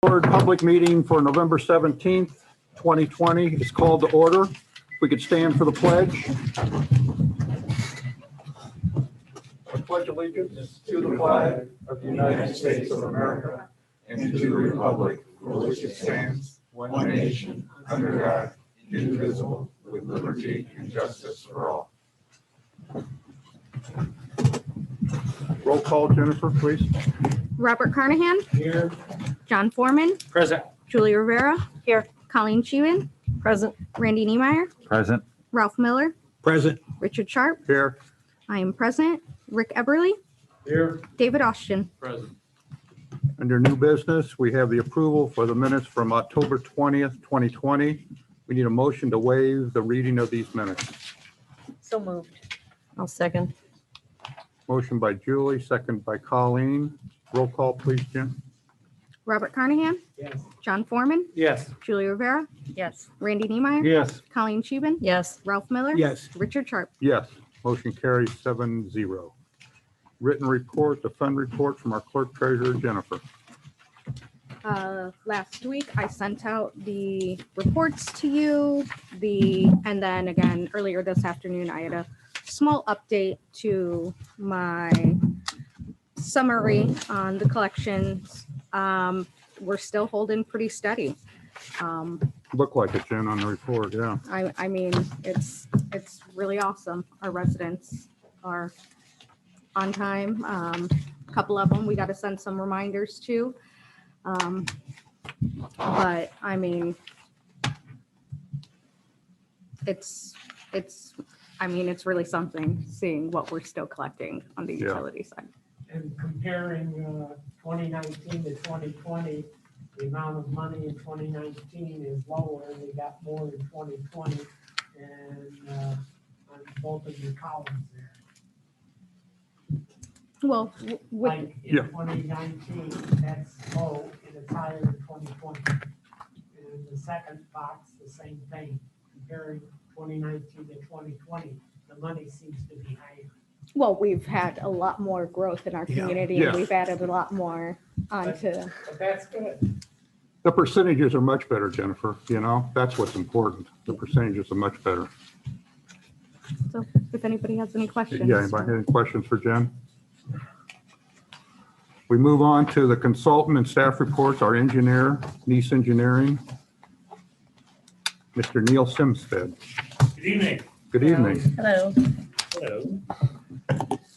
Third public meeting for November 17th, 2020 is called to order. We could stand for the pledge. I pledge allegiance to the flag of the United States of America and to the republic for which it stands, one nation, under God, indivisible, with liberty and justice for all. Roll call, Jennifer, please. Robert Carnahan. Here. John Foreman. Present. Julie Rivera. Here. Colleen Sheehan. Present. Randy Niemeyer. Present. Ralph Miller. Present. Richard Sharp. Here. I am present. Rick Eberly. Here. David Austin. Present. Under new business, we have the approval for the minutes from October 20th, 2020. We need a motion to waive the reading of these minutes. So moved. I'll second. Motion by Julie, second by Colleen. Roll call, please, Jim. Robert Carnahan. Yes. John Foreman. Yes. Julie Rivera. Yes. Randy Niemeyer. Yes. Colleen Sheehan. Yes. Ralph Miller. Yes. Richard Sharp. Yes. Motion carries 7-0. Written report, the fund report from our clerk treasurer, Jennifer. Last week I sent out the reports to you, and then again earlier this afternoon I had a small update to my summary on the collections. We're still holding pretty steady. Look like it, Jen, on the report, yeah. I mean, it's really awesome. Our residents are on time. A couple of them, we got to send some reminders to. But I mean, it's really something seeing what we're still collecting on the utility side. And comparing 2019 to 2020, the amount of money in 2019 is lower, and we got more in 2020, and on both of your columns there. Well, Like in Yeah. 2019, that's low, and it's higher in 2020. And the second box, the same thing, comparing 2019 to 2020, the money seems to be higher. well, we've had a lot more growth in our community. Yeah. And we've added a lot more onto. But that's good. The percentages are much better, Jennifer, you know, that's what's important. The percentages are much better. So if anybody has any questions. Yeah, anybody have any questions for Jen? We move on to the consultant and staff reports, our engineer, Nice Engineering, Mr. Neil Simstead. Good evening. Good evening. Hello. Hello.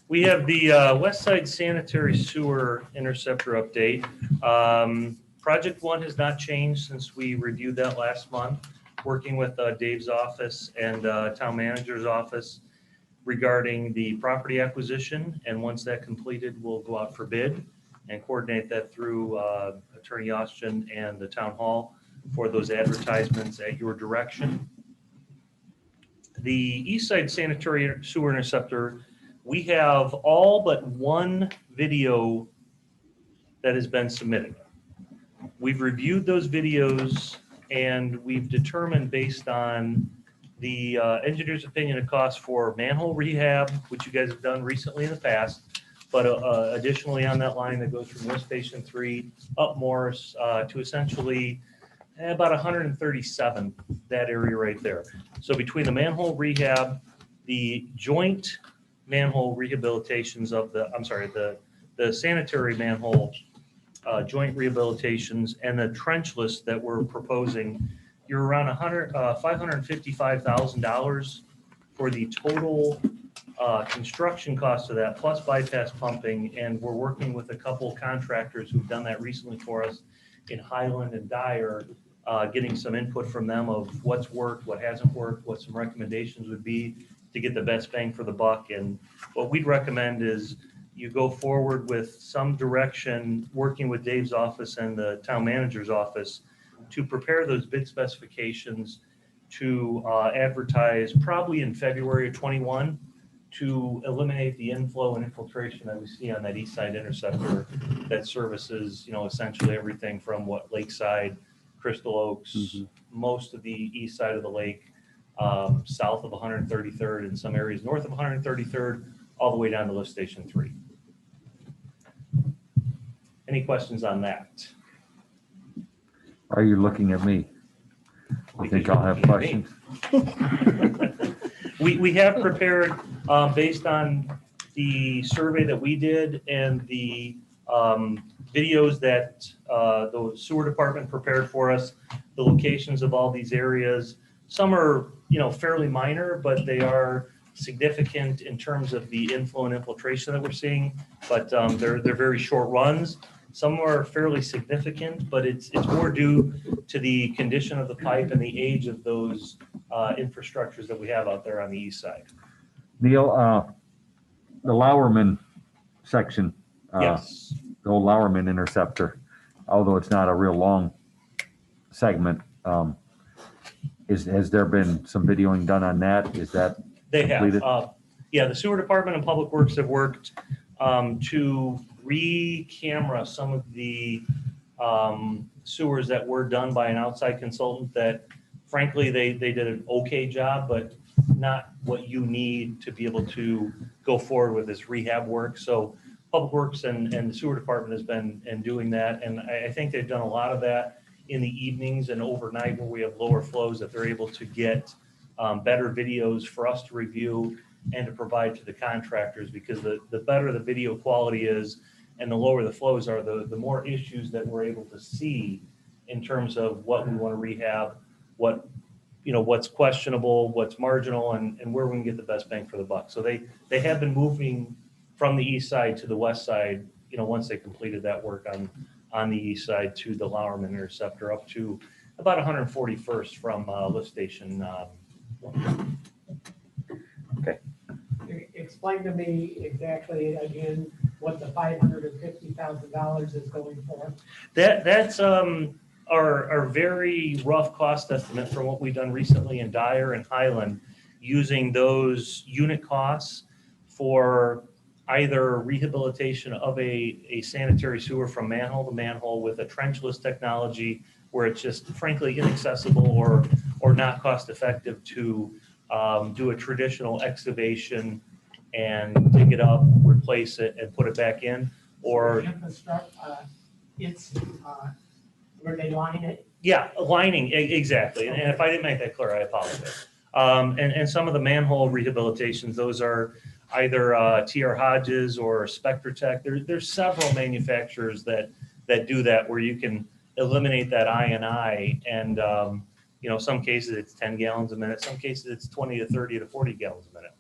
We have the West Side Sanitary Sewer Interceptor update. Project 1 has not changed since we reviewed that last month, working with Dave's office and town manager's office regarding the property acquisition. And once that completed, we'll go out for bid and coordinate that through Attorney Austin and the town hall for those advertisements at your direction. The East Side Sanitary Sewer Interceptor, we have all but one video that has been submitted. We've reviewed those videos and we've determined based on the engineer's opinion of cost for manhole rehab, which you guys have done recently in the past, but additionally on that line that goes from Lift Station 3 up Morris to essentially about 137, that area right there. So between the manhole rehab, the joint manhole rehabilitations of the sanitary manhole joint rehabilitations and the trenchless that we're proposing, you're around $555,000 for the total construction cost of that, plus bypass pumping. And we're working with a couple contractors who've done that recently for us in Highland and Dyer, getting some input from them of what's worked, what hasn't worked, what some recommendations would be to get the best bang for the buck. And what we'd recommend is you go forward with some direction, working with Dave's office and the town manager's office to prepare those bid specifications to advertise probably in February of 21 to eliminate the inflow and infiltration that we see on that East Side Interceptor that services, essentially everything from Lakeside, Crystal Oaks, most of the east side of the lake, south of 133rd and some areas north of 133rd, all the way down to Lift Station 3. Any questions on that? Are you looking at me? I think I'll have questions. We have prepared, based on the survey that we did and the videos that the sewer department prepared for us, the locations of all these areas. Some are, fairly minor, but they are significant in terms of the inflow and infiltration that we're seeing. But they're very short runs. Some are fairly significant, but it's more due to the condition of the pipe and the age of those infrastructures that we have out there on the east side. Neil, the Lowerman section, Yes. the old Lowerman interceptor, although it's not a real long segment, has there been some videoing done on that? Is that They have. completed? Yeah, the sewer department and public works have worked to re-camera some of the sewers that were done by an outside consultant that frankly, they did an okay job, but not what you need to be able to go forward with this rehab work. So public works and the sewer department has been doing that. And I think they've done a lot of that in the evenings and overnight where we have lower flows, that they're able to get better videos for us to review and to provide to the contractors, because the better the video quality is and the lower the flows are, the more issues that we're able to see in terms of what we want to rehab, what's questionable, what's marginal, and where we can get the best bang for the buck. So they have been moving from the east side to the west side, once they completed that work on the east side to the Lowerman interceptor up to about 141st from lift station. Explain to me exactly again what the $550,000 is going for. That's our very rough cost estimate from what we've done recently in Dyer and Highland, using those unit costs for either rehabilitation of a sanitary sewer from manhole to manhole with a trenchless technology where it's just frankly inaccessible or not cost effective to do a traditional excavation and dig it up, replace it, and put it back in, or It's where they line it. yeah, lining, exactly. And if I didn't make that clear, I apologize. And some of the manhole rehabilitations, those are either TR Hodges or Spectratech. There's several manufacturers that do that, where you can eliminate that I&I, and some cases it's 10 gallons a minute, some cases it's 20 to 30 to 40 gallons a minute.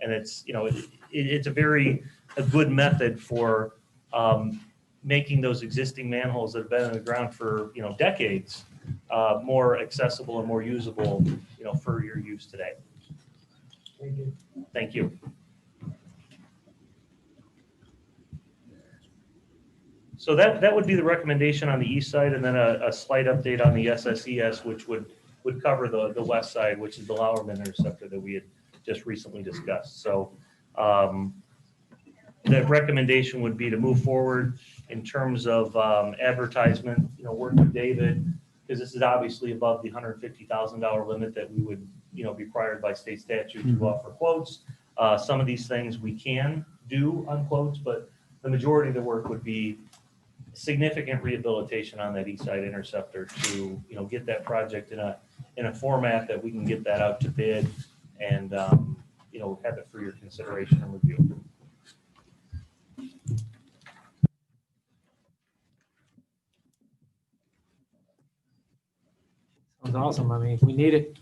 And it's, it's a good method for making those existing manholes that have been in the ground for, decades, more accessible and more usable, for your use today. Thank you. Thank you. So that would be the recommendation on the east side, and then a slight update on the SSES, which would cover the west side, which is the Lowerman interceptor that we had just recently discussed. So the recommendation would be to move forward in terms of advertisement, work with David, because this is obviously above the $150,000 limit that we would, be required by state statute to offer quotes. Some of these things we can do on quotes, but the majority of the work would be significant rehabilitation on that east side interceptor to, get that project in a format that we can get that out to bid and, have it for your consideration and review. Sounds awesome. I mean, we need it.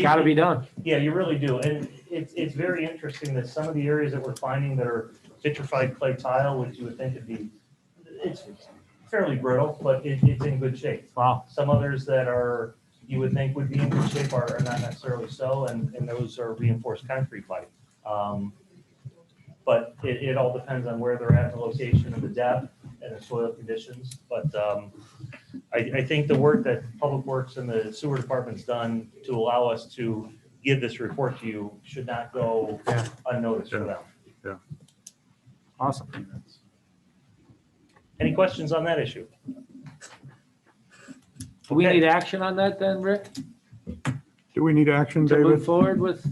Got to be done. Yeah, you really do. And it's very interesting that some of the areas that we're finding that are vitrified clay tile, which you would think it's fairly brittle, but it's in good shape. Wow. Some others that you would think would be in good shape are not necessarily so, and those are reinforced concrete pipe. But it all depends on where they're at, the location and the depth and the soil conditions. But I think the work that Public Works and the sewer department's done to allow us to give this report to you should not go unnoticed for them. Awesome. Any questions on that issue? Do we Okay. need action on that then, Rick? Do we need action, To move David? forward with?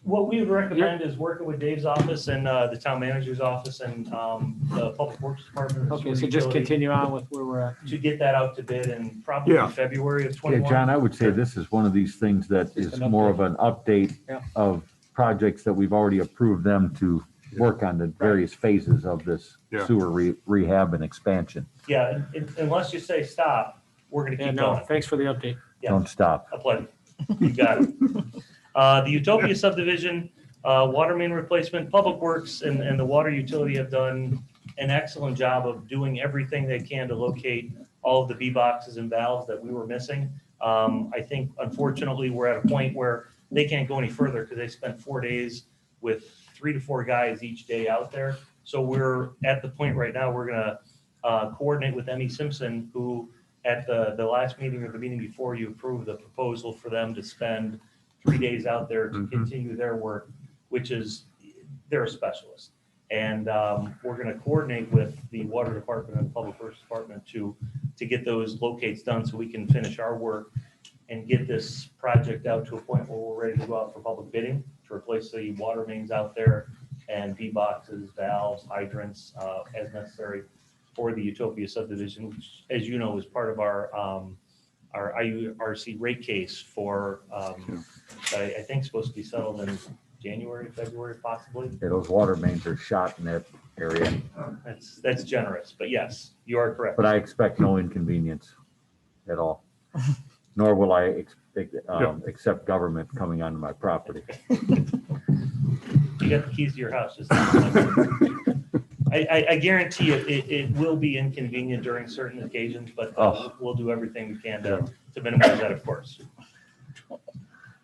What we would recommend is working with Dave's office and the town manager's office and the public works department. and Okay, sewer so just utility continue on with where we're at. to get that out to bid in probably Yeah. February of Yeah, 21. John, I would say this is one of these things that Just is an more update. of an update Yeah. of projects that we've already approved them to work on the various phases of this Yeah. sewer rehab and expansion. Yeah, unless you say stop, we're gonna Yeah, keep no, going. thanks for the update. Yeah. Don't stop. A pleasure. You got it. The Utopia subdivision, water main replacement, Public Works and the water utility have done an excellent job of doing everything they can to locate all of the B boxes and valves that we were missing. I think unfortunately, we're at a point where they can't go any further because they spent 4 days with 3 to 4 guys each day out there. So we're at the point right now, we're gonna coordinate with Emmy Simpson, who at the last meeting or the meeting before you approved the proposal for them to spend 3 days out there to Mhm. continue their work, which is, they're a specialist. And we're gonna coordinate with the water department and the public works department to get those locates done so we can finish our work and get this project out to a point where we're ready to go out for public bidding to replace the water mains out there and V boxes, valves, hydrants, as necessary for the Utopia subdivision, which, as you know, is part of our IURC rate case for, I think supposed to be settled in January, February, possibly. Yeah, those water mains are shot in that area, That's generous, but yes, you are correct. but I expect no inconvenience at all. Nor will I accept government coming onto my property. You got the keys to your house. Just I guarantee you, it will be inconvenient during certain occasions, but we'll do everything we can to minimize that, of course.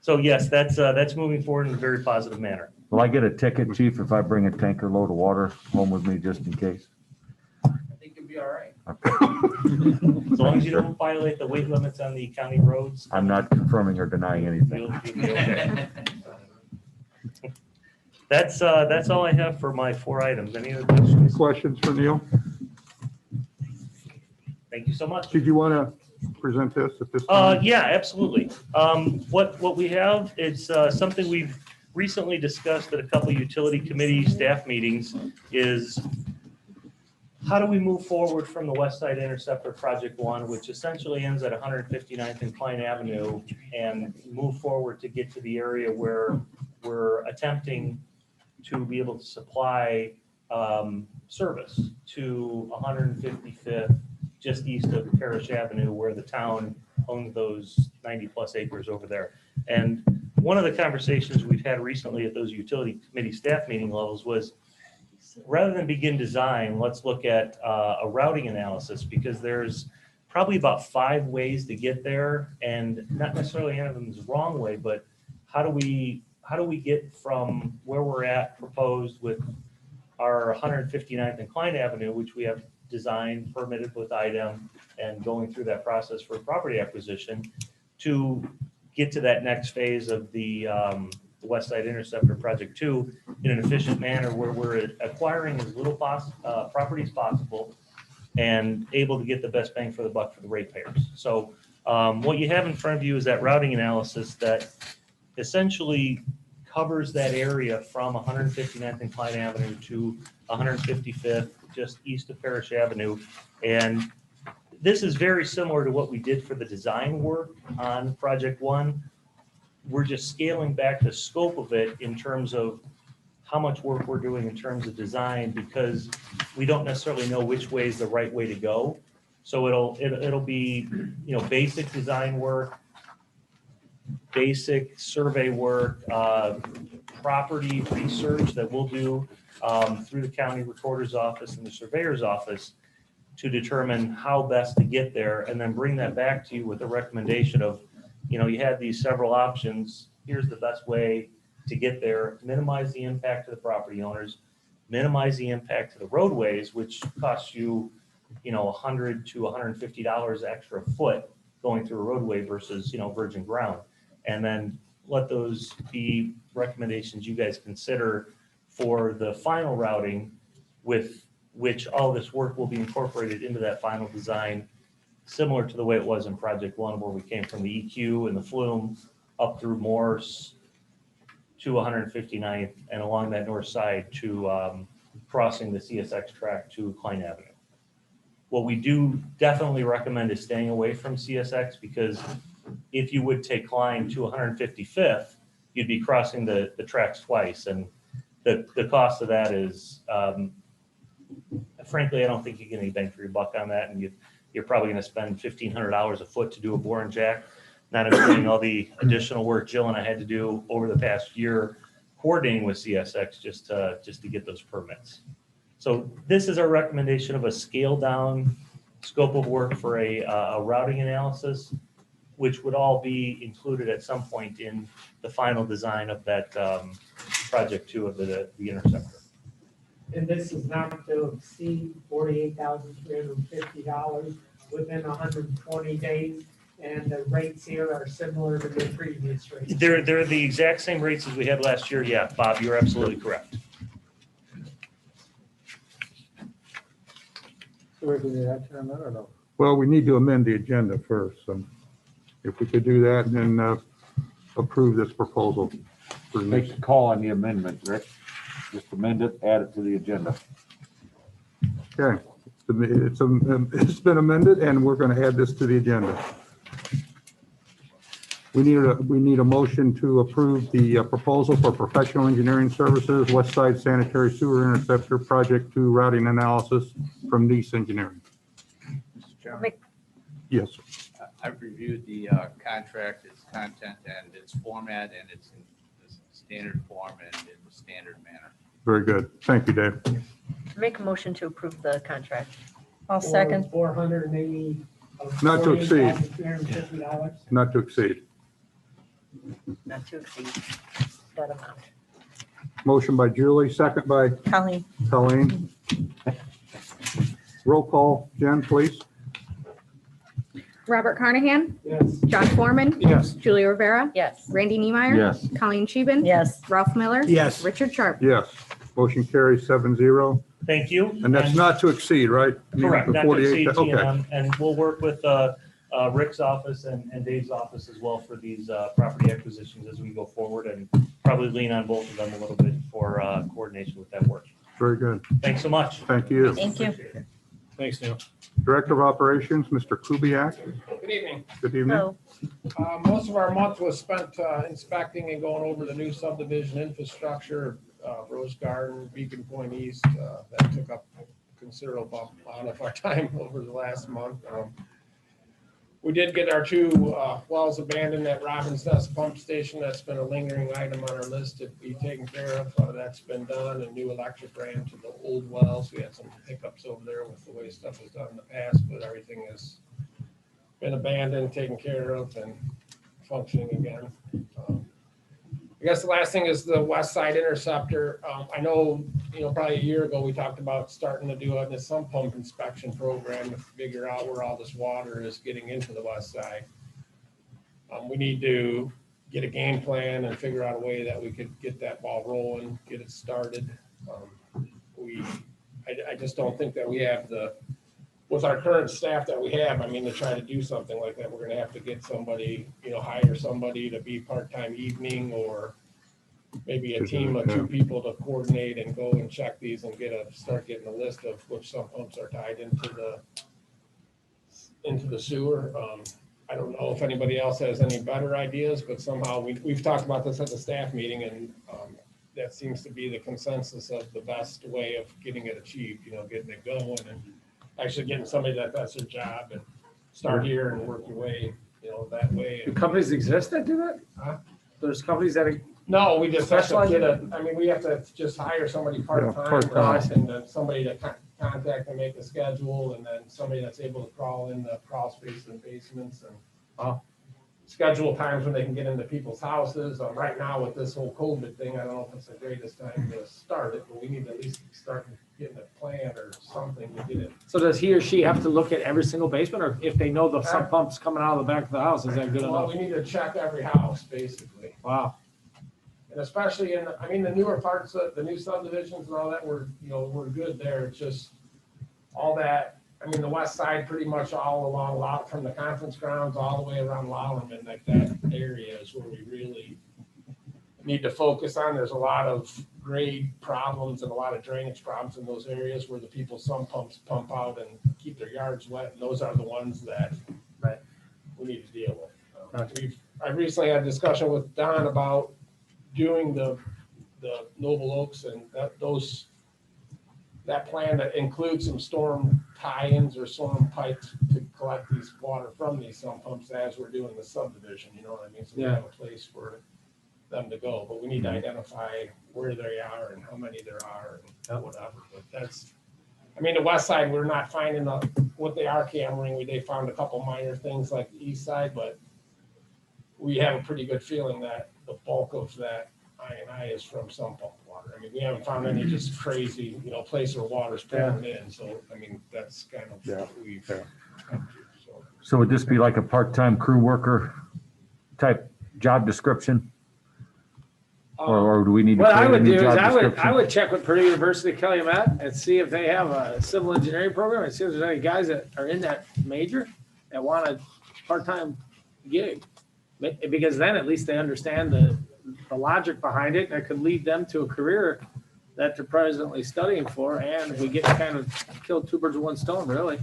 So yes, that's moving forward in a very positive manner. Will I get a ticket, chief, if I bring a tanker load of water home with me just in case? I think you'll be all right. As long as you don't violate the weight limits on the county roads. I'm not confirming or denying anything. You'll be okay. That's all I have for my 4 items. Any other questions? Questions for Neil? Thank you so much. Did you want to present this at this time? Yeah, absolutely. What we have is something we've recently discussed at a couple of utility committee staff meetings is how do we move forward from the West Side Interceptor Project 1, which essentially ends at 159th and Klein Avenue, and move forward to get to the area where we're attempting to be able to supply service to 155th, just east of Parish Avenue, where the town owns those 90+ acres over there. And one of the conversations we've had recently at those utility committee staff meeting levels was, rather than begin design, let's look at a routing analysis, because there's probably about 5 ways to get there, and not necessarily any of them is the wrong way, but how do we get from where we're at proposed with our 159th and Klein Avenue, which we have designed, permitted with IDEM, and going through that process for property acquisition, to get to that next phase of the West Side Interceptor Project 2 in an efficient manner, where we're acquiring as little property as possible and able to get the best bang for the buck for the ratepayers. So what you have in front of you is that routing analysis that essentially covers that area from 159th and Klein Avenue to 155th, just east of Parish Avenue. And this is very similar to what we did for the design work on Project 1. We're just scaling back the scope of it in terms of how much work we're doing in terms of design, because we don't necessarily know which way is the right way to go. So it'll be, basic design work, basic survey work, property research that we'll do through the county recorder's office and the surveyor's office to determine how best to get there, and then bring that back to you with a recommendation of, you had these several options. Here's the best way to get there, minimize the impact to the property owners, minimize the impact to the roadways, which costs you, $100 to $150 extra a foot going through a roadway versus, virgin ground. And then let those be recommendations you guys consider for the final routing, with which all this work will be incorporated into that final design, similar to the way it was in Project 1, where we came from the EQ and the flume up through Morse to 159th and along that north side to crossing the CSX track to Klein Avenue. What we do definitely recommend is staying away from CSX, because if you would take Klein to 155th, you'd be crossing the tracks twice. And the cost of that is, frankly, I don't think you get any bang for your buck on that. And you're probably going to spend $1,500 a foot to do a bore and jack, not including all the additional work Jill and I had to do over the past year coordinating with CSX just to get those permits. So this is our recommendation of a scaled down scope of work for a routing analysis, which would all be included at some point in the final design of that project 2 of the interceptor. And this is not to exceed $48,350 within 120 days. And the rates here are similar to the previous rates. They're the exact same rates as we had last year. Yeah, Bob, you're absolutely correct. So we can do that term, I don't know. Well, we need to amend the agenda first, so if we could do that and then approve this proposal. for the Make next- the call on the amendment, Rick. Just amend it, add it to the agenda. Okay, it's been amended and we're going to add this to the agenda. We need a motion to approve the proposal for professional engineering services, West Side Sanitary Sewer Interceptor Project 2 routing analysis from Nice Engineering. Mr. Chairman, Make- Yes, I've reviewed the contract, its content, and its format, and it's in the standard form and in the standard manner. very good. Thank you, Dave. Make a motion to approve the contract. I'll second. $480. Not to exceed. $48,350. Not to exceed. Not to exceed that amount. Motion by Julie, second by Colleen? Colleen. Roll call, Jen, please. Robert Carnahan, Yes. John Foreman, Yes. Julia Rivera, Yes. Randy Niemeyer. Yes. Colleen Scheeben. Yes. Ralph Miller. Yes. Richard Sharp. Yes. Motion carries 7-0. Thank you. And that's not to exceed, right? Correct, The not to 48, exceed okay. T&M, and we'll work with Rick's office and Dave's office as well for these property acquisitions as we go forward, and probably lean on both of them a little bit for coordination with that work. Very good. Thanks so much. Thank you. Thank you. Appreciate it. Thanks, Neil. Director of Operations, Mr. Kubiak. Good evening. Good evening. So, Most of our month was spent inspecting and going over the new subdivision infrastructure, Rose Garden, Beacon Point East. That took up a considerable amount of our time over the last month. We did get our 2 wells abandoned at Robbins Nest Pump Station. That's been a lingering item on our list to be taken care of. That's been done. A new electric ran to the old wells. We had some hiccups over there with the way stuff was done in the past, but everything has been abandoned, taken care of, and functioning again. I guess the last thing is the West Side Interceptor. I know, probably a year ago, we talked about starting to do a sump pump inspection program to figure out where all this water is getting into the West Side. We need to get a game plan and figure out a way that we could get that ball rolling, get it started. I just don't think that we have with our current staff that we have, to try to do something like that, we're gonna have to get somebody, hire somebody to be part-time evening, or maybe a team of 2 people to coordinate and go and check these and start getting a list of which sump pumps are tied into the sewer. I don't know if anybody else has any better ideas, but somehow we've talked about this at the staff meeting, and that seems to be the consensus of the best way of getting it achieved, getting it going and actually getting somebody that's their job, and start here and work your way, that way. Do companies exist that do that? Huh? There's companies that, No, we just have to Specialize get we have to just hire somebody part-time, part-time. and then somebody to contact and make the schedule, and then somebody that's able to crawl in the crawl space in basements and schedule times when they can get into people's houses. Right now with this whole COVID thing, I don't know if it's the greatest time to start it, but we need to at least start getting a plan or something to get it. so does he or she have to look at every single basement, or if they know the sump pump's coming out of the back of the house, is that good Well, enough? we need to check every house, basically. Wow. And especially the newer parts of the new subdivisions and all that, we're good there. It's just all that, the west side pretty much all along from the conference grounds all the way around Lollerman, like that area is where we really, need to focus on. There's a lot of grade problems and a lot of drainage problems in those areas where the people, some pumps pump out and keep their yards wet. And those are the ones that Right. we need to deal with. I recently had a discussion with Don about doing the Noble Oaks and that plan that includes some storm tie-ins or storm pipes to collect these water from these sump pumps as we're doing the subdivision, you know what I mean? So we Yeah. have a place for them to go, but we need to identify where they are and how many there are and whatever, but that's, I mean, the west side, we're not finding what they are cammering. They found a couple minor things like the east side, but we have a pretty good feeling that the bulk of that I&I is from sump pump water. I mean, we haven't found any just crazy, place where water's pouring in. So, I mean, that's kind of what we've come to. So, So would this be like a part-time crew worker type job description? Or do we need to What I create a would do new is job I description? would check with Purdue University Calumet and see if they have a civil engineering program and see if there's any guys that are in that major that want a part-time gig. Because then at least they understand the logic behind it, and it could lead them to a career that they're presently studying for, and we get to kind of kill two birds with one stone, really.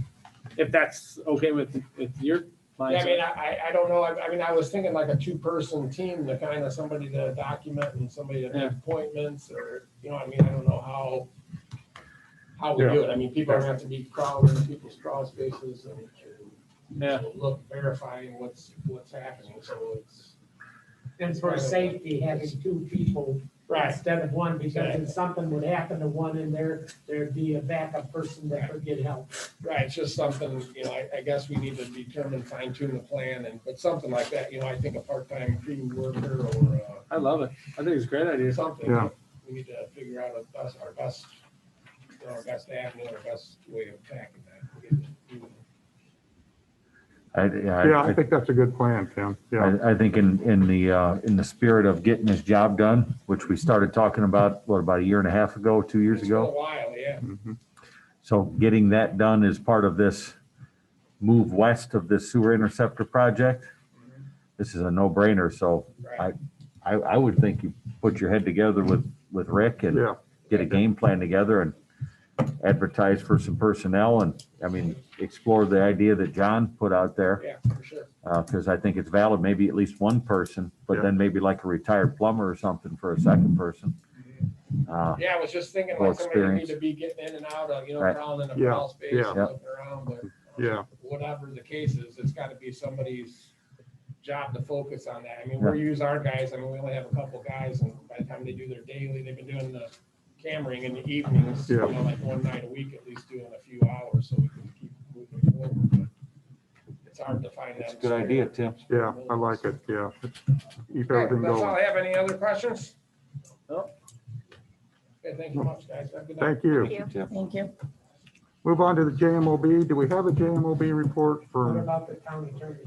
If that's okay with your yeah, I mean, mindset. I don't know. I mean, I was thinking like a 2-person team, to kind of somebody to document and somebody to make Yeah. appointments, or, I mean, I don't know how we do it. I mean, people are gonna have to be crawling in people's crawl spaces and Yeah. look, verifying what's happening, so it's. And for safety, having 2 people Right. instead of 1, because if something would happen to one in there, there'd be a backup person that could get help. Right, it's just something, I guess we need to determine, fine tune the plan, but something like that, I think a part-time crew worker or I love it. I think it's a great idea. something. Yeah. We need to figure out our best avenue, our best way of attacking that. Yeah, I think that's a good plan, Tim. Yeah, I think in the spirit of getting this job done, which we started talking about, about a year and a half ago, 2 years It's been a ago? while, yeah. Mhm. So getting that done is part of this move west of this sewer interceptor project. This is a no-brainer, so Right. I would think you put your head together with Rick and yeah, get a game plan together and advertise for some personnel and, I mean, explore the idea that John put out there. Yeah, for sure. Because I think it's valid, maybe at least one person, but Yeah. then maybe like a retired plumber or something for a second person. Yeah, I was just thinking Full like somebody who need experience. to be getting in and out of, Right. crawling in a Yeah, crawl space, yeah. and looking around, but yeah, whatever the case is, it's gotta be somebody's job to focus on that. I mean, we use our guys, I mean, we only have a couple guys, and by the time they do their daily, they've been doing the cammering in the evenings, Yeah. like one night a week, at least doing a few hours, so we can keep moving forward. But it's hard to find that. Good idea, Tim. yeah, I like it, yeah. Keep Okay, everything that's all going. I have. Any other questions? No. Okay, thank you much, guys. Have a good night. Thank you. Thank you. Thank you. Move on to the JMOB. Do we have a JMOB report What for, about the town attorney?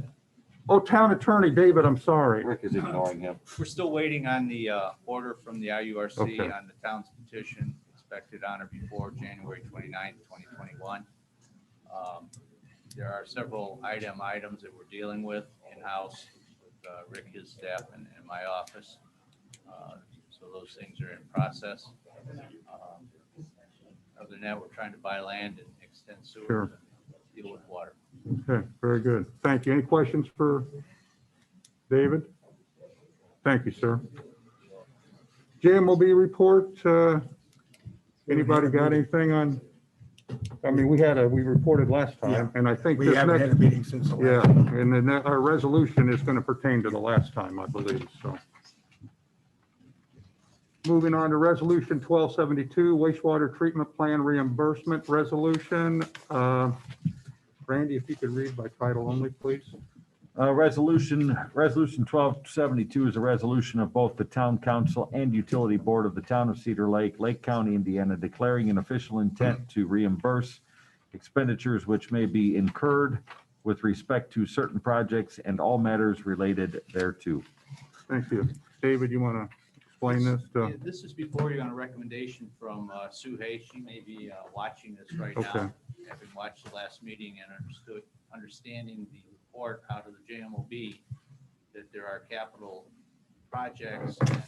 Town Attorney, David, I'm sorry. Rick is ignoring him. We're still waiting on the order from the IURC Okay. on the town's petition, expected on or before January 29th, 2021. There are several items that we're dealing with in-house with Rick, his staff, and my office. So those things are in process. Other than that, we're trying to buy land and extend sewer, Sure. and deal with water. Okay, very good. Thank you. Any questions for David? Thank you, sir. JMOB report, anybody got anything on? I mean, we reported last time, and I think We this haven't had next, a meeting since the yeah, last. and then our resolution is going to pertain to the last time, I believe, so. Moving on to resolution 1272, wastewater treatment plan reimbursement resolution. Randy, if you could read by title only, please. Resolution 1272 is a resolution of both the Town Council and Utility Board of the Town of Cedar Lake, Lake County, Indiana, declaring an official intent to reimburse expenditures which may be incurred with respect to certain projects and all matters related thereto. Thank you. David, you want to explain this? Yeah, This is before you on a recommendation from Sue Hay. She may be watching this right Okay. now, having watched the last meeting and understanding the report out of the JMOB, that there are capital projects and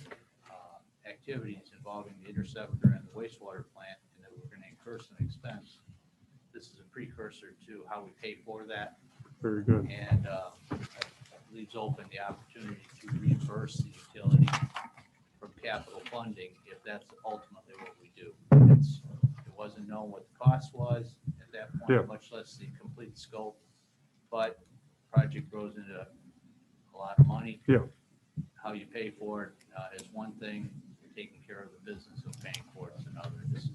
activities involving the interceptor and the wastewater plant, and that we're going to incur some expense. This is a precursor to how we pay for that, Very good. and leaves open the opportunity to reimburse the utility from capital funding if that's ultimately what we do. It wasn't known what the cost was at that Yeah. point, much less the complete scope. But project grows into a lot of money. Yeah. How you pay for it is one thing. Taking care of the business of paying for it is another. This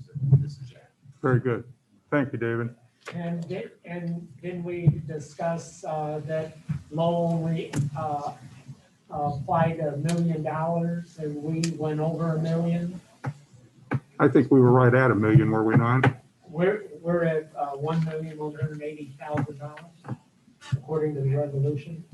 is that. Very good. Thank you, David. And didn't we discuss that Lowell only applied $1 million and we went over $1 million? I think we were right at $1 million, were we not? We're at $1,180,000 according to the resolution.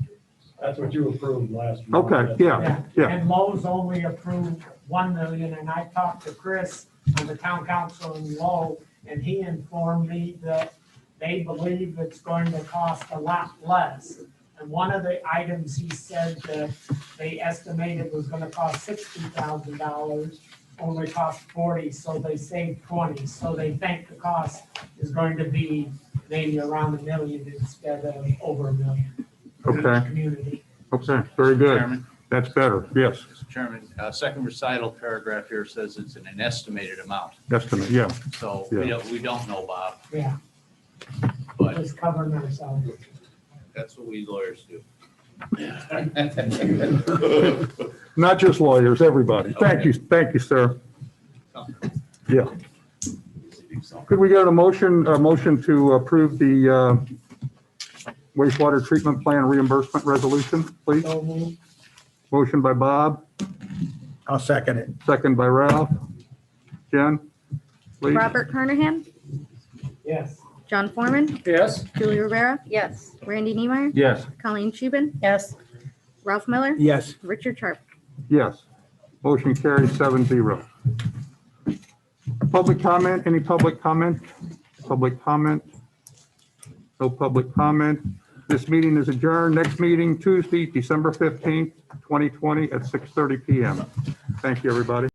That's what you approved last month. Okay, yeah, yeah. And Lowe's only approved 1 million, and I talked to Chris on the town council in Lowe, and he informed me that they believe it's going to cost a lot less. And one of the items he said that they estimated was gonna cost $60,000, only cost 40, so they saved 20. So they think the cost is going to be maybe around $1 million instead of over $1 million for each Okay. community. Okay, very good. Chairman, That's better. Yes, Mr. Chairman, second recital paragraph here says it's an estimated amount. estimate, yeah. So Yeah. we don't know, Bob, Yeah, but just covering ourselves. that's what we lawyers do. Not just lawyers, everybody. Thank you, sir. Yeah. Could we get a motion to approve the wastewater treatment plan reimbursement resolution, please? So moved. Motion by Bob, I'll second it. second by Ralph. Jen, please. Robert Carnahan, Yes. John Foreman, Yes. Julie Rivera, Yes. Randy Niemeyer, Yes. Colleen Scheeben, Yes. Ralph Miller, Yes. Richard Sharp. Yes. Motion carries 7-0. Public comment, any public comment? Public comment? No public comment. This meeting is adjourned. Next meeting Tuesday, December 15th, 2020 at 6:30 PM. Thank you, everybody.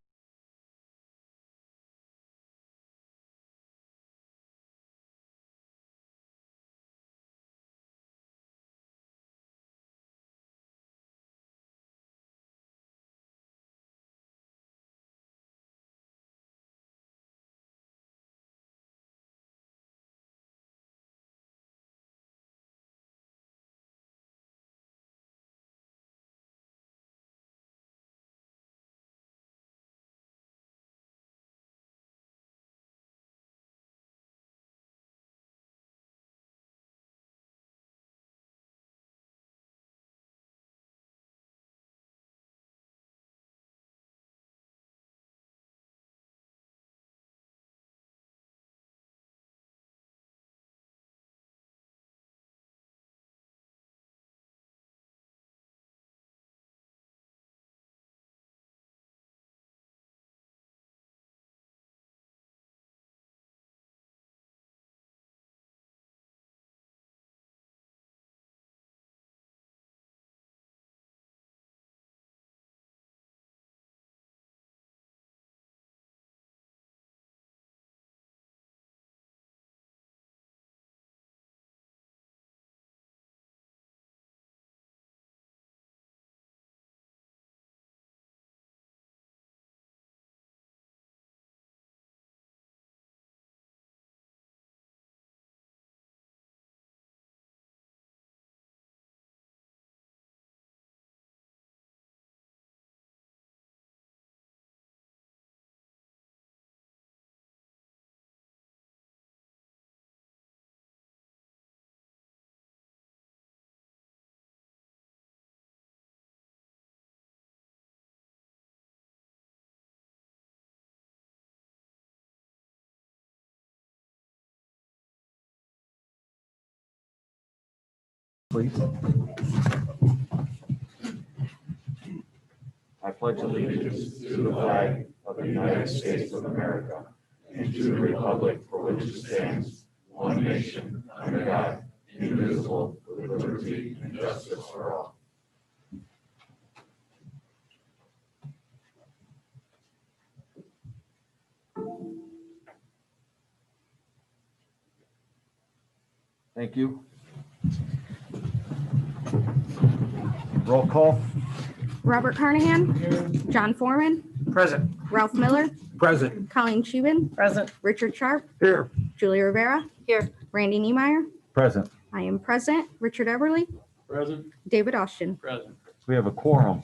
Please. I pledge allegiance to the flag of the United States of America and to the republic for which it stands, one nation, under God, indivisible, with liberty and justice for all. Thank you. Roll call. Robert Carnahan, John Foreman, Present. Ralph Miller, Present. Colleen Scheeben, Present. Richard Sharp, Here. Julie Rivera. Here. Randy Niemeyer. Present. I am present. Richard Everly, Present. David Austin. Present. We have a quorum.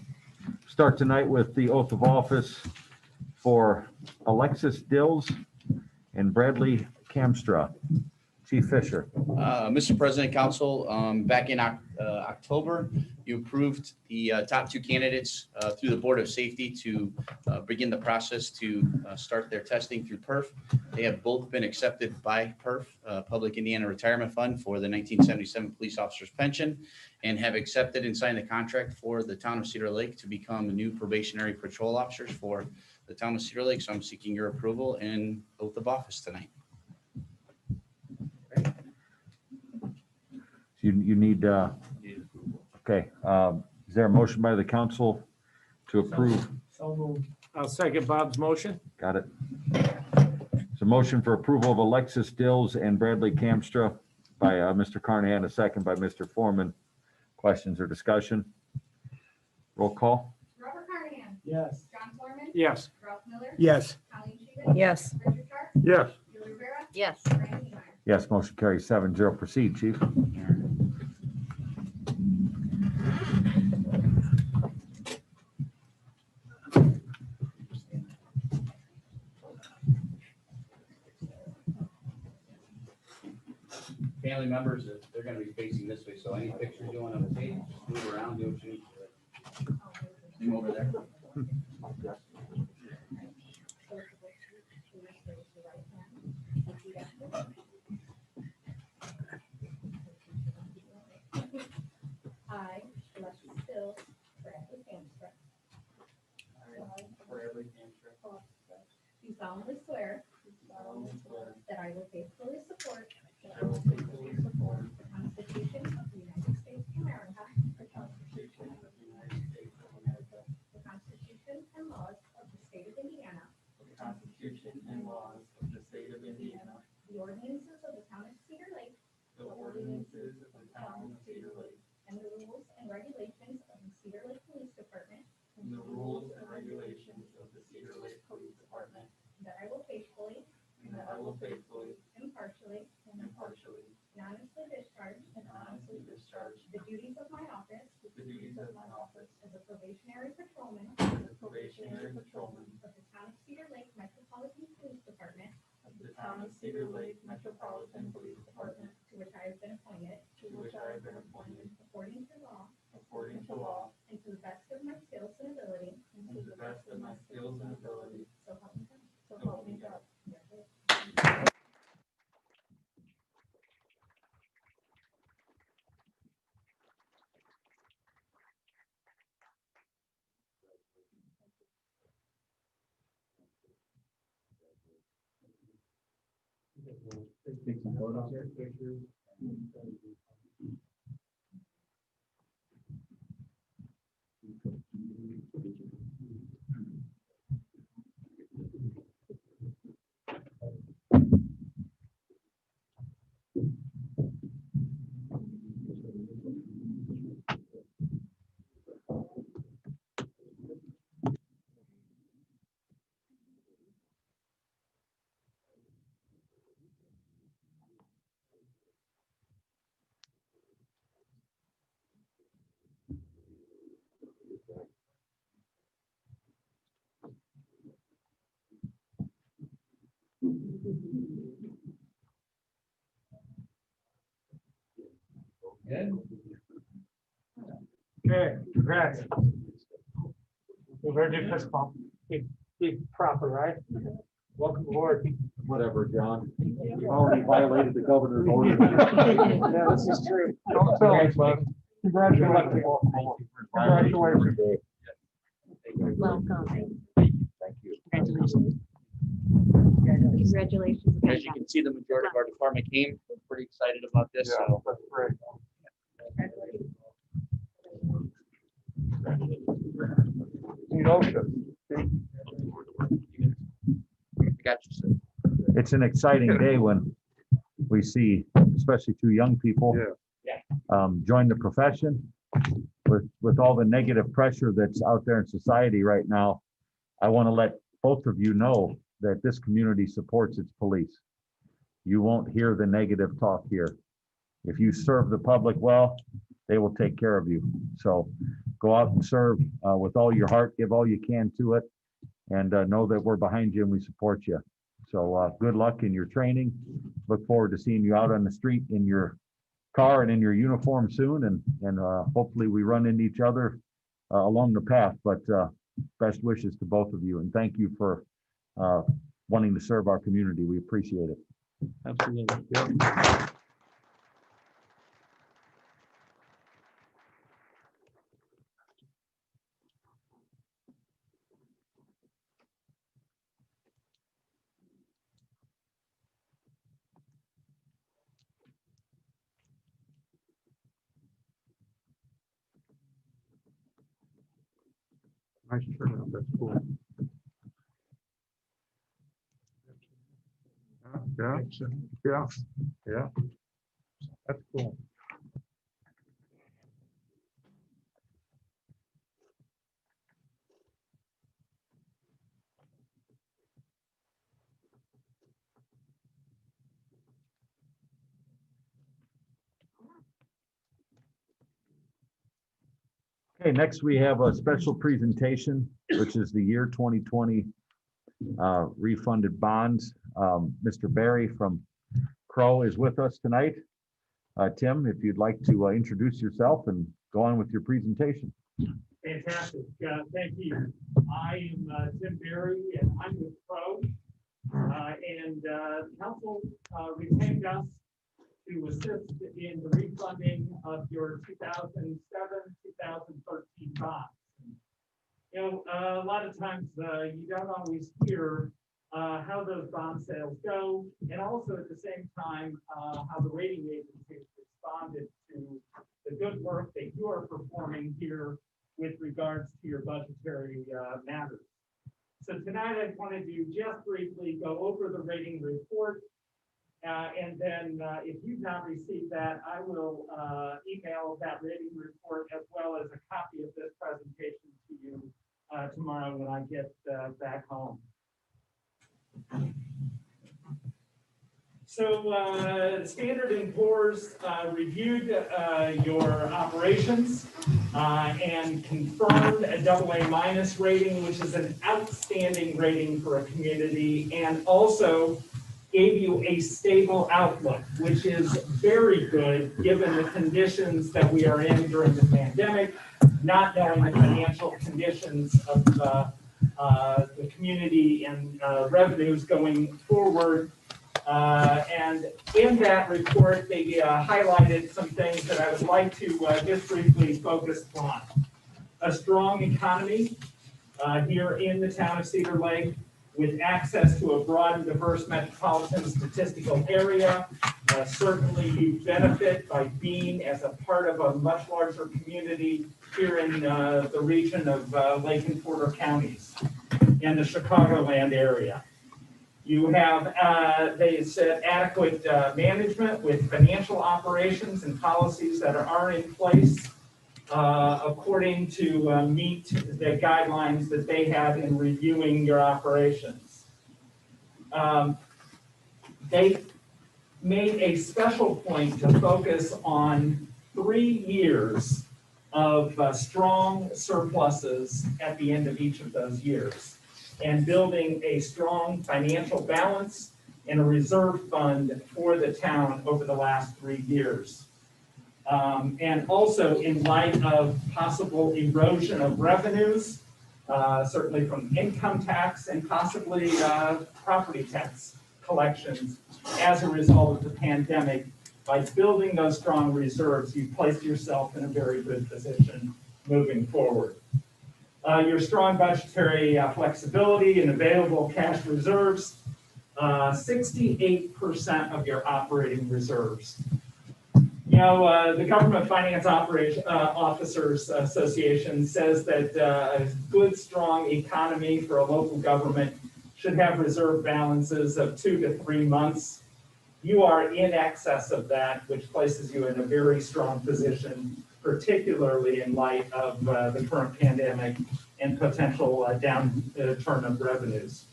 Start tonight with the oath of office for Alexis Dills and Bradley Camstra. Chief Fisher. Mr. President, Council, back in October, you approved the top two candidates through the Board of Safety to begin the process to start their testing through PERF. They have both been accepted by PERF, Public Indiana Retirement Fund, for the 1977 police officer's pension, and have accepted and signed the contract for the town of Cedar Lake to become the new probationary patrol officers for the town of Cedar Lake. So I'm seeking your approval and oath of office tonight. You need, okay, is there a motion by the council to approve? So moved. I'll second Bob's motion. Got it. It's a motion for approval of Alexis Dills and Bradley Camstra by Mr. Carnahan, a second by Mr. Foreman. Questions or discussion? Roll call. Robert Carnahan, Yes. John Foreman, Yes. Ralph Miller, Yes. Colleen Scheeben, Yes. Richard Sharp, Yes. Julie Rivera, Yes. Randy Niemeyer. Yes, motion carries 7-0. Proceed, chief. Family members, they're gonna be facing this way, so any pictures you want on the page, just move around, do what you need to. Zoom over there. I, Alexis Dills, Bradley Camstra. Do solemnly swear. That I will faithfully support. The Constitution of the United States of America. The Constitution and laws of the state of Indiana. The ordinances of the town of Cedar Lake. And the rules and regulations of the Cedar Lake Police Department. That I will faithfully. Impartially. Honestly discharge. The duties of my office. As a probationary patrolman. Of the town of Cedar Lake Metropolitan Police Department. To which I have been appointed. According to law. And to the best of my skills and ability. So help me God. Okay, congrats. We're gonna do fist bump. Be proper, right? Welcome aboard. Whatever, John. You already violated the governor's order. Yeah, this is true. Don't tell us, bud. Congratulations. Congratulations. Welcome. Thank you. Congratulations. Congratulations. As you can see, the majority of our department came. We're pretty excited about this, so. That's great. You know, I got you, sir. It's an exciting day when we see especially to young people. Join the profession. With all the negative pressure that's out there in society right now, I want to let both of you know that this community supports its police. You won't hear the negative talk here. If you serve the public well, they will take care of you. So go out and serve with all your heart, give all you can to it, and know that we're behind you and we support you. So good luck in your training. Look forward to seeing you out on the street in your car and in your uniform soon, and hopefully we run into each other along the path. But best wishes to both of you, and thank you for wanting to serve our community. We appreciate it. Absolutely. Nice turnout, that's cool. Yeah, that's cool. Okay, next we have a special presentation, which is the year 2020 refunded bonds. Mr. Barry from Crow is with us tonight. Tim, if you'd like to introduce yourself and go on with your presentation. Fantastic. Thank you. I am Tim Berry, and I'm with Crow. And council retained us to assist in the refunding of your 2007, 2013 bonds. You know, a lot of times you don't always hear how those bond sales go, and also at the same time how the rating agencies responded to the good work that you are performing here with regards to your budgetary matters. So tonight I wanted to just briefly go over the rating report, and then if you've not received that, I will email that rating report as well as a copy of this presentation to you tomorrow when I get back home. So Standard & Poor's reviewed your operations and confirmed a AA- rating, which is an outstanding rating for a community, and also gave you a stable outlook, which is very good given the conditions that we are in during the pandemic, not knowing the financial conditions of the community and revenues going forward. And in that report, they highlighted some things that I would like to just briefly focus on. A strong economy here in the town of Cedar Lake, with access to a broad and diverse metropolitan statistical area. Certainly you benefit by being as a part of a much larger community here in the region of Lake and Porter counties and the Chicagoland area. You have, they said, adequate management with financial operations and policies that are in place according to meet the guidelines that they have in reviewing your operations. They made a special point to focus on 3 years of strong surpluses at the end of each of those years, and building a strong financial balance and a reserve fund for the town over the last 3 years. And also in light of possible erosion of revenues, certainly from income tax and possibly property tax collections as a result of the pandemic, by building those strong reserves, you've placed yourself in a very good position moving forward. Your strong budgetary flexibility and available cash reserves, 68% of your operating reserves. You know, the Government Finance Officers Association says that a good, strong economy for a local government should have reserve balances of 2 to 3 months. You are in excess of that, which places you in a very strong position, particularly in light of the current pandemic and potential downturn of revenues.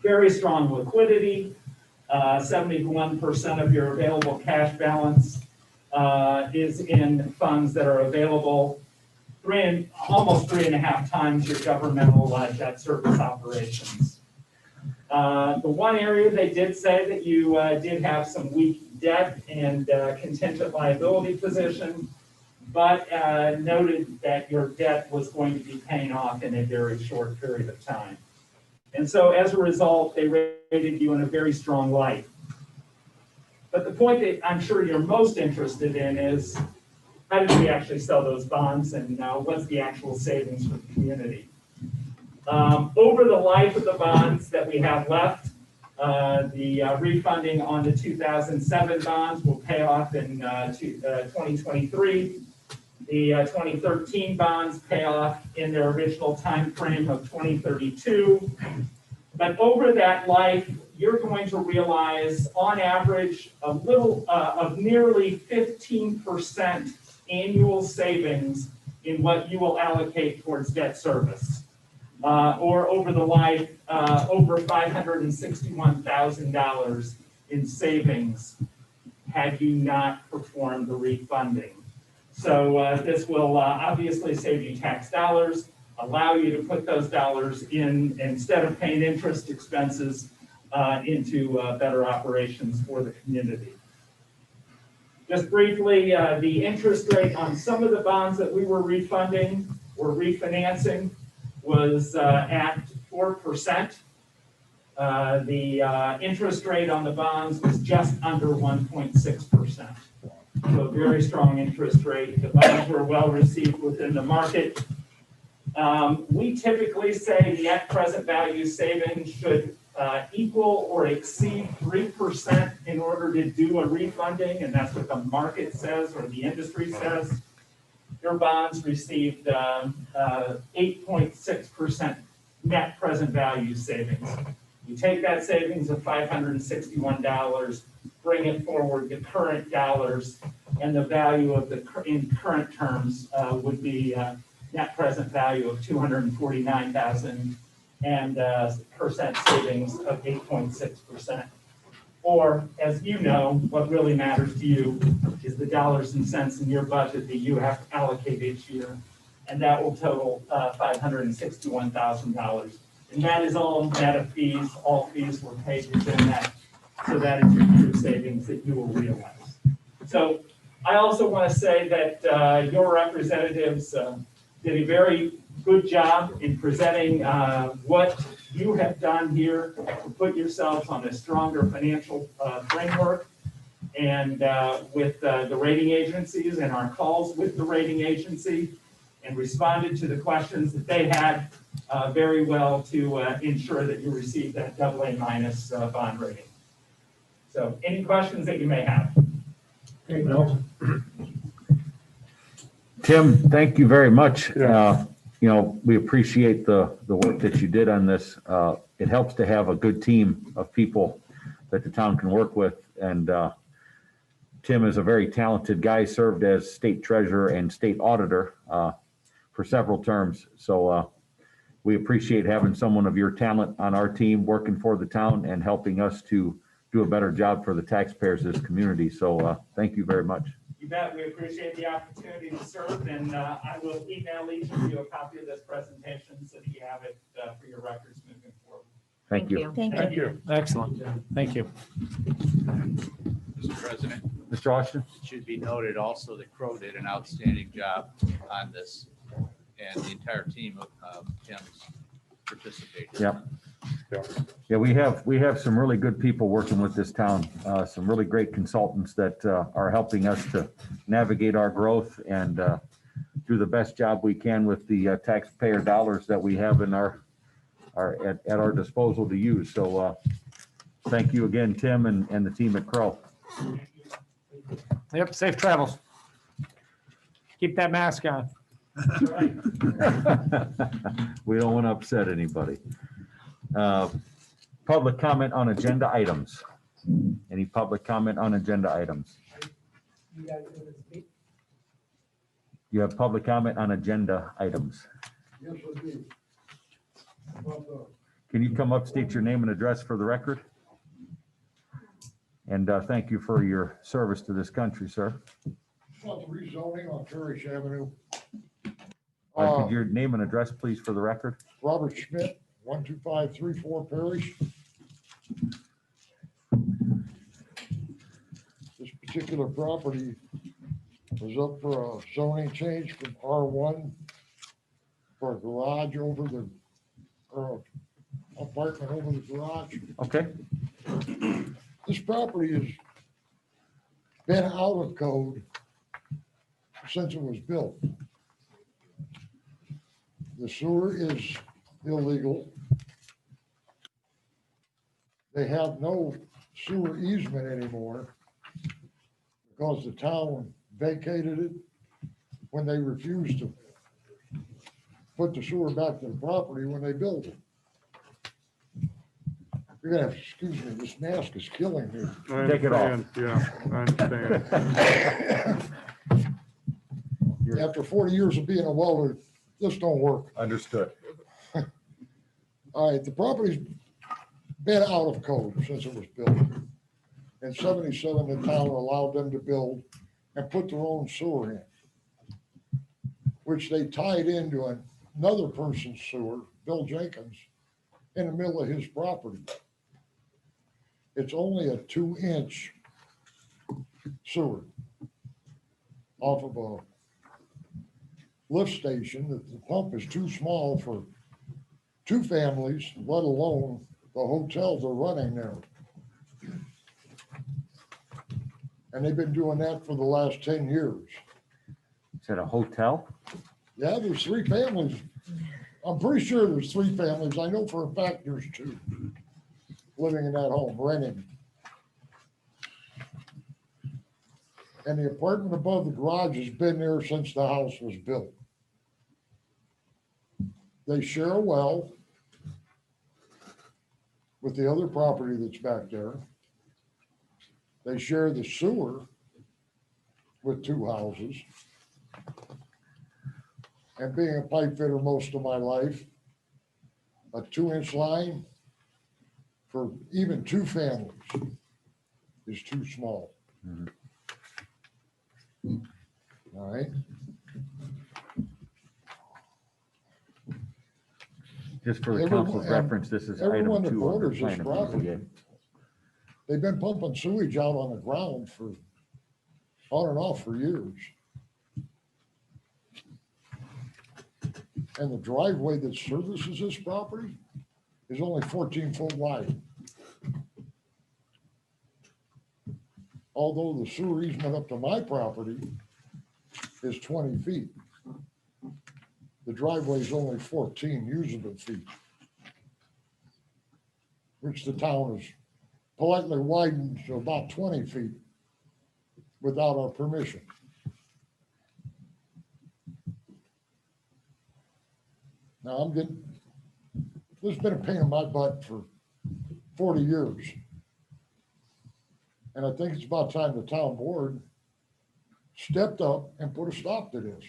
Very strong liquidity, 71% of your available cash balance is in funds that are available, almost 3.5 times your governmental debt service operations. The one area they did say that you did have some weak debt and contingent liability position, but noted that your debt was going to be paying off in a very short period of time. And so as a result, they rated you in a very strong light. But the point that I'm sure you're most interested in is, how did we actually sell those bonds, and what's the actual savings for the community? Over the life of the bonds that we have left, the refunding on the 2007 bonds will pay off in 2023. The 2013 bonds pay off in their original time frame of 2032. But over that life, you're going to realize, on average, a little of nearly 15% annual savings in what you will allocate towards debt service. Or over the life, over $561,000 in savings had you not performed the refunding. So this will obviously save you tax dollars, allow you to put those dollars in, instead of paying interest expenses, into better operations for the community. Just briefly, the interest rate on some of the bonds that we were refunding or refinancing was at 4%. The interest rate on the bonds was just under 1.6%. So a very strong interest rate. The bonds were well received within the market. We typically say the net present value savings should equal or exceed 3% in order to do a refunding, and that's what the market says or the industry says. Your bonds received 8.6% net present value savings. You take that savings of $561, bring it forward to current dollars, and the value of in current terms would be net present value of $249,000 and percent savings of 8.6%. Or, as you know, what really matters to you is the dollars and cents in your budget that you have to allocate each year, and that will total $561,000. And that is all net of fees. All fees were paid within that, so that is your true savings that you will realize. So I also want to say that your representatives did a very good job in presenting what you have done here to put yourselves on a stronger financial framework, and with the rating agencies and our calls with the rating agency, and responded to the questions that they had very well to ensure that you receive that AA- bond rating. So any questions that you may have? No. Tim, thank you very much. We appreciate the work that you did on this. It helps to have a good team of people that the town can work with. And Tim is a very talented guy, served as state treasurer and state auditor for several terms. So we appreciate having someone of your talent on our team working for the town and helping us to do a better job for the taxpayers of this community. So thank you very much. You bet. We appreciate the opportunity to serve, and I will email each of you a copy of this presentation so that you have it for your records moving forward. Thank you. Thank you. Excellent. Thank you. Mr. President, Mr. Austin? it should be noted also that Crow did an outstanding job on this, and the entire team of Tim's participated. Yep. Yeah, we have some really good people working with this town, some really great consultants that are helping us to navigate our growth and do the best job we can with the taxpayer dollars that we have in at our disposal to use. So thank you again, Tim, and the team at Crow. Yep, safe travels. Keep that mask on. We don't want to upset anybody. Public comment on agenda items. Any public comment on agenda items? You guys gonna speak? You have public comment on agenda items. Yes, I do. Can you come up, state your name and address for the record? And thank you for your service to this country, sir. About the rezoning on Parrish Avenue. Could your name and address, please, for the record? Robert Schmidt, 12534 Parrish. This particular property was up for a zoning change from R1 for a garage over the, or apartment over the garage. Okay, This property has been out of code since it was built. The sewer is illegal. They have no sewer easement anymore because the town vacated it when they refused to put the sewer back to the property when they built it. You're gonna have, to excuse me, this mask is killing me. take it off. Yeah, I understand. After 40 years of being a welder, this don't work. Understood. All right, the property's been out of code since it was built. In 77, the town allowed them to build and put their own sewer in, which they tied into another person's sewer, Bill Jenkins, in the middle of his property. It's only a 2-inch sewer off of a lift station. The pump is too small for 2 families, let alone the hotels are running there. And they've been doing that for the last 10 years. Is that a hotel? Yeah, there's 3 families. I'm pretty sure there's 3 families. I know for a fact there's 2 living in that home, renting. And the apartment above the garage has been there since the house was built. They share a well with the other property that's back there. They share the sewer with 2 houses. And being a pipe fitter most of my life, a 2-inch line for even 2 families is too small. Mhm. All right, Just for the Everyone- council's reference, this is everyone item that 2 under borders this plan of property. BZA. they've been pumping sewage out on the ground for, on and off for years. And the driveway that services this property is only 14 foot wide. Although the sewer easement up to my property is 20 feet. The driveway is only 14 usable feet, which the town has politely widened to about 20 feet without our permission. Now I'm getting, this has been a pain in my butt for 40 years. And I think it's about time the town board stepped up and put a stop to this.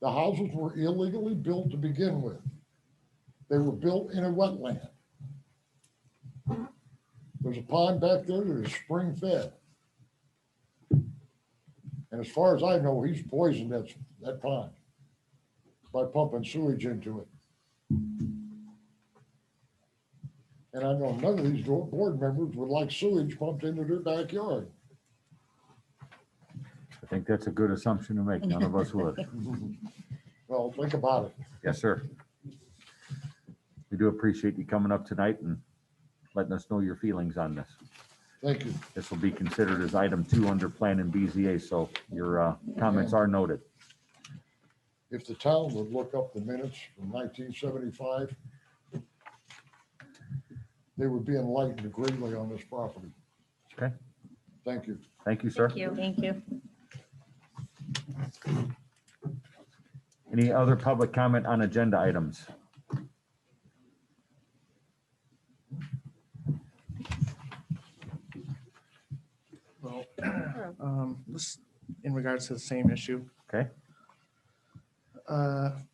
The houses were illegally built to begin with. They were built in a wetland. There's a pond back there that is spring fed. And as far as I know, he's poisoned that pond by pumping sewage into it. And I know none of these board members would like sewage pumped into their backyard. I think that's a good assumption to make. None of us would. Well, think about it. Yes, sir. We do appreciate you coming up tonight and letting us know your feelings on this. Thank you. This will be considered as item 2 under plan and BZA, so your comments are noted. If the town would look up the minutes from 1975, they would be enlightened greatly on this property. Okay. Thank you. Thank you, sir. Thank you. Any other public comment on agenda items? This in regards to the same issue. Okay.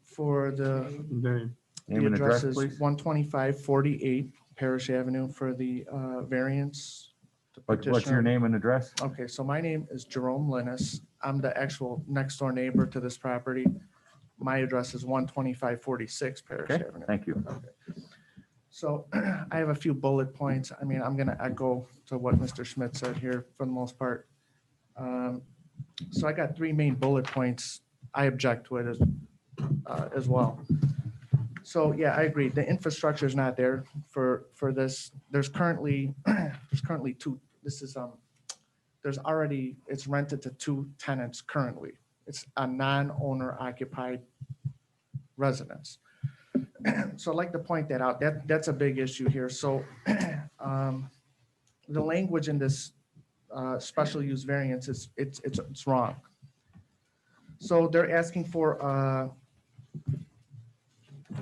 For the Name and the address, address is please. 12548 Parish Avenue for the variance. The What's your petitioner- name and address? Okay, so my name is Jerome Linus. I'm the actual next door neighbor to this property. My address is 12546 Parish Okay, Avenue. thank you. So I have a few bullet points. I mean, I'm going to echo to what Mr. Schmidt said here for the most part. So I got three main bullet points. I object to it as well. So yeah, I agree. The infrastructure is not there for this. There's currently two, this is, there's already, it's rented to two tenants currently. It's a non-owner occupied residence. So I'd like to point that out. That's a big issue here. So the language in this special use variance is, it's wrong. So they're asking for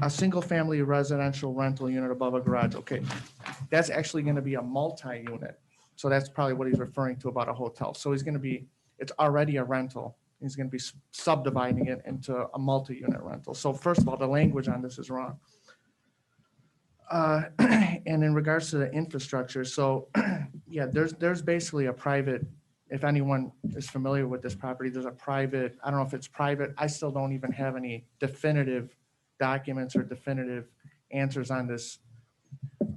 a single family residential rental unit above a garage. Okay, that's actually going to be a multi-unit. So that's probably what he's referring to about a hotel. So he's going to be, it's already a rental. He's going to be subdividing it into a multi-unit rental. So first of all, the language on this is wrong. And in regards to the infrastructure, so yeah, there's basically a private, if anyone is familiar with this property, there's a private, I don't know if it's private. I still don't even have any definitive documents or definitive answers on this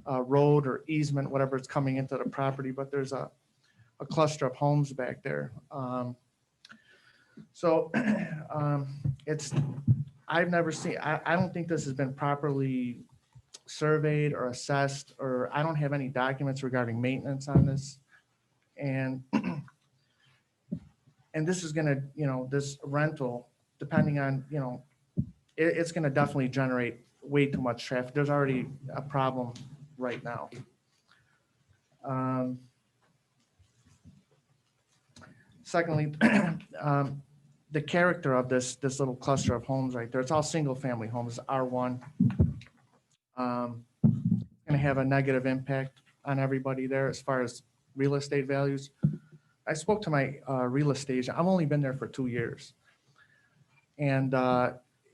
road or easement, whatever it's coming into the property, but there's a cluster of homes back there. So it's, I've never seen, I don't think this has been properly surveyed or assessed, or I don't have any documents regarding maintenance on this. And this is gonna, this rental, depending on, it's gonna definitely generate way too much traffic. There's already a problem right now. Secondly, the character of this little cluster of homes right there, it's all single family homes, R1. Gonna have a negative impact on everybody there as far as real estate values. I spoke to my real estate agent. I've only been there for 2 years. And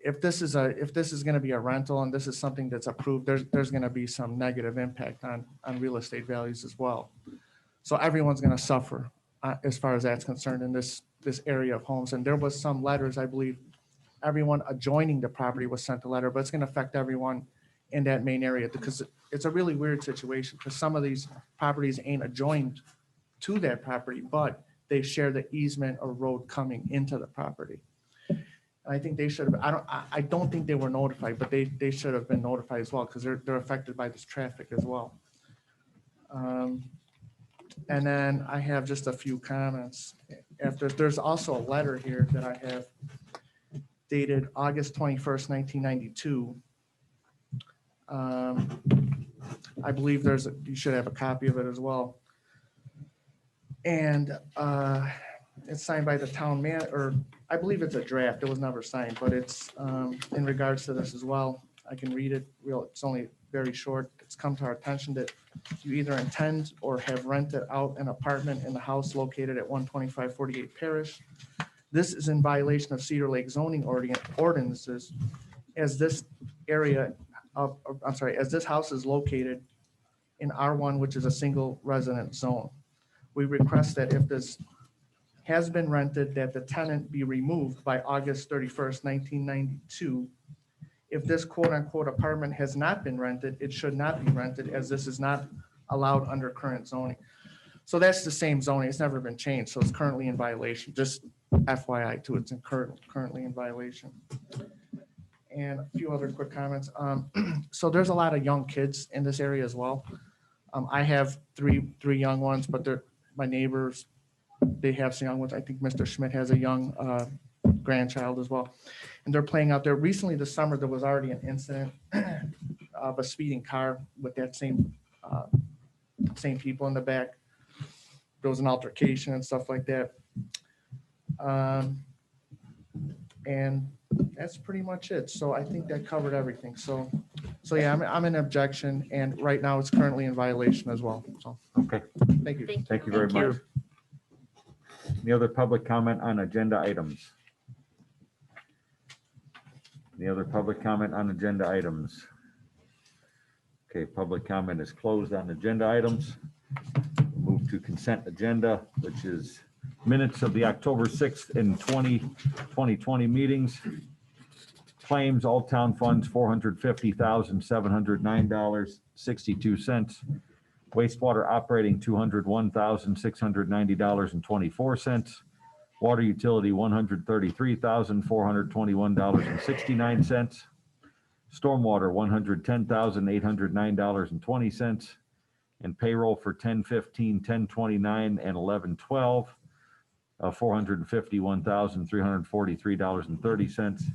if this is gonna be a rental and this is something that's approved, there's gonna be some negative impact on real estate values as well. So everyone's gonna suffer as far as that's concerned in this area of homes. And there was some letters, I believe, everyone adjoining the property was sent a letter, but it's gonna affect everyone in that main area because it's a really weird situation because some of these properties ain't adjoined to that property, but they share the easement or road coming into the property. And I think they should have, I don't think they were notified, but they should have been notified as well because they're affected by this traffic as well. And then I have just a few comments. There's also a letter here that I have dated August 21st, 1992. I believe you should have a copy of it as well. And it's signed by the town man, or I believe it's a draft. It was never signed, but it's in regards to this as well. I can read it. It's only very short. It's come to our attention that you either intend or have rented out an apartment in the house located at 12548 Parish. This is in violation of Cedar Lake zoning ordinances as this area of, as this house is located in R1, which is a single resident zone. We request that if this has been rented, that the tenant be removed by August 31st, 1992. If this quote unquote apartment has not been rented, it should not be rented as this is not allowed under current zoning. So that's the same zoning. It's never been changed. So it's currently in violation. Just FYI too, it's currently in violation. And a few other quick comments. So there's a lot of young kids in this area as well. I have three young ones, but they're my neighbors. They have some young ones. I think Mr. Schmidt has a young grandchild as well. And they're playing out there. Recently this summer, there was already an incident of a speeding car with that same people in the back. There was an altercation and stuff like that. And that's pretty much it. So I think that covered everything. So yeah, I'm in objection, and right now it's currently in violation as well. So, Okay, thank you. thank you very much. Any other public comment on agenda items? Any other public comment on agenda items? Okay, public comment is closed on agenda items. Move to consent agenda, which is minutes of the October 6th and 2020 meetings. Claims, all town funds, $450,709.62. Wastewater operating, $201,690.24. Water utility, $133,421.69. Stormwater, $110,809.20. And payroll for 10/15, 10/29, and 11/12, $451,343.30.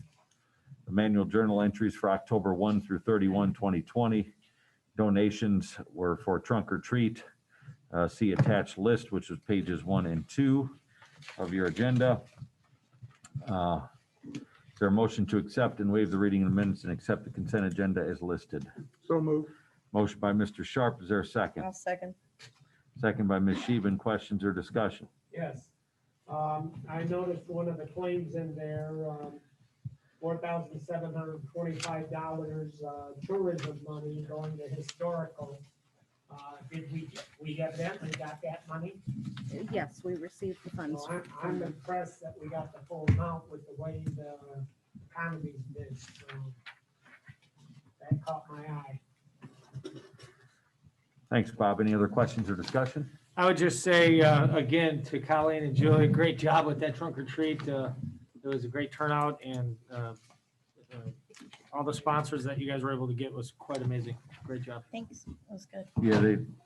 The manual journal entries for October 1 through 31, 2020. Donations were for trunk or treat. See attached list, which is pages 1 and 2 of your agenda. Is there a motion to accept and waive the reading of the minutes and accept the consent agenda as listed? So move. Motion by Mr. Sharp. Is there a second? I'll second. Second by Ms. Sheehan. Questions or discussion? Yes. I noticed one of the claims in there, $4,725, tourism money going to historical. Did we evidently got that money? Yes, we received the funds. So I'm impressed that we got the full amount with the way the economy's been. So that caught my eye. Thanks, Bob. Any other questions or discussion? I would just say, again, to Colleen and Julie, great job with that trunk or treat. It was a great turnout, and all the sponsors that you guys were able to get was quite amazing. Great job. Thanks. That was good. Yeah,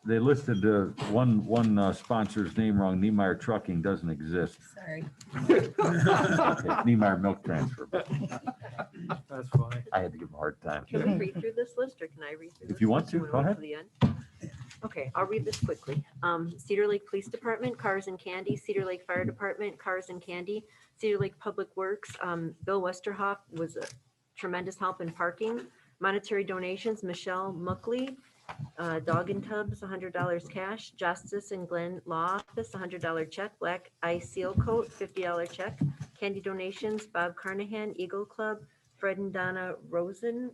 they listed one sponsor's name wrong. Niemeyer Trucking doesn't exist. Sorry. Okay, Niemeyer Milk Transfer, but That's funny. I had to give him a hard time. Can we read through this list, or can I read through this? If you want list? to, Wanna go wait ahead. till the end? Okay, I'll read this quickly. Cedar Lake Police Department, cars and candy. Cedar Lake Fire Department, cars and candy. Cedar Lake Public Works, Bill Westerhoff was a tremendous help in parking. Monetary donations, Michelle Muckley, Dog and Tubs, $100 cash. Justice and Glenn Law Office, $100 check. Black Ice Seal Coat, $50 check. Candy donations, Bob Carnahan, Eagle Club, Fred and Donna Rosenich,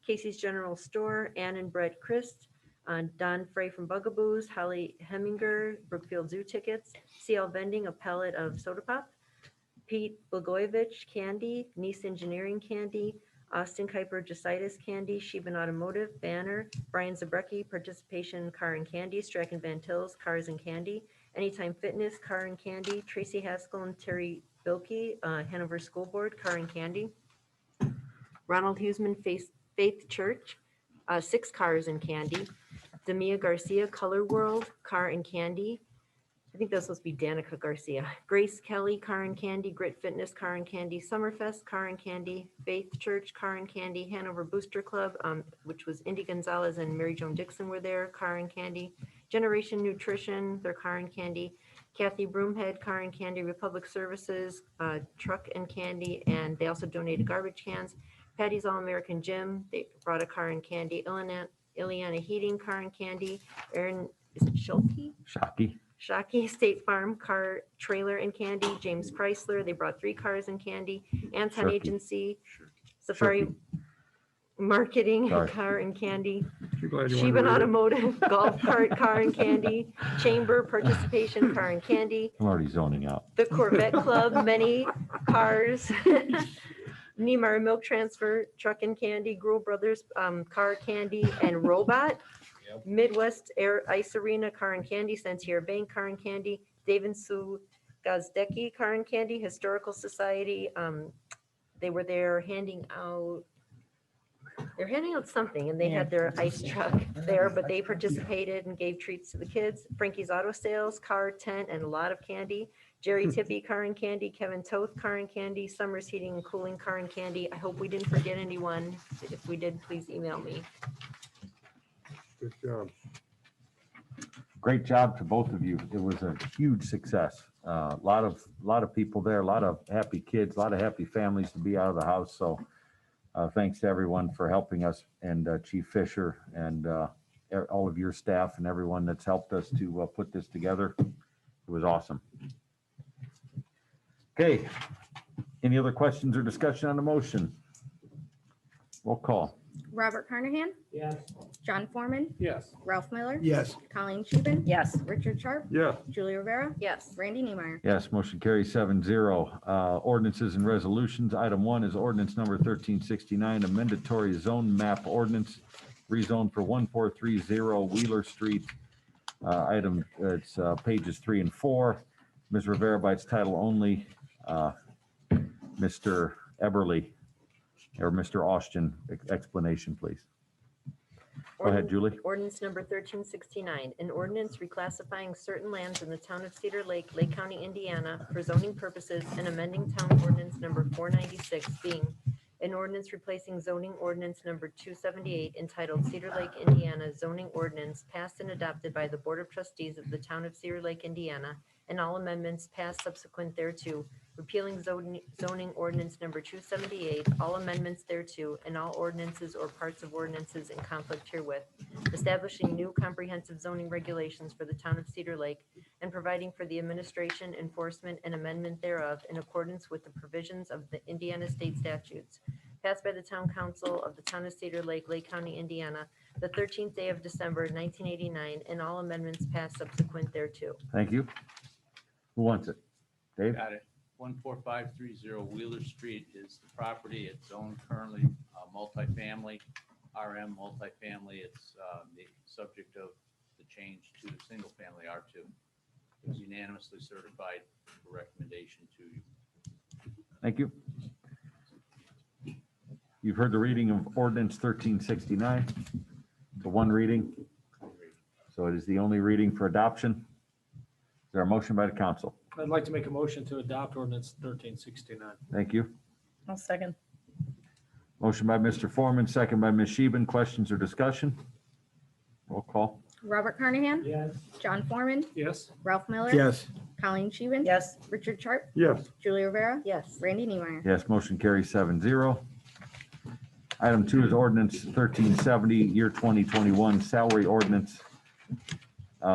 Casey's General Store, Ann and Brett Christ, Don Frey from Bugaboos, Holly Heminger, Brookfield Zoo tickets, CL Vending, a pallet of soda pop, Pete Blagojevich candy, Nice Engineering candy, Austin Kuiper Jositis candy, Sheben Automotive banner, Brian Zabrecki participation car and candy, Strachan Van Tills cars and candy, Anytime Fitness car and candy, Tracy Haskell and Terry Bilkey, Hanover School Board car and candy, Ronald Huseman Faith Church, 6 cars and candy, Demia Garcia Color World car and candy. I think that's supposed to be Danica Garcia. Grace Kelly, Car and Candy, Grit Fitness, Car and Candy, Summerfest, Car and Candy, Faith Church, Car and Candy, Hanover Booster Club, which was Indy Gonzalez and Mary Joan Dixon were there, Car and Candy, Generation Nutrition, their Car and Candy, Kathy Broomhead, Car and Candy, Republic Services, Truck and Candy, and they also donated garbage cans. Patty's All American Gym, they brought a Car and Candy, Ileana Heating, Car and Candy, Aaron, is it Schulte? Shockey State Farm car, trailer and candy, James Chrysler, they brought 3 cars and candy, Anton Sharkey. Agency, Safari Marketing, Sorry. car and candy, Too glad you wanted to Sheben read it. Automotive, Golf Cart, car and candy, Chamber Participation, car and candy, I'm already zoning out. the Corvette Club, many cars, Niemeyer Milk Transfer, Truck and Candy, Gruel Brothers, Car Candy, and Robot. Midwest Air Ice Arena, Car and Candy, Santier Bank, Car and Candy, Dave and Sue Gazdecki, Car and Candy, Historical Society. They were there handing out something, and they had their ice truck there, but they participated and gave treats to the kids. Frankie's Auto Sales, car, tent, and a lot of candy. Jerry Tippy, Car and Candy, Kevin Toth, Car and Candy, Summers Heating and Cooling, Car and Candy. I hope we didn't forget anyone. If we did, please email me. Good job. Great job to both of you. It was a huge success. A lot of people there, a lot of happy kids, a lot of happy families to be out of the house. So thanks to everyone for helping us, and Chief Fisher and all of your staff and everyone that's helped us to put this together. It was awesome. Okay, any other questions or discussion on the motion? Roll call. Robert Carnahan, Yes. John Foreman, Yes. Ralph Miller, Yes. Colleen Scheeben, Yes. Richard Sharp, Yes. Julie Rivera, Yes. Randy Niemeyer. Yes, motion carries 7-0. Ordinances and resolutions. Item 1 is ordinance number 1369, a mandatory zone map ordinance, rezone for 1430 Wheeler Street. It's pages 3 and 4. Ms. Rivera by its title only. Mr. Eberly or Mr. Austin, explanation, please. Go ahead, Julie. Ordinance number 1369, an ordinance reclassifying certain lands in the town of Cedar Lake, Lake County, Indiana for zoning purposes and amending town ordinance number 496 being an ordinance replacing zoning ordinance number 278 entitled Cedar Lake, Indiana zoning ordinance passed and adopted by the Board of Trustees of the town of Cedar Lake, Indiana, and all amendments passed subsequent thereto, repealing zoning ordinance number 278, all amendments thereto, and all ordinances or parts of ordinances in conflict herewith, establishing new comprehensive zoning regulations for the town of Cedar Lake, and providing for the administration, enforcement, and amendment thereof in accordance with the provisions of the Indiana state statutes, passed by the town council of the town of Cedar Lake, Lake County, Indiana, the 13th day of December, 1989, and all amendments passed subsequent thereto. Thank you. Who wants it? Dave? Got it. 14530 Wheeler Street is the property. It's owned currently multifamily, RM multifamily. It's the subject of the change to single family R2. It was unanimously certified for recommendation to you. Thank you. You've heard the reading of ordinance 1369. The one reading. So it is the only reading for adoption. Is there a motion by the council? I'd like to make a motion to adopt ordinance 1369. Thank you. I'll second. Motion by Mr. Foreman, second by Ms. Scheeben. Questions or discussion? Roll call. Robert Carnahan, Yes. John Foreman, Yes. Ralph Miller, Yes. Colleen Scheeben, Yes. Richard Sharp, Yes. Julie Rivera, Yes. Randy Niemeyer. Yes, motion carries 7-0. Item 2 is ordinance 1370, year 2021, salary ordinance.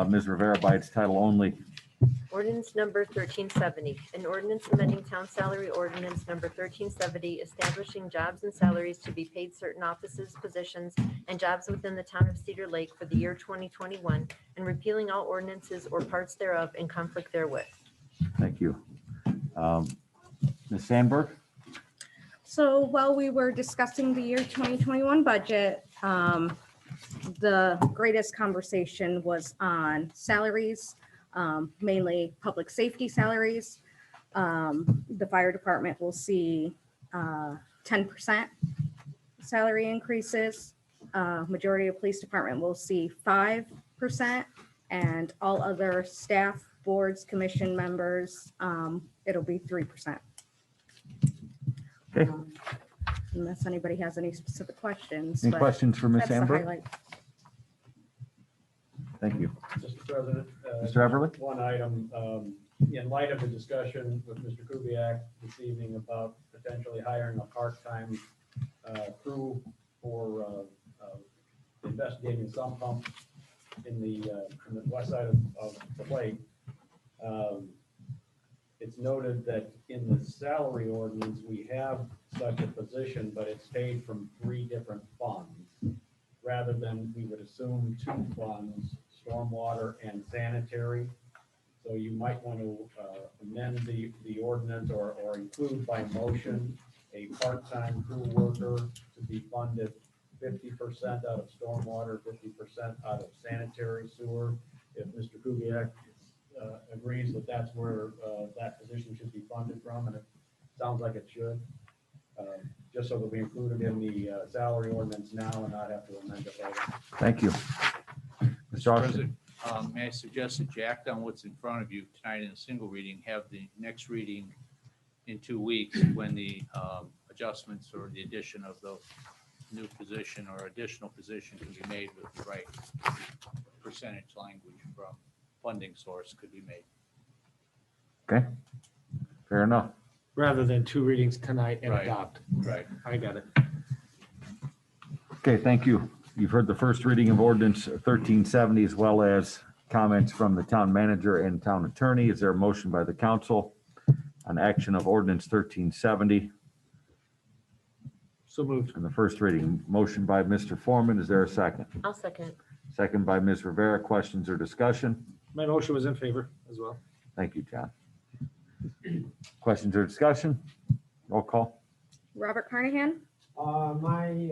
Ms. Rivera by its title only. Ordinance number 1370, an ordinance amending town salary ordinance number 1370, establishing jobs and salaries to be paid certain offices, positions, and jobs within the town of Cedar Lake for the year 2021, and repealing all ordinances or parts thereof in conflict therewith. Thank you. Ms. Sandberg? So while we were discussing the year 2021 budget, the greatest conversation was on salaries, mainly public safety salaries. The fire department will see 10% salary increases. Majority of police department will see 5%, and all other staff, boards, commission members, it'll be 3%. Okay. Unless anybody has any specific questions. Any but questions for Ms. that's the Sandberg? highlight. Thank you. Mr. President. Mr. Everly? One item, in light of the discussion with Mr. Kubiak this evening about potentially hiring a part-time crew for investigating the sump pump in the west side of the lake. It's noted that in the salary ordinance, we have such a position, but it's paid from 3 different funds, rather than we would assume 2 funds, stormwater and sanitary. So you might want to amend the ordinance or include by motion a part-time crew worker to be funded 50% out of stormwater, 50% out of sanitary sewer. If Mr. Kubiak agrees that that's where that position should be funded from, and it sounds like it should, just so that we include it in the salary ordinance now and not have to amend it later. Thank you. Mr. Austin? President, may I suggest that you act on what's in front of you tonight in a single reading, have the next reading in 2 weeks when the adjustments or the addition of the new position or additional position can be made with the right percentage language from funding source could be made. Okay, fair enough. Rather than 2 readings tonight and Right. adopt. Right. I got it. Okay, thank you. You've heard the first reading of ordinance 1370 as well as comments from the town manager and town attorney. Is there a motion by the council on action of ordinance 1370 So moved. on the first reading? Motion by Mr. Foreman. Is there a second? I'll second. Second by Ms. Rivera. Questions or discussion? My motion was in favor as well. Thank you, John. Questions or discussion? Roll call. Robert Carnahan, My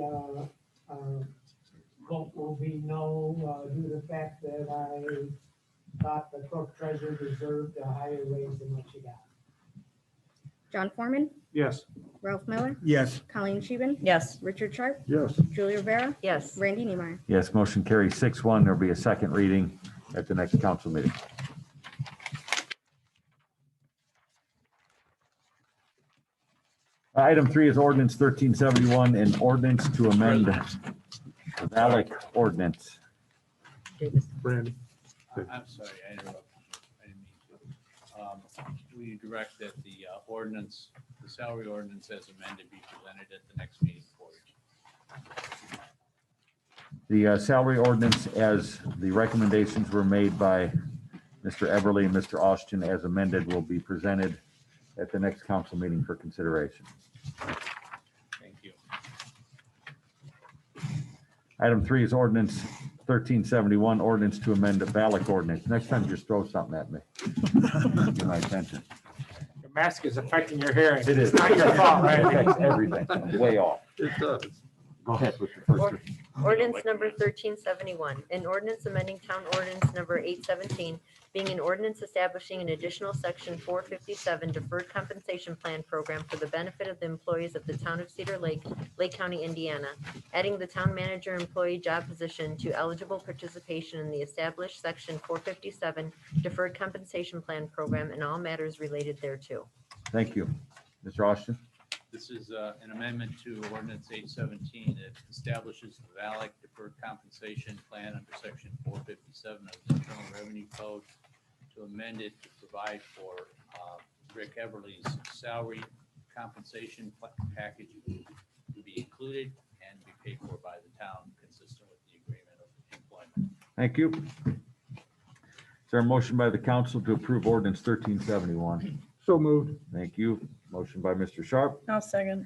vote will be no, due to the fact that I thought the clerk treasurer deserved a higher raise than what she got. John Foreman, Yes. Ralph Miller, Yes. Colleen Scheeben, Yes. Richard Sharp, Yes. Julia Rivera, Yes. Randy Neimeyer. Yes, motion carries 6-1. There'll be a second reading at the next council meeting. Item 3 is ordinance 1371, an ordinance to amend the Valak ordinance. Davis. Randy. I'm sorry, I interrupted you. I didn't mean to. We direct that the ordinance, the salary ordinance as amended be presented at the next meeting for you. The salary ordinance, as the recommendations were made by Mr. Everly and Mr. Austin as amended, will be presented at the next council meeting for consideration. Thank you. Item 3 is ordinance 1371, ordinance to amend the Valak ordinance. Next time, just throw something at me. Get my attention. Your mask is affecting your hearing. It is. It's not your fault, It right? affects everything. Way off. It does. Go ahead with your first. Ordinance number 1371, an ordinance amending town ordinance number 817, being an ordinance establishing an additional section 457 deferred compensation plan program for the benefit of the employees of the town of Cedar Lake, Lake County, Indiana, adding the town manager employee job position to eligible participation in the established section 457 deferred compensation plan program and all matters related thereto. Thank you. Mr. Austin? This is an amendment to ordinance 817 that establishes the VALIC deferred compensation plan under section 457 of the Internal Revenue Code to amend it to provide for Rick Everly's salary compensation package to be included and be paid for by the town consistent with the agreement of employment. Thank you. Is there a motion by the council to approve ordinance 1371? So moved. Thank you. Motion by Mr. Sharp, I'll second.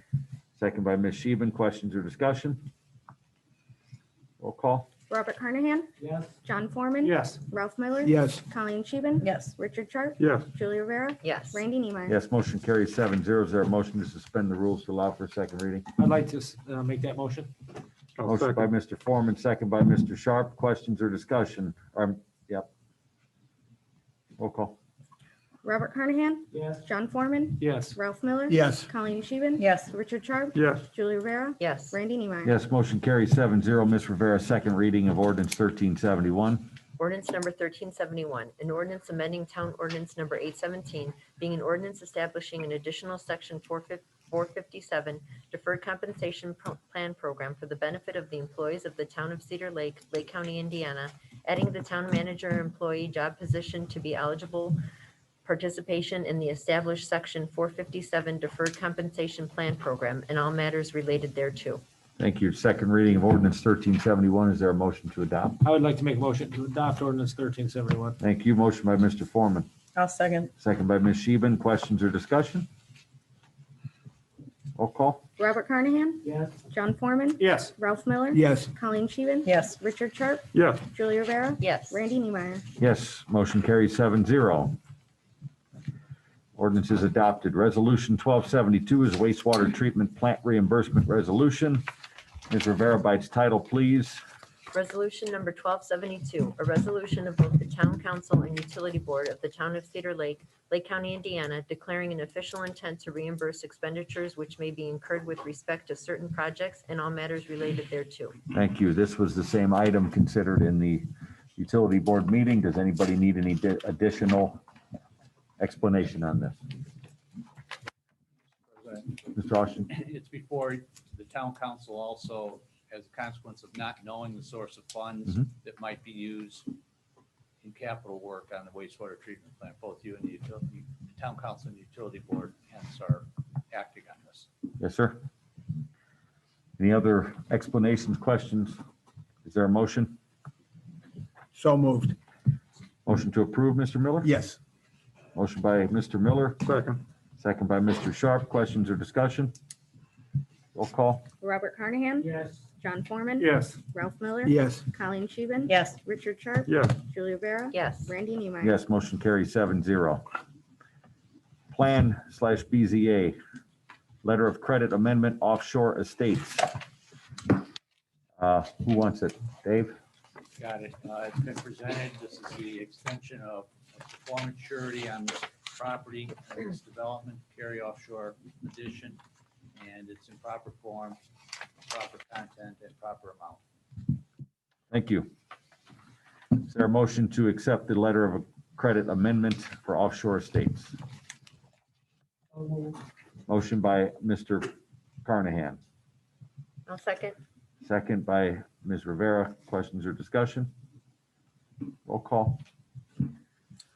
second by Ms. Scheeben. Questions or discussion? Roll call. Robert Carnahan, Yes. John Foreman, Yes. Ralph Miller, Yes. Colleen Scheeben, Yes. Richard Sharp, Yes. Julia Rivera, Yes. Randy Neimeyer. Yes, motion carries 7-0. Is there a motion to suspend the rules to allow for a second reading? I'd like to make that motion. I'll Motion by second. Mr. Foreman, second by Mr. Sharp. Questions or discussion? Yep. Roll call. Robert Carnahan, Yes. John Foreman, Yes. Ralph Miller, Yes. Colleen Scheeben, Yes. Richard Sharp, Yes. Julia Rivera, Yes. Randy Neimeyer. Yes, motion carries 7-0. Ms. Rivera, second reading of ordinance 1371. Ordinance number 1371, an ordinance amending town ordinance number 817, being an ordinance establishing an additional section 457 deferred compensation plan program for the benefit of the employees of the town of Cedar Lake, Lake County, Indiana, adding the town manager employee job position to be eligible participation in the established section 457 deferred compensation plan program and all matters related thereto. Thank you. Second reading of ordinance 1371. Is there a motion to adopt? I would like to make a motion to adopt ordinance 1371. Thank you. Motion by Mr. Foreman, I'll second. second by Ms. Scheeben. Questions or discussion? Roll call. Robert Carnahan, Yes. John Foreman, Yes. Ralph Miller, Yes. Colleen Scheeben, Yes. Richard Sharp, Yes. Julia Rivera, Yes. Randy Neimeyer. Yes, motion carries 7-0. Ordinance is adopted. Resolution 1272 is wastewater treatment plant reimbursement resolution. Ms. Rivera, by its title, please. Resolution number 1272, a resolution of both the Town Council and Utility Board of the Town of Cedar Lake, Lake County, Indiana, declaring an official intent to reimburse expenditures which may be incurred with respect to certain projects and all matters related thereto. Thank you. This was the same item considered in the utility board meeting. Does anybody need any additional explanation on this? Mr. Austin? It's before the town council also, as a consequence of not knowing the source of funds Mhm. that might be used in capital work on the wastewater treatment plant, both you and the utility, the town council and utility board hence are acting on this. Yes, sir. Any other explanations, questions? Is there a motion? So moved. Motion to approve, Mr. Miller? Yes. Motion by Mr. Miller, Second. second by Mr. Sharp. Questions or discussion? Roll call. Robert Carnahan, Yes. John Foreman. Yes. Ralph Miller. Yes. Colleen Scheeben. Yes. Richard Sharp. Yes. Julia Vera. Yes. Randy Neiman. Yes, motion carries 7-0. Plan/BZA, letter of credit amendment offshore estates. Who wants it? Dave? Got it. It's been presented. This is the extension of performance surety on this property, this development, carry offshore addition, and it's in proper form, proper content, and proper amount. Thank you. Is there a motion to accept the letter of credit amendment for offshore estates? So moved. Motion by Mr. Carnahan, I'll second. second by Ms. Rivera. Questions or discussion? Roll call.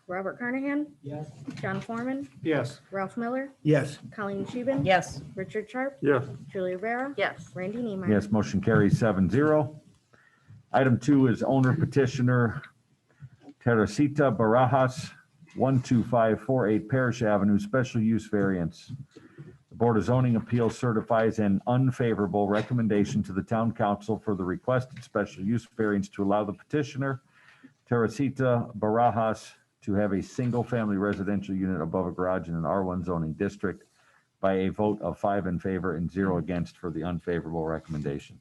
Robert Carnahan, Yes. John Foreman. Yes. Ralph Miller. Yes. Colleen Scheeben. Yes. Richard Sharp. Yes. Julia Vera. Yes. Randy Neiman. Yes, motion carries 7-0. Item 2 is owner petitioner Teresita Barajas, 12548 Parish Avenue, special use variance. The Board of Zoning Appeals certifies an unfavorable recommendation to the town council for the requested special use variance to allow the petitioner Teresita Barajas to have a single-family residential unit above a garage in an R1 zoning district by a vote of 5 in favor and 0 against for the unfavorable recommendation.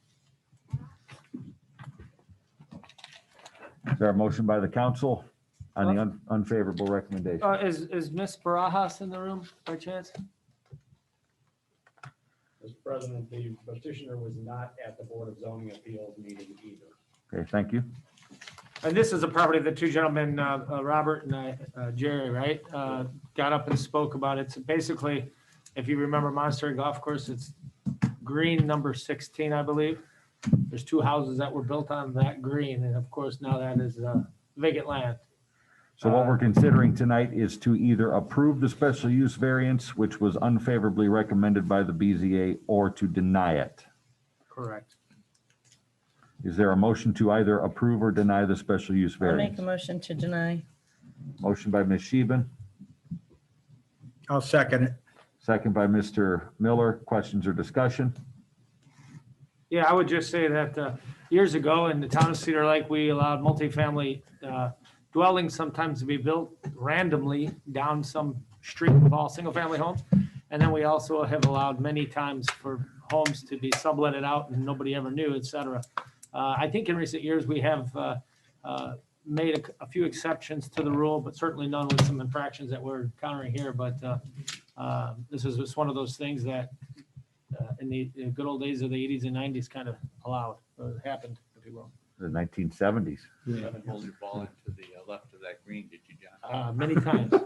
Is there a motion by the council on the unfavorable recommendation? Is Miss Barajas in the room by chance? Mr. President, the petitioner was not at the Board of Zoning Appeals meeting either. Okay, thank you. And this is a property the two gentlemen, Robert and Jerry, right, got up and spoke about. It's basically, if you remember Monastery Golf Course, it's green number 16, I believe. There's two houses that were built on that green, and of course, now that is vacant land. So what we're considering tonight is to either approve the special use variance, which was unfavorably recommended by the BZA, or to deny it. Correct. Is there a motion to either approve or deny the special use I'll make variance? a motion to deny. Motion by Ms. Scheeben, I'll second it. second by Mr. Miller. Questions or discussion? Yeah, I would just say that years ago in the town of Cedar Lake, we allowed multifamily dwellings sometimes to be built randomly down some street with all single-family homes. And then we also have allowed many times for homes to be subletted out and nobody ever knew, et cetera. I think in recent years, we have made a few exceptions to the rule, but certainly none with some infractions that we're encountering here. But this is just one of those things that in the good old days of the 80s and 90s kind of allowed, or happened, if you will. The 1970s. You haven't rolled your ball into the left of that green, did you, John? Many times. It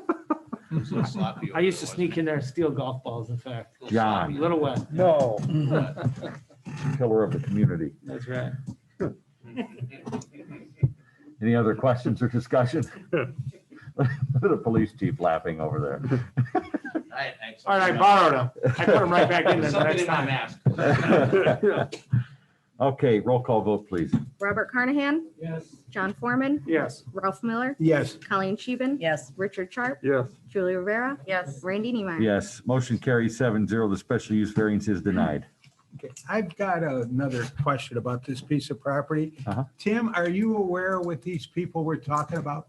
was a little sloppy over I used to there, sneak in there and steal golf balls, in fact. wasn't it? John. A little wet. No. Pillar of the community. That's right. Any other questions or discussion? The police chief laughing over there. All right, thanks. All right, I borrowed them. I put them right back in there the Something next in my time. mask. Okay, roll call vote, please. Robert Carnahan, Yes. John Foreman. Yes. Ralph Miller. Yes. Colleen Scheeben. Yes. Richard Sharp. Yes. Julia Rivera. Yes. Randy Neiman. Yes, motion carries 7-0. The special use variance is denied. Okay, I've got another question about this piece of property. Uh-huh. Tim, are you aware what these people were talking about?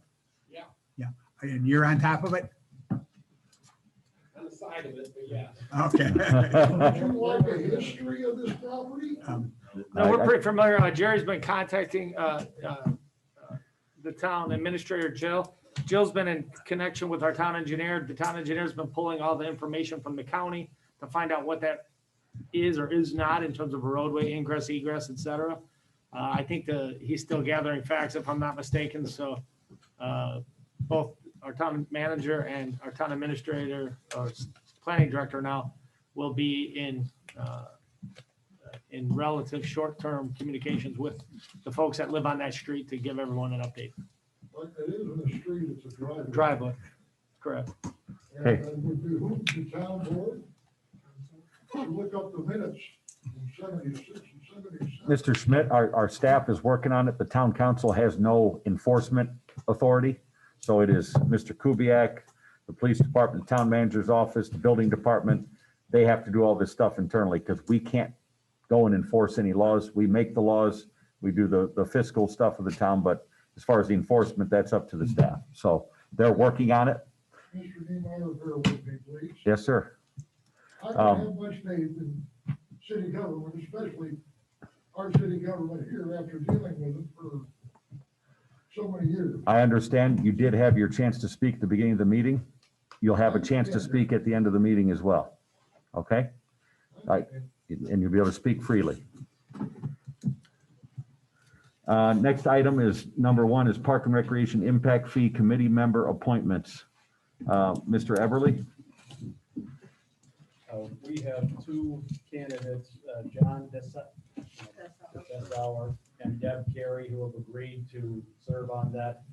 Yeah. Yeah, and you're on top of it? On the side of it, but yeah. Okay. Would you like a history of this property? No, we're pretty familiar. Jerry's been contacting the town administrator, Jill. Jill's been in connection with our town engineer. The town engineer's been pulling all the information from the county to find out what that is or is not in terms of a roadway, ingress, egress, et cetera. I think he's still gathering facts, if I'm not mistaken. So both our town manager and our town administrator, or planning director now, will be in relative short-term communications with the folks that live on that street to give everyone an update. Like, it isn't a street, it's a driveway. Driveway, correct. Hey. And would behoove the town board to look up the minutes from 76 and 77. Mr. Schmidt, our staff is working on it. The town council has no enforcement authority. So it is Mr. Kubiak, the police department, the town manager's office, the building department. They have to do all this stuff internally because we can't go and enforce any laws. We make the laws, we do the fiscal stuff of the town, but as far as the enforcement, that's up to the staff. So they're working on it. Mr. Niemeyer, bear with me, please. Yes, sir. I don't have much faith in city government, especially our city government here after dealing with it for so many years. I understand you did have your chance to speak at the beginning of the meeting. You'll have a chance to speak at the end of the meeting as well. Okay? And you'll be able to speak freely. Next item is number 1 is Park and Recreation Impact Fee Committee Member Appointments. Mr. Everly? We have 2 candidates, John Dessauer and Deb Carey, who have agreed to serve on that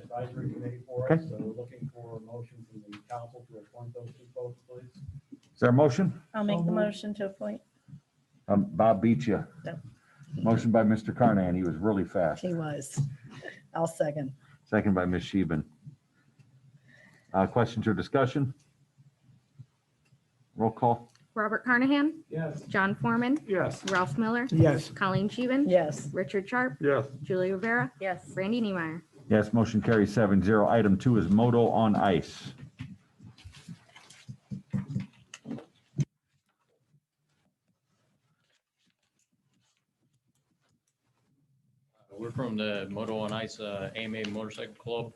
advisory committee for us. Okay. So we're looking for a motion from the council to appoint those 2 folks, please. Is there a motion? I'll make the motion to appoint. Bob beat you. No. Motion by Mr. Carnahan. He was really fast. He was. I'll second. Second by Ms. Sheben. Questions or discussion? Roll call. Robert Carnahan, Yes. John Foreman, Yes. Ralph Miller, Yes. Colleen Scheven, Yes. Richard Sharp, Yes. Julie Rivera, Yes. Randy Niemeyer. Yes, motion carries 7-0. Item 2 is Moto on Ice. We're from the Moto on Ice AMA Motorcycle Club.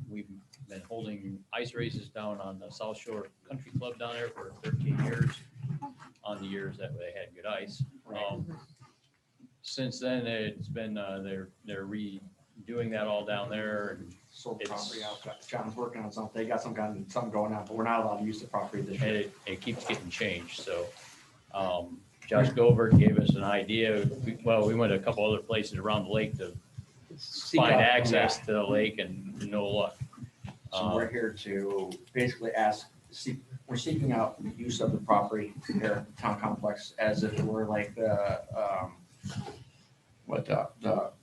We've been holding ice races down on the South Shore Country Club down there for 13 years, on the years that they had good ice. Since then, it's been, they're redoing that all down there. And Sold the property out. John's working on something. They got something going on, but we're not allowed to use the property this year. it keeps getting changed, so. Josh Gilbert gave us an idea. We went to a couple other places around the lake to find access to the lake and no luck. So we're here to basically we're seeking out use of the property here at the town complex as if it were like the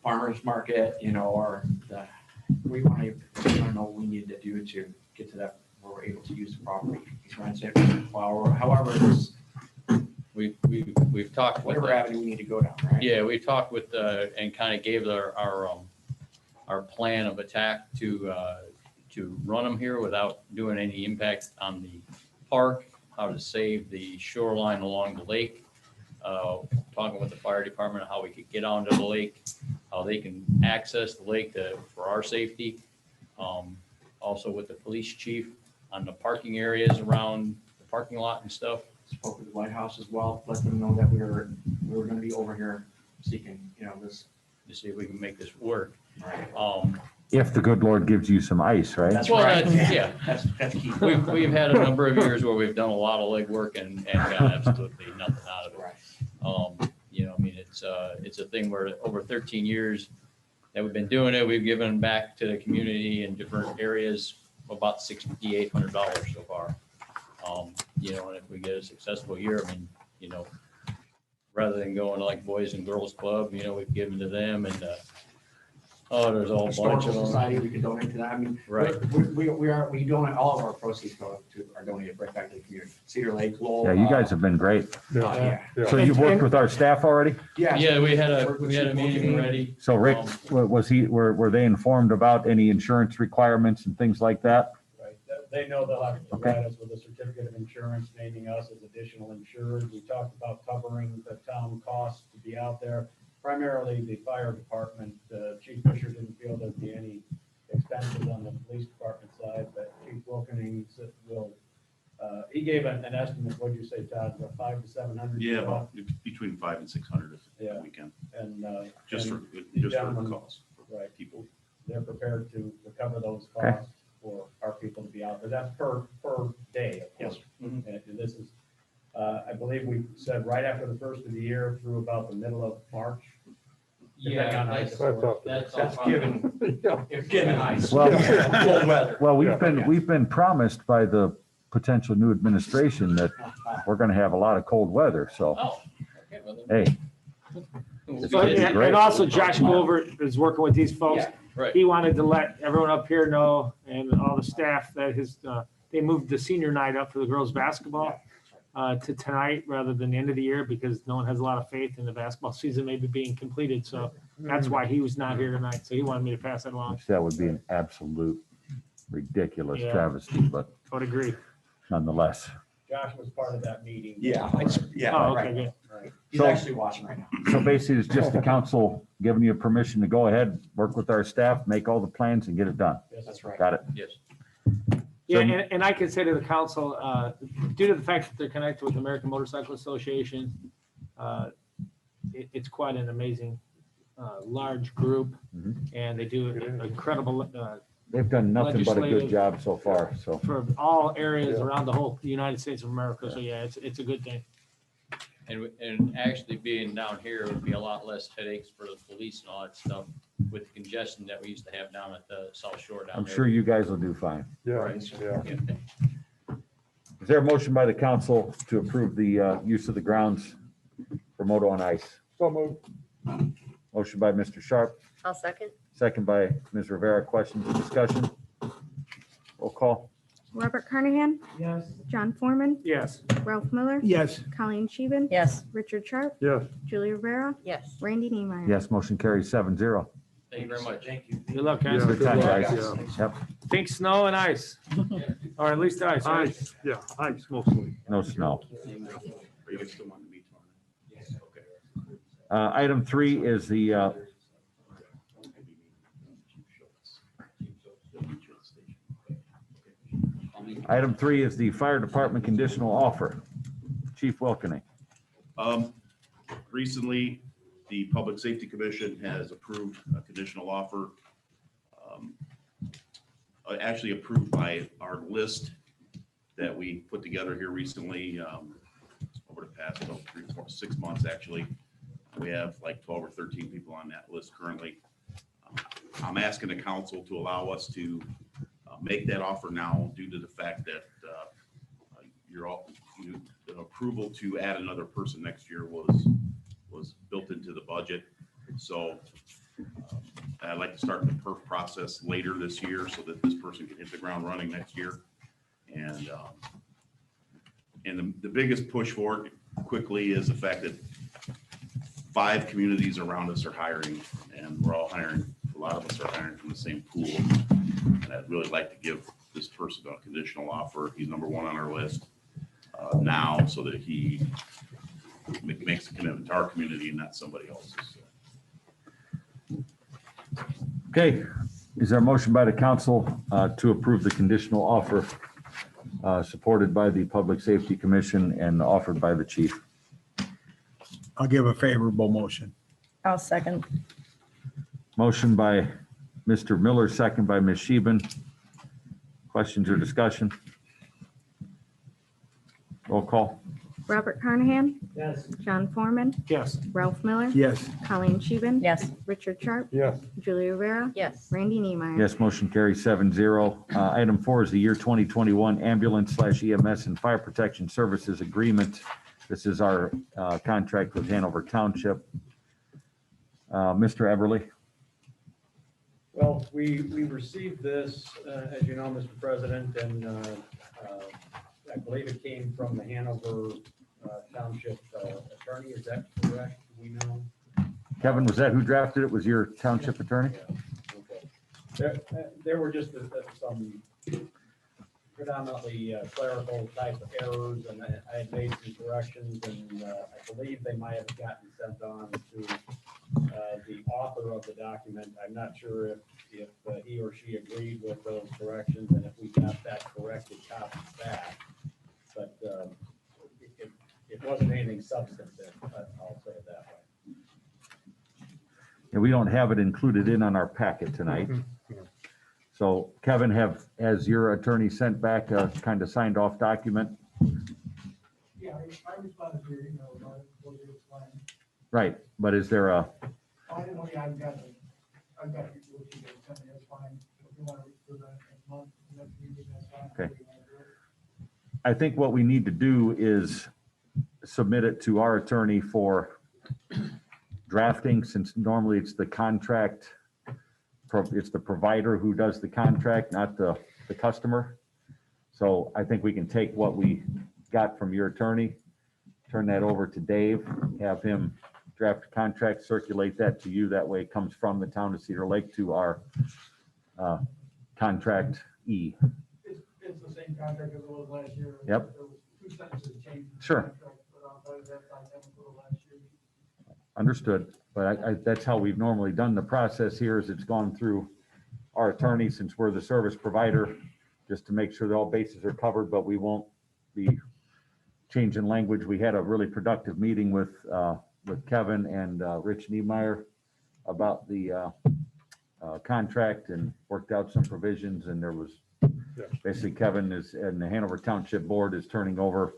farmer's market, or we want to know what we need to do to get to that where we're able to use the property. However, it is. We've talked with whatever avenue we need to go down, right? Yeah, we talked with and kind of gave our plan of attack to run them here without doing any impact on the park, how to save the shoreline along the lake. Talking with the fire department, how we could get onto the lake, how they can access the lake for our safety. Also with the police chief on the parking areas around the parking lot and stuff. Spoke with the White House as well, let them know that we were going to be over here seeking, this. To see if we can make this work. Right. If the good Lord gives you some ice, right? That's Well, right. yeah. That's key. We've had a number of years where we've done a lot of legwork and got absolutely nothing out of it. Right. It's a thing where over 13 years that we've been doing it, we've given back to the community in different areas about $6,800 so far. And if we get a successful year, rather than going to like Boys and Girls Club, we've given to them and, there's a whole bunch Historical of them. Society, we could donate to that. Right. We donate, all of our proceeds are donated right back to the community. Cedar Lake, Lowell. Yeah, you guys have been great. Yeah. So you've worked with our staff already? Yeah, we had a meeting already. So Rick, were they informed about any insurance requirements and things like that? Right, they know they'll have to provide us with a certificate of insurance, naming us as additional insured. We talked about covering the town costs to be out there. Primarily the fire department. Chief Fisher didn't feel there'd be any expenses on the police department side, but Chief Wilkening will, he gave an estimate, what'd you say, Todd, about 500 to 700? Yeah, about between 500 and 600 Yeah. a weekend, And, just and for the the gentleman- cost. Right, People. they're prepared to recover those Okay. costs for our people to be out there. That's per day, of course. Yes. And this is, I believe we said right after the first of the year through about the middle of March. depending on ice, of course. That's given, if given ice. Well, Cold weather. Well, we've been promised by the potential new administration that we're going to have a lot of cold weather. So, Oh, okay, well then. hey, And also Josh Gilbert is working with these folks. Right. he wanted to let everyone up here know and all the staff that they moved the senior night up for the girls' basketball to tonight rather than the end of the year because no one has a lot of faith in the basketball season maybe being completed. So that's why he was not here tonight. So he wanted me to pass that along. That would be an absolute ridiculous Yeah. travesty, but I would agree. nonetheless. Josh was part of that meeting. Yeah, Oh, okay, good. Right. He's So- actually watching right now. So basically, it's just the council giving you permission to go ahead, work with our staff, make all the plans and get it done. Yes, That's right. Got it? Yes. Yeah, and I can say to the council, due to the fact that they're connected with the American Motorcycle Association, it's quite an amazing, large group, Mhm. and they do an incredible, They've done nothing but a good Legislative. job so far, so. for all areas around the whole United States of America. So yeah, it's a good thing. And actually being down here would be a lot less headaches for the police and all that stuff with the congestion that we used to have down at the South Shore down I'm there. sure you guys will do fine. Right. Is there a motion by the council to approve the use of the grounds for Moto on Ice? So moved. Motion by Mr. Sharp, I'll second. second by Ms. Rivera. Questions or discussion? Roll call. Robert Carnahan, Yes. John Foreman, Yes. Ralph Miller, Yes. Colleen Scheven, Yes. Richard Sharp, Yes. Julie Rivera, Yes. Randy Niemeyer. Yes, motion carries 7-0. Thank you very much. Thank you. Good luck, guys. Good time, guys. Yeah. Yep, Think snow and ice, or at least ice, right? Ice, yeah, ice mostly. no snow. Are you guys still wanting to meet tomorrow night? Okay. Item 3 is the, item 3 is the fire department conditional offer. Chief Wilkening. Recently, the Public Safety Commission has approved a conditional offer. Actually approved by our list that we put together here recently, over the past 3, 4, 6 months, actually. We have like 12 or 13 people on that list currently. I'm asking the council to allow us to make that offer now due to the fact that the approval to add another person next year was built into the budget. So I'd like to start the perf process later this year so that this person can hit the ground running next year. And the biggest push for it quickly is the fact that 5 communities around us are hiring, and we're all hiring. A lot of us are hiring from the same pool. And I'd really like to give this person a conditional offer. He's number 1 on our list now, so that he makes a commitment to our community and not somebody else's. Okay, is there a motion by the council to approve the conditional offer supported by the Public Safety Commission and offered by the chief? I'll give a favorable motion. I'll second. Motion by Mr. Miller, second by Ms. Sheben. Questions or discussion? Roll call. Robert Carnahan, Yes. John Foreman, Yes. Ralph Miller, Yes. Colleen Scheven, Yes. Richard Sharp, Yes. Julie Rivera, Yes. Randy Niemeyer. Yes, motion carries 7-0. Item 4 is the year 2021 ambulance/EMS and fire protection services agreement. This is our contract with Hanover Township. Mr. Eberly. Well, we received this, as you know, Mr. President, and I believe it came from the Hanover Township attorney. Is that correct? Do we know? Kevin, was that who drafted it? Was your township attorney? Okay. There were just some predominantly clerical type of errors, and I had made some corrections, and I believe they might have gotten sent on to the author of the document. I'm not sure if he or she agreed with those corrections and if we got that corrected copy back. But it wasn't anything substantive, I'll say it that way. And we don't have it included in on our packet tonight. So Kevin, has your attorney sent back a kind of signed off document? Yeah, I responded to your email about what you explained. Right, but is there a, I've got what you guys sent me, that's fine. If you want to do that next month, next meeting, that's fine. Okay. I think what we need to do is submit it to our attorney for drafting, since normally it's the contract it's the provider who does the contract, not the customer. So I think we can take what we got from your attorney, turn that over to Dave, have him draft a contract, circulate that to you. That way it comes from the town of Cedar Lake to our contract E. It's the same contract as it was last year. Yep. There was 2 sentences changed. Sure. Understood, but that's how we've normally done the process here, is it's gone through our attorney since we're the service provider, just to make sure that all bases are covered, but we won't be changing language. We had a really productive meeting with Kevin and Rich Niemeyer about the contract and worked out some provisions, and there was basically Kevin is, and the Hanover Township Board is turning over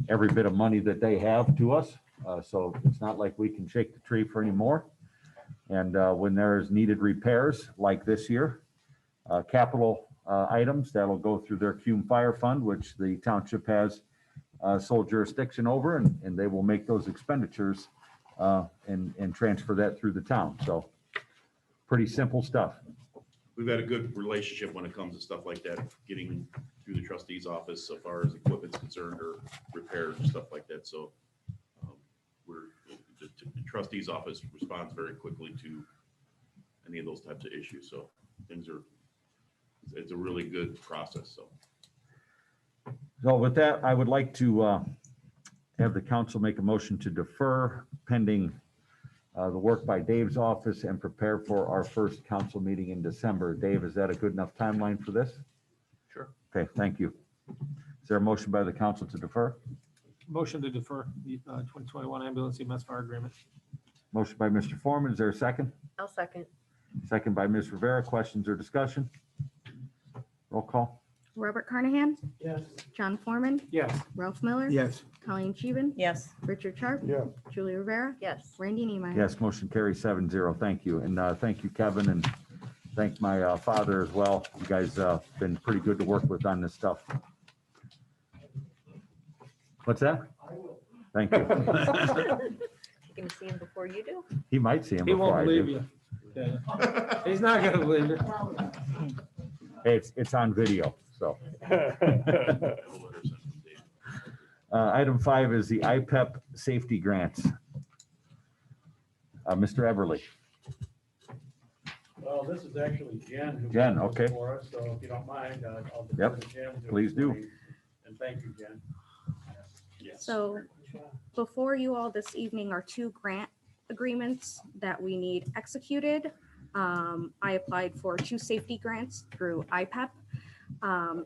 every bit of money that they have to us. So it's not like we can shake the tree for any more. And when there's needed repairs like this year, capital items, that'll go through their Cume Fire Fund, which the township has sole jurisdiction over, and they will make those expenditures and transfer that through the town. So pretty simple stuff. We've had a good relationship when it comes to stuff like that, getting through the trustee's office so far as equipment's concerned or repairs and stuff like that. So the trustee's office responds very quickly to any of those types of issues. So it's a really good process. So with that, I would like to have the council make a motion to defer pending the work by Dave's office and prepare for our first council meeting in December. Dave, is that a good enough timeline for this? Sure. Okay, thank you. Is there a motion by the council to defer? Motion to defer the 2021 ambulance EMS fire agreement. Motion by Mr. Foreman. Is there a second? I'll second. Second by Ms. Rivera. Questions or discussion? Roll call. Robert Carnahan, Yes. John Foreman, Yes. Ralph Miller. Yes. Colleen Scheven, Yes. Richard Sharp, Yeah. Julie Rivera, Yes. Randy Niemeyer. Yes, motion carries 7-0. Thank you. And thank you, Kevin, and thank my father as well. You guys been pretty good to work with on this stuff. What's that? Thank you. You gonna see him before you do? He might see him He before won't I believe do. you. Yeah. He's not gonna believe it. Hey, it's on video, so. Item 5 is the IPEP safety grants. Mr. Everly. Well, this is actually Jen. who Jen, did this okay. For us, so if you don't mind, I'll defer Yep, to Jen. to please do. explain. And thank you, Jen. So before you all this evening are 2 grant agreements that we need executed. I applied for 2 safety grants through IPEP,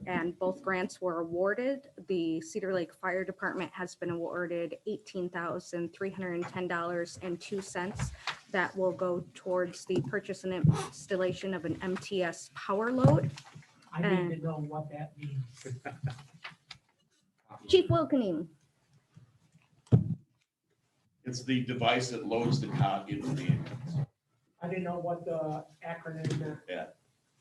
and both grants were awarded. The Cedar Lake Fire Department has been awarded $18,310.02. That will go towards the purchase and installation of an MTS power load. I need to know what that means. Chief Wilkening. It's the device that loads the cot into the ambulance. I didn't know what the acronym meant. Yeah,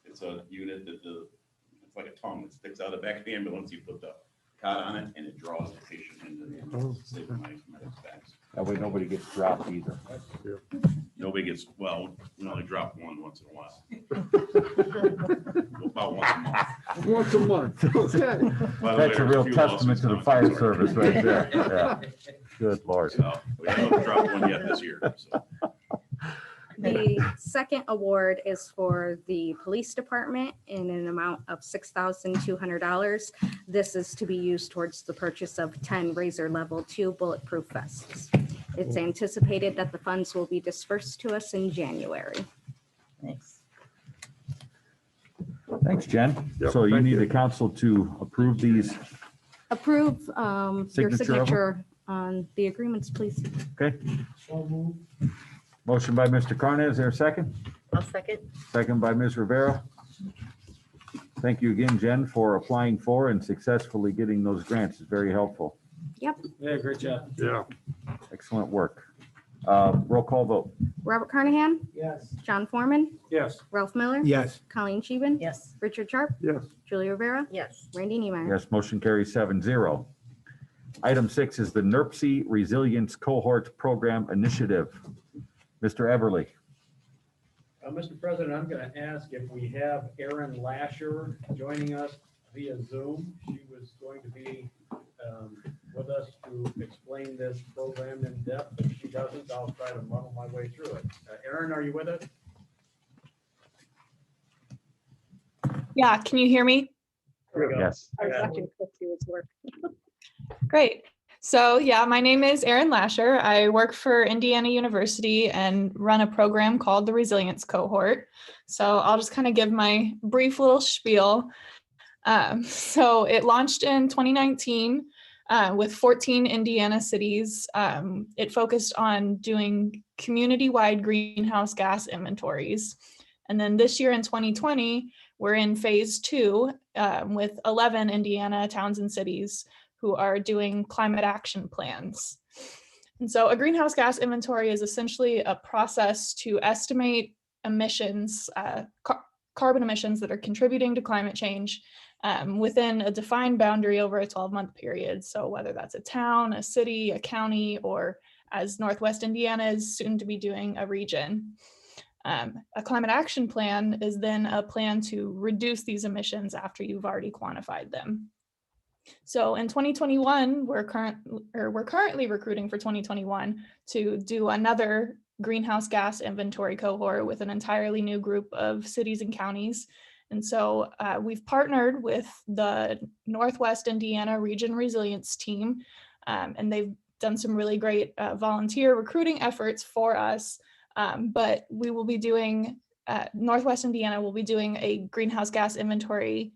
it's a unit that it's like a tongue that sticks out of the back of the ambulance. You put the cot on it and it draws the patient into the ambulance. to save medics' backs. That way nobody gets dropped either. Nobody gets, well, we only drop one once in a while. About once a month. Once a month, okay. By the way, That's a there's real few testament to the lawsuits fire coming. service right there. Yeah. Good Lord. So, we haven't dropped one yet this year, so. The second award is for the police department in an amount of $6,200. This is to be used towards the purchase of 10 Razor Level 2 bulletproof vests. It's anticipated that the funds will be dispersed to us in January. Thanks. Thanks, Jen. Yep, So you thank need you. the council to approve these. Approve your Signature of them? signature on the agreements, please. Okay. So moved. Motion by Mr. Carnes. Is there a second? I'll second. Second by Ms. Rivera. Thank you again, Jen, for applying for and successfully getting those grants. It's very helpful. Yep. Yeah, great job. Yeah. Excellent work. Roll call vote. Robert Carnahan, Yes. John Foreman, Yes. Ralph Miller. Yes. Colleen Scheven. Yes. Richard Sharp, Yes. Julie Rivera, Yes. Randy Niemeyer. Yes, motion carries 7-0. Item 6 is the NERC Resilience Cohort Program Initiative. Mr. Everly. Mr. President, I'm going to ask if we have Erin Lasher joining us via Zoom. She was going to be with us to explain this program in depth. If she doesn't, I'll try to muddle my way through it. Erin, are you with us? Yeah, can you hear me? There we go. Yes. I was watching Cliff do his work. Great. So yeah, my name is Erin Lasher. I work for Indiana University and run a program called the Resilience Cohort. So I'll just kind of give my brief little spiel. So it launched in 2019 with 14 Indiana cities. It focused on doing community-wide greenhouse gas inventories. And then this year in 2020, we're in phase 2 with 11 Indiana towns and cities who are doing climate action plans. And so a greenhouse gas inventory is essentially a process to estimate emissions, carbon emissions that are contributing to climate change within a defined boundary over a 12-month period. So whether that's a town, a city, a county, or as Northwest Indiana is soon to be doing, a region. A climate action plan is then a plan to reduce these emissions after you've already quantified them. So in 2021, we're currently recruiting for 2021 to do another greenhouse gas inventory cohort with an entirely new group of cities and counties. And so we've partnered with the Northwest Indiana Region Resilience Team, and they've done some really great volunteer recruiting efforts for us. But we will be doing, Northwest Indiana will be doing a greenhouse gas inventory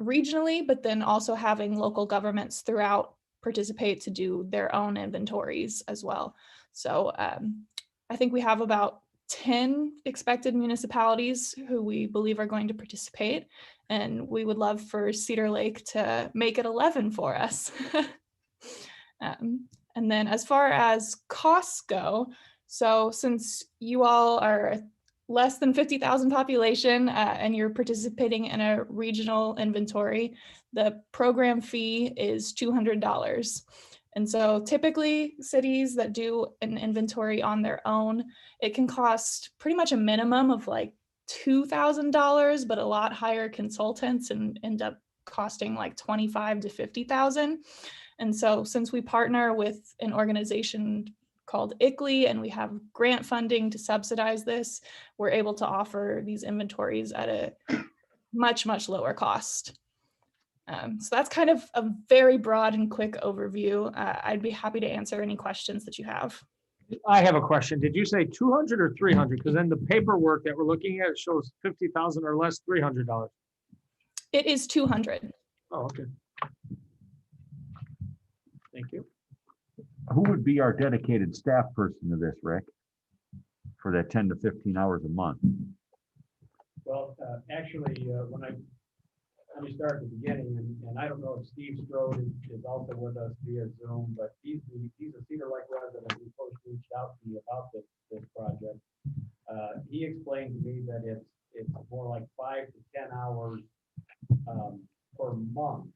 regionally, but then also having local governments throughout participate to do their own inventories as well. So I think we have about 10 expected municipalities who we believe are going to participate, and we would love for Cedar Lake to make it 11 for us. And then as far as costs go, so since you all are less than 50,000 population and you're participating in a regional inventory, the program fee is $200. And so typically cities that do an inventory on their own, it can cost pretty much a minimum of like $2,000, but a lot higher consultants and end up costing like $25,000 to $50,000. And so since we partner with an organization called ICLEI and we have grant funding to subsidize this, we're able to offer these inventories at a much, much lower cost. So that's kind of a very broad and quick overview. I'd be happy to answer any questions that you have. I have a question. Did you say 200 or 300? Because in the paperwork that we're looking at, it shows 50,000 or less, $300. It is 200. Oh, okay. Thank you. Who would be our dedicated staff person to this, Rick? For that 10 to 15 hours a month? Well, actually, let me start at the beginning, and I don't know if Steve Strode is also with us via Zoom, but he's a Cedar Lake resident who first reached out to me about this project. He explained to me that it's more like 5 to 10 hours per month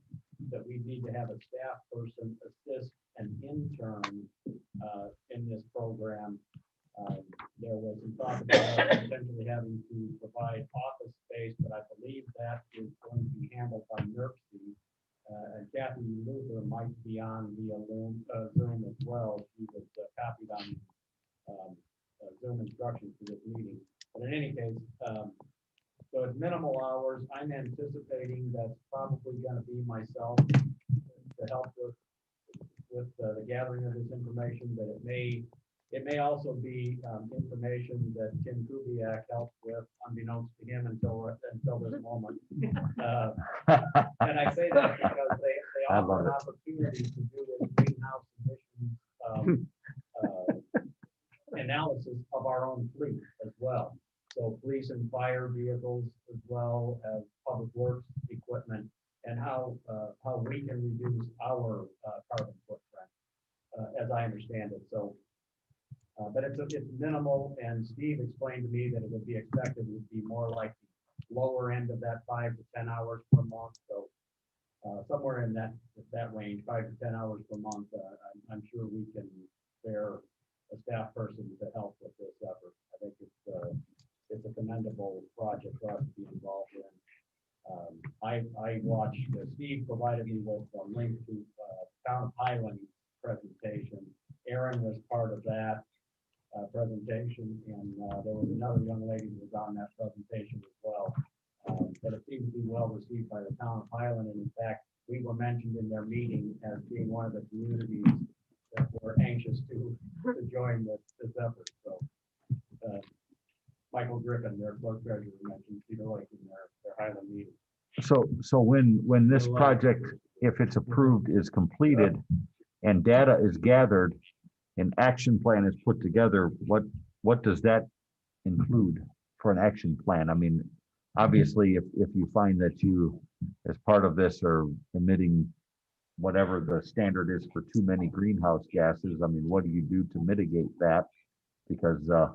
that we need to have a staff person assist an intern in this program. There was some talk about potentially having to provide office space, but I believe that is going to be handled by NERC. And Kathy Luther might be on the Zoom as well. She was copied on Zoom instructions for this meeting. But in any case, so it's minimal hours. I'm anticipating that's probably going to be myself to help with the gathering of this information, but it may also be information that Tim Kubiak helped with, unbeknownst to him until this moment. And I say that because they offer an opportunity to do this greenhouse emissions analysis of our own fleet as well. So police and fire vehicles as well as public works equipment, and how we can reduce our carbon footprint, as I understand it. So, but it's minimal, and Steve explained to me that it would be expected would be more like the lower end of that 5 to 10 hours per month. So somewhere in that range, 5 to 10 hours per month, I'm sure we can spare a staff person to help with this effort. I think it's a commendable project for us to be involved in. I watched, Steve provided me with a link to Town of Highland presentation. Aaron was part of that presentation, and there was another young lady who was on that presentation as well. But it seemed to be well received by the Town of Highland, and in fact, we were mentioned in their meeting as being one of the communities that were anxious to join this effort. So Michael Griffin, their clerk treasurer, mentioned Cedar Lake in their Highland meeting. So when this project, if it's approved, is completed and data is gathered, an action plan is put together, what does that include for an action plan? I mean, obviously, if you find that you, as part of this, are emitting whatever the standard is for too many greenhouse gases, I mean, what do you do to mitigate that? Because the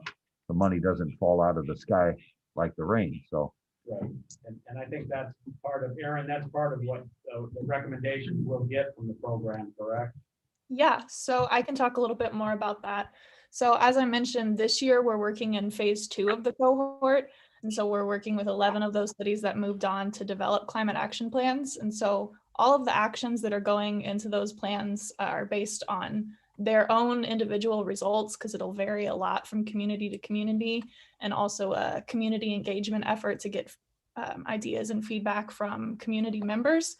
money doesn't fall out of the sky like the rain, so. Right, and I think that's part of, Aaron, that's part of what the recommendations we'll get from the program, correct? Yeah, so I can talk a little bit more about that. So as I mentioned, this year we're working in phase 2 of the cohort. And so we're working with 11 of those cities that moved on to develop climate action plans. And so all of the actions that are going into those plans are based on their own individual results, because it'll vary a lot from community to community, and also a community engagement effort to get ideas and feedback from community members.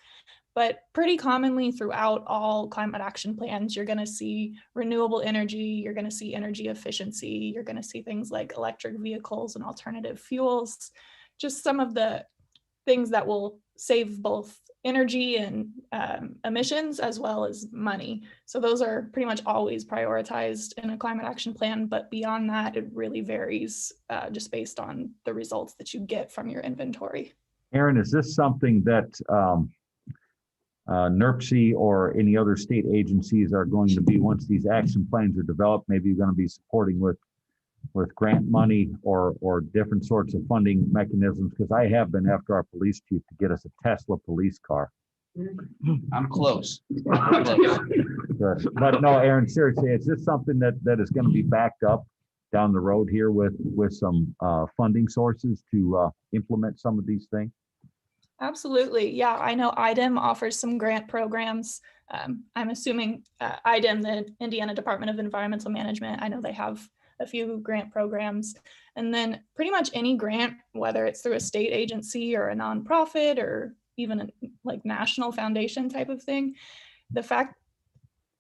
But pretty commonly throughout all climate action plans, you're going to see renewable energy, you're going to see energy efficiency, you're going to see things like electric vehicles and alternative fuels, just some of the things that will save both energy and emissions as well as money. So those are pretty much always prioritized in a climate action plan, but beyond that, it really varies just based on the results that you get from your inventory. Aaron, is this something that NERC or any other state agencies are going to be, once these action plans are developed, maybe you're going to be supporting with grant money or different sorts of funding mechanisms? Because I have been after our police chief to get us a Tesla police car. I'm close. Good. But no, Aaron, seriously, is this something that is going to be backed up down the road here with some funding sources to implement some of these things? Absolutely. Yeah, I know IDEM offers some grant programs. I'm assuming IDEM, the Indiana Department of Environmental Management, I know they have a few grant programs. And then pretty much any grant, whether it's through a state agency or a nonprofit or even a like national foundation type of thing, the fact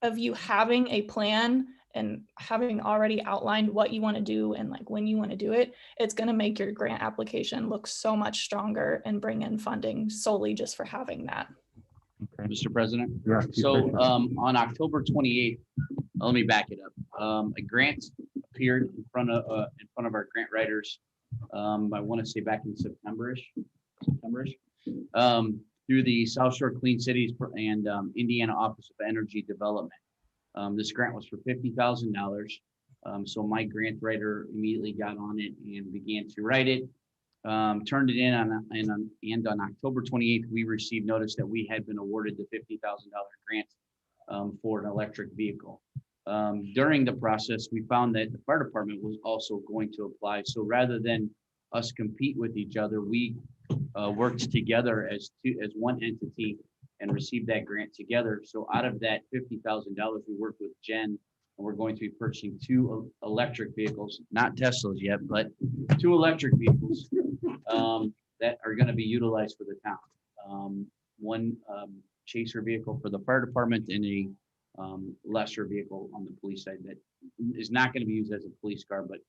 of you having a plan and having already outlined what you want to do and like when you want to do it, it's going to make your grant application look so much stronger and bring in funding solely just for having that. Okay. Mr. President. Yeah, So on October 28th, let me back it up. A grant appeared in front of our grant writers. I want to say back in September-ish, through the South Shore Clean Cities and Indiana Office of Energy Development. This grant was for $50,000. So my grant writer immediately got on it and began to write it. Turned it in on October 28th, we received notice that we had been awarded the $50,000 grant for an electric vehicle. During the process, we found that the fire department was also going to apply. So rather than us compete with each other, we worked together as one entity and received that grant together. So out of that $50,000, we worked with Jen, and we're going to be purchasing 2 electric vehicles, not Teslas yet, but 2 electric vehicles that are going to be utilized for the town. One chaser vehicle for the fire department and a lesser vehicle on the police side that is not going to be used as a police car, but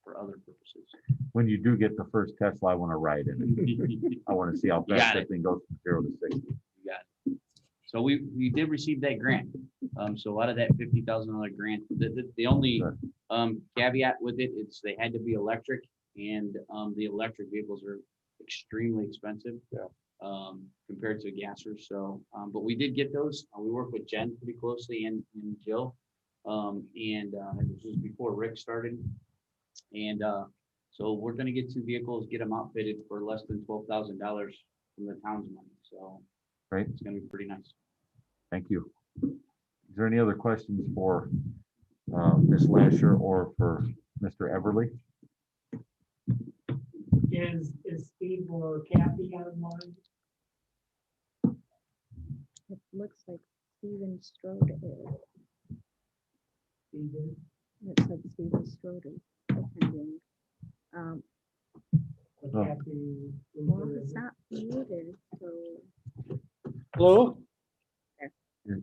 for other purposes. When you do get the first Tesla, I want to ride in it. I want to see how fast that thing goes from 0 to 60. You got it. So we did receive that grant. So out of that $50,000 grant, the only caveat with it is they had to be electric, and the electric vehicles are extremely expensive compared to gassers. So, but we did get those. We worked with Jen pretty closely and Jill, and it was just before Rick started. And so we're going to get 2 vehicles, get them outfitted for less than $12,000 from the town's money. So Great. It's going to be pretty nice. Thank you. Is there any other questions for Ms. Lasher or for Mr. Everly? Is Steve or Kathy online? It looks like Steven Strode is. Steven? It said Steven Strode is attending. Or Oh. Kathy? Well, it's not muted, so. Hello?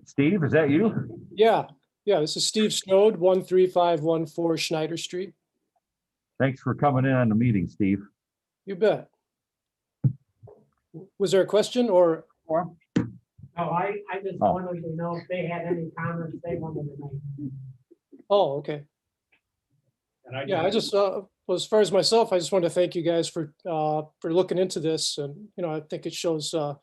Steve, is that you? Yeah, this is Steve Snowd, 13514 Schneider Street. Thanks for coming in on the meeting, Steve. You bet. Was there a question or? No, I just Oh. wanted to know if they had any comments they wanted to make. Oh, okay. And Yeah, I just, well, as far as myself, I just want to thank you guys for looking into this. And, I think it shows a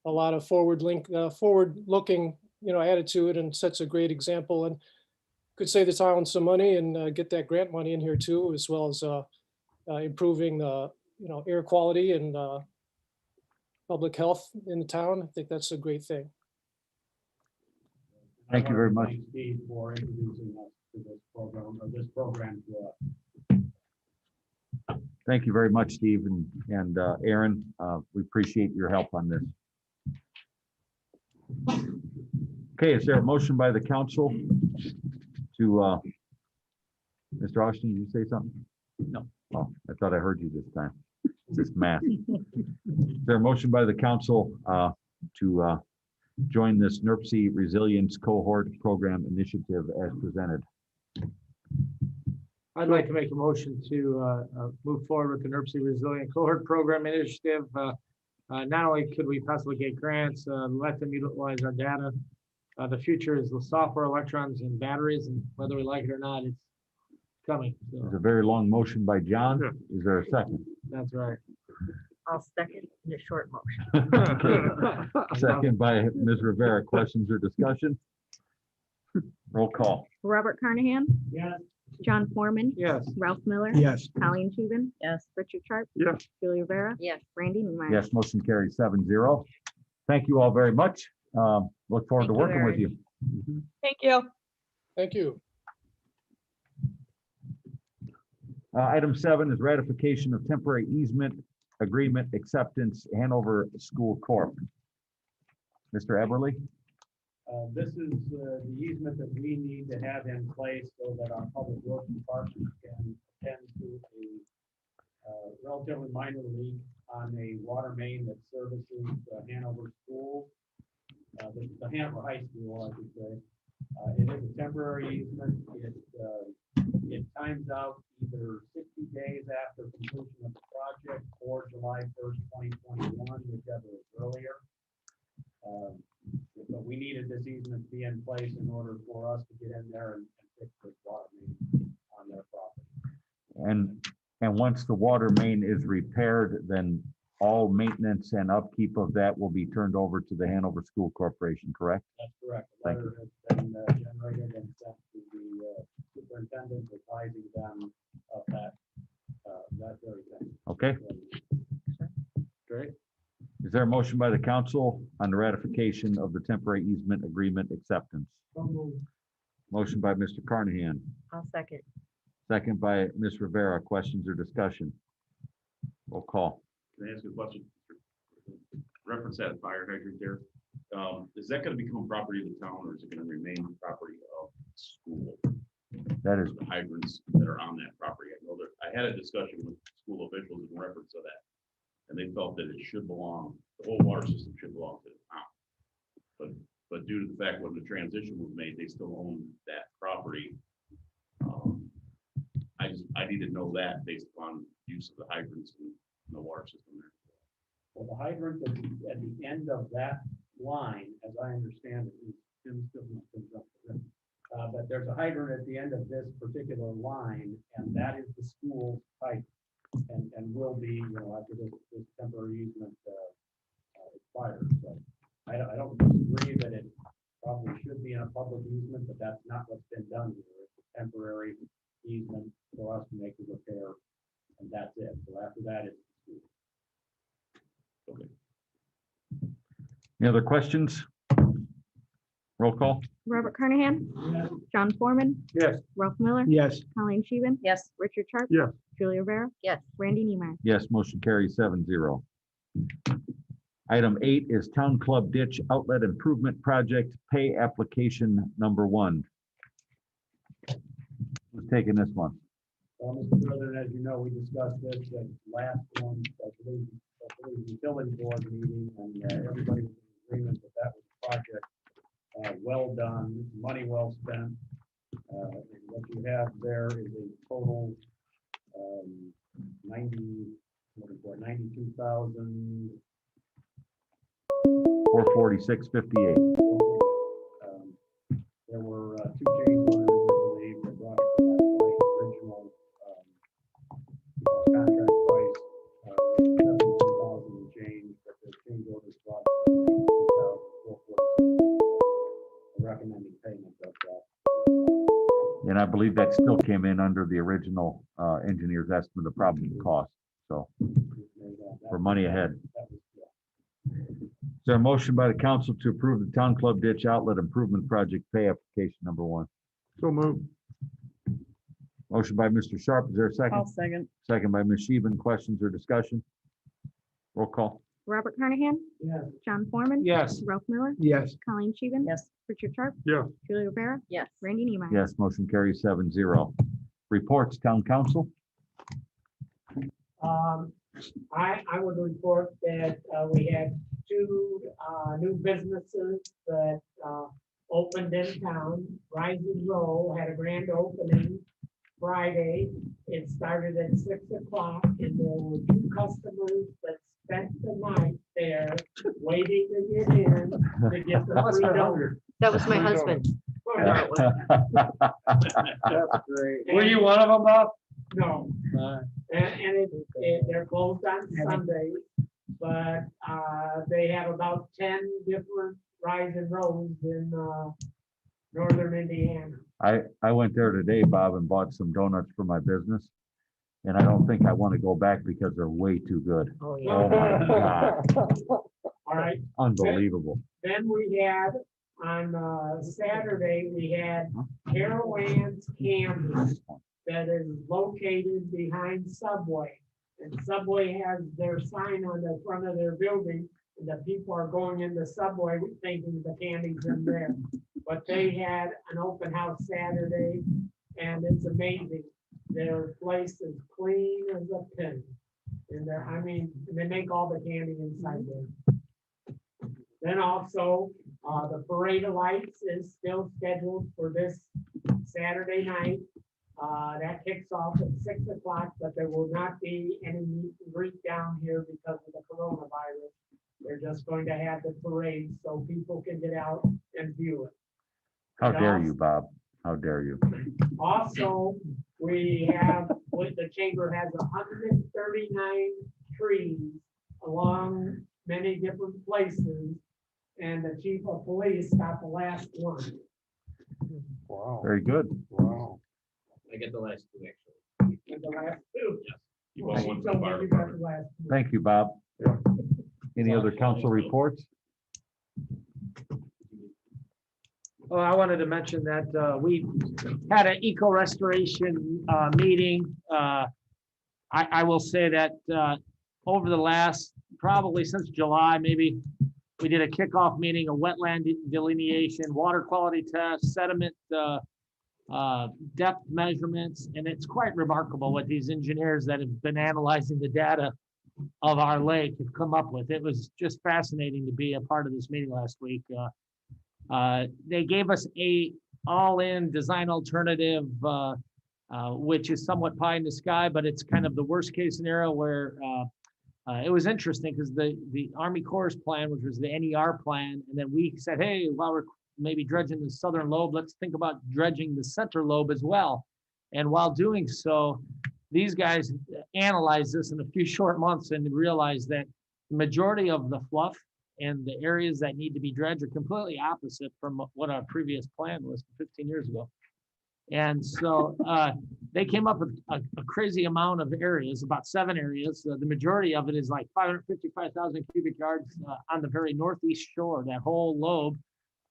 lot of forward-looking, attitude and sets a great example and could save the town some money and get that grant money in here too, as well as improving, air quality and public health in the town. I think that's a great thing. Thank you very much. Thanks, Steve, for introducing us to this program, or this program to us. Thank you very much, Steve and Aaron. We appreciate your help on this. Okay, is there a motion by the council to, Mr. Austin, did you say something? No. Oh, I thought I heard you this time. This math. Is there a motion by the council to join this NERC Resilience Cohort Program Initiative as presented? I'd like to make a motion to move forward with the NERC Resilient Cohort Program Initiative. Not only could we possibly get grants, let them utilize our data. The future is the software, electrons, and batteries, and whether we like it or not, it's coming. There's So a very long motion by John. Is there a second? that's right. I'll second the short motion. Second by Ms. Rivera. Questions or discussion? Roll call. Robert Carnahan, Yes. John Foreman, Yes. Ralph Miller. Yes. Colleen Scheven, Yes. Richard Sharp. Yes. Julie Rivera, Yes. Randy Neimeyer. Yes, motion carries 7-0. Thank you all very much. Look forward to Thank you, working with Aaron. you. Thank you. Thank you. Item 7 is ratification of temporary easement agreement acceptance, Hanover School Corp. Mr. Eberly? This is the easement that we need to have in place so that our public works department can attend to a relatively minor leak on a water main that services Hanover School, the Hanover High School, I should say. It is a temporary easement. It times out either 60 days after completion of the project or July 1st, 2021, whichever is earlier. But we needed this easement to be in place in order for us to get in there and fix this water main on their property. And once the water main is repaired, then all maintenance and upkeep of that will be turned over to the Hanover School Corporation, correct? That's correct. The Thank letter has been generated and sent to the superintendent advising them of that very thing. Okay. Great. Is there a motion by the council on the ratification of the temporary easement agreement acceptance? So moved. Motion by Mr. Carnahan, I'll second. second by Ms. Rivera. Questions or discussion? Roll call. Can I ask you a question? Reference that fire hydrant there. Is that going to become property of the town or is it going to remain property of the school? That is, The hydrants that are on that property. I know that I had a discussion with school officials in reference to that. And they felt that it should belong, the whole water system should belong to the town. But due to the fact when the transition was made, they still own that property. I need to know that based upon use of the hydrants and the water system there. Well, the hydrant at the end of that line, as I understand it, is Jim still not comes up with it. But there's a hydrant at the end of this particular line, and that is the school hydrant. And will be, after this temporary easement expires. So I don't disagree that it probably should be in a public easement, but that's not what's been done here. It's a temporary easement for us to make the repair, and that's it. So after that, it's Okay. any other questions? Roll call. Robert Carnahan, Yes. John Foreman, Yes. Ralph Miller. Yes. Colleen Scheven, Yes. Richard Sharp. Yes. Julia Rivera, Yes. Randy Neiman. Yes, motion carries 7-0. Item 8 is Town Club Ditch Outlet Improvement Project Pay Application Number 1. Who's taking this one? Well, Mr. President, as you know, we discussed this at last one, I believe, utility board meeting, and everybody was in agreement that that was a project well done, money well spent. And what you have there is a total 92,000. 446.58. There were two change orders, I believe, that brought it to that original contract price, 72,000 and change, but the change orders brought it to 92,446. Recommending payment of that. And I believe that still came in under the original engineer's estimate of probable cost. So for money ahead. Is there a motion by the council to approve the Town Club Ditch Outlet Improvement Project Pay Application Number 1? So moved. Motion by Mr. Sharp. Is there a second? I'll second. Second by Ms. Sheehan. Questions or discussion? Roll call. Robert Carnahan, Yes. John Foreman. Yes. Ralph Miller, Yes. Colleen Scheven. Yes. Richard Sharp, Yeah. Julia Rivera, Yes. Randy Neiman. Yes, motion carries 7-0. Reports, Town Council. I would report that we had two new businesses that opened in town. Rising Row had a grand opening Friday. It started at 6 o'clock and there were two customers that spent the night there waiting to get in to get the free donut. That was my husband. That's great. Were you one of them, Bob? No. And they're closed on Sunday, but they have about 10 different Rising Rows in northern Indiana. I went there today, Bob, and bought some donuts for my business. And I don't think I want to go back because they're way too good. Oh, Oh my God. All right. Unbelievable. Then we had, on Saturday, we had Carowand's Candy that is located behind Subway. And Subway has their sign on the front of their building, and the people are going in the Subway thinking the candy's in there. But they had an open house Saturday, and it's amazing. Their place is clean as a pin. And they make all the candy inside there. Then also, the Parade of Lights is still scheduled for this Saturday night. That kicks off at 6 o'clock, but there will not be any meet and greet down here because of the coronavirus. They're just going to have the parade so people can get out and view it. How dare you, Bob? How dare you? Also, the chamber has 139 trees along many different places, and the chief of police got the last one. Wow. Very good. Wow. I get the last two, actually. And the last two. You want one She for the told me fire you got department? the last two. Thank you, Bob. Any other council reports? Well, I wanted to mention that we had an eco restoration meeting. I will say that over the last, probably since July, maybe, we did a kickoff meeting, a wetland delineation, water quality test, sediment depth measurements, and it's quite remarkable what these engineers that have been analyzing the data of our lake have come up with. It was just fascinating to be a part of this meeting last week. They gave us a all-in design alternative, which is somewhat pie in the sky, but it's kind of the worst case scenario where it was interesting because the Army Corps plan, which was the NER plan, and then we said, hey, while we're maybe dredging the southern lobe, let's think about dredging the center lobe as well. And while doing so, these guys analyzed this in a few short months and realized that the majority of the fluff and the areas that need to be dredged are completely opposite from what our previous plan was 15 years ago. And so they came up with a crazy amount of areas, about 7 areas. The majority of it is like 555,000 cubic yards on the very northeast shore, that whole lobe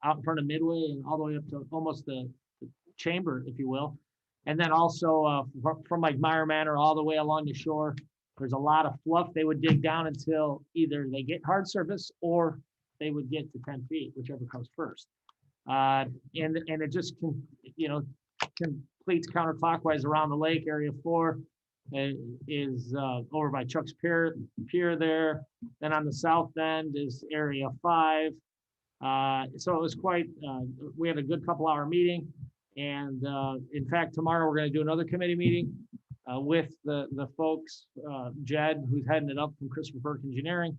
out in front of Midway and all the way up to almost the chamber, if you will. And then also from like Meyer Manor all the way along the shore, there's a lot of fluff. They would dig down until either they get hard surface or they would get to 10 feet, whichever comes first. And it just completes counterclockwise around the lake. Area 4 is over by Chuck's Pier there. Then on the south end is Area 5. So it was quite, we had a good couple hour meeting. And in fact, tomorrow we're going to do another committee meeting with the folks, Jed, who's heading it up from Christopher Burke Engineering.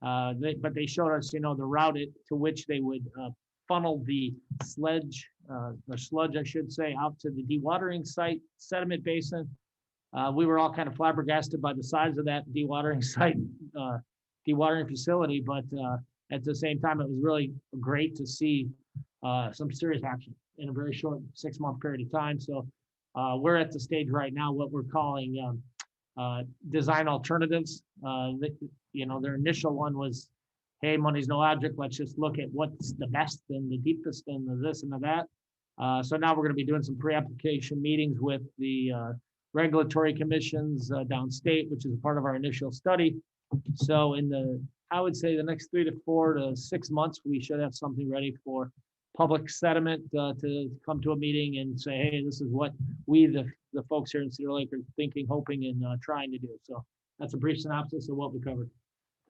But they showed us, the route to which they would funnel the sludge, I should say, out to the dewatering site, sediment basin. We were all kind of flabbergasted by the size of that dewatering site, dewatering facility, but at the same time, it was really great to see some serious action in a very short 6-month period of time. So we're at the stage right now, what we're calling design alternatives. Their initial one was, hey, money's no object. Let's just look at what's the best and the deepest and the this and the that. So now we're going to be doing some pre-application meetings with the regulatory commissions downstate, which is a part of our initial study. So I would say the next 3 to 4 to 6 months, we should have something ready for public sentiment to come to a meeting and say, hey, this is what we, the folks here in Cedar Lake, are thinking, hoping, and trying to do. So that's a brief synopsis of what we covered.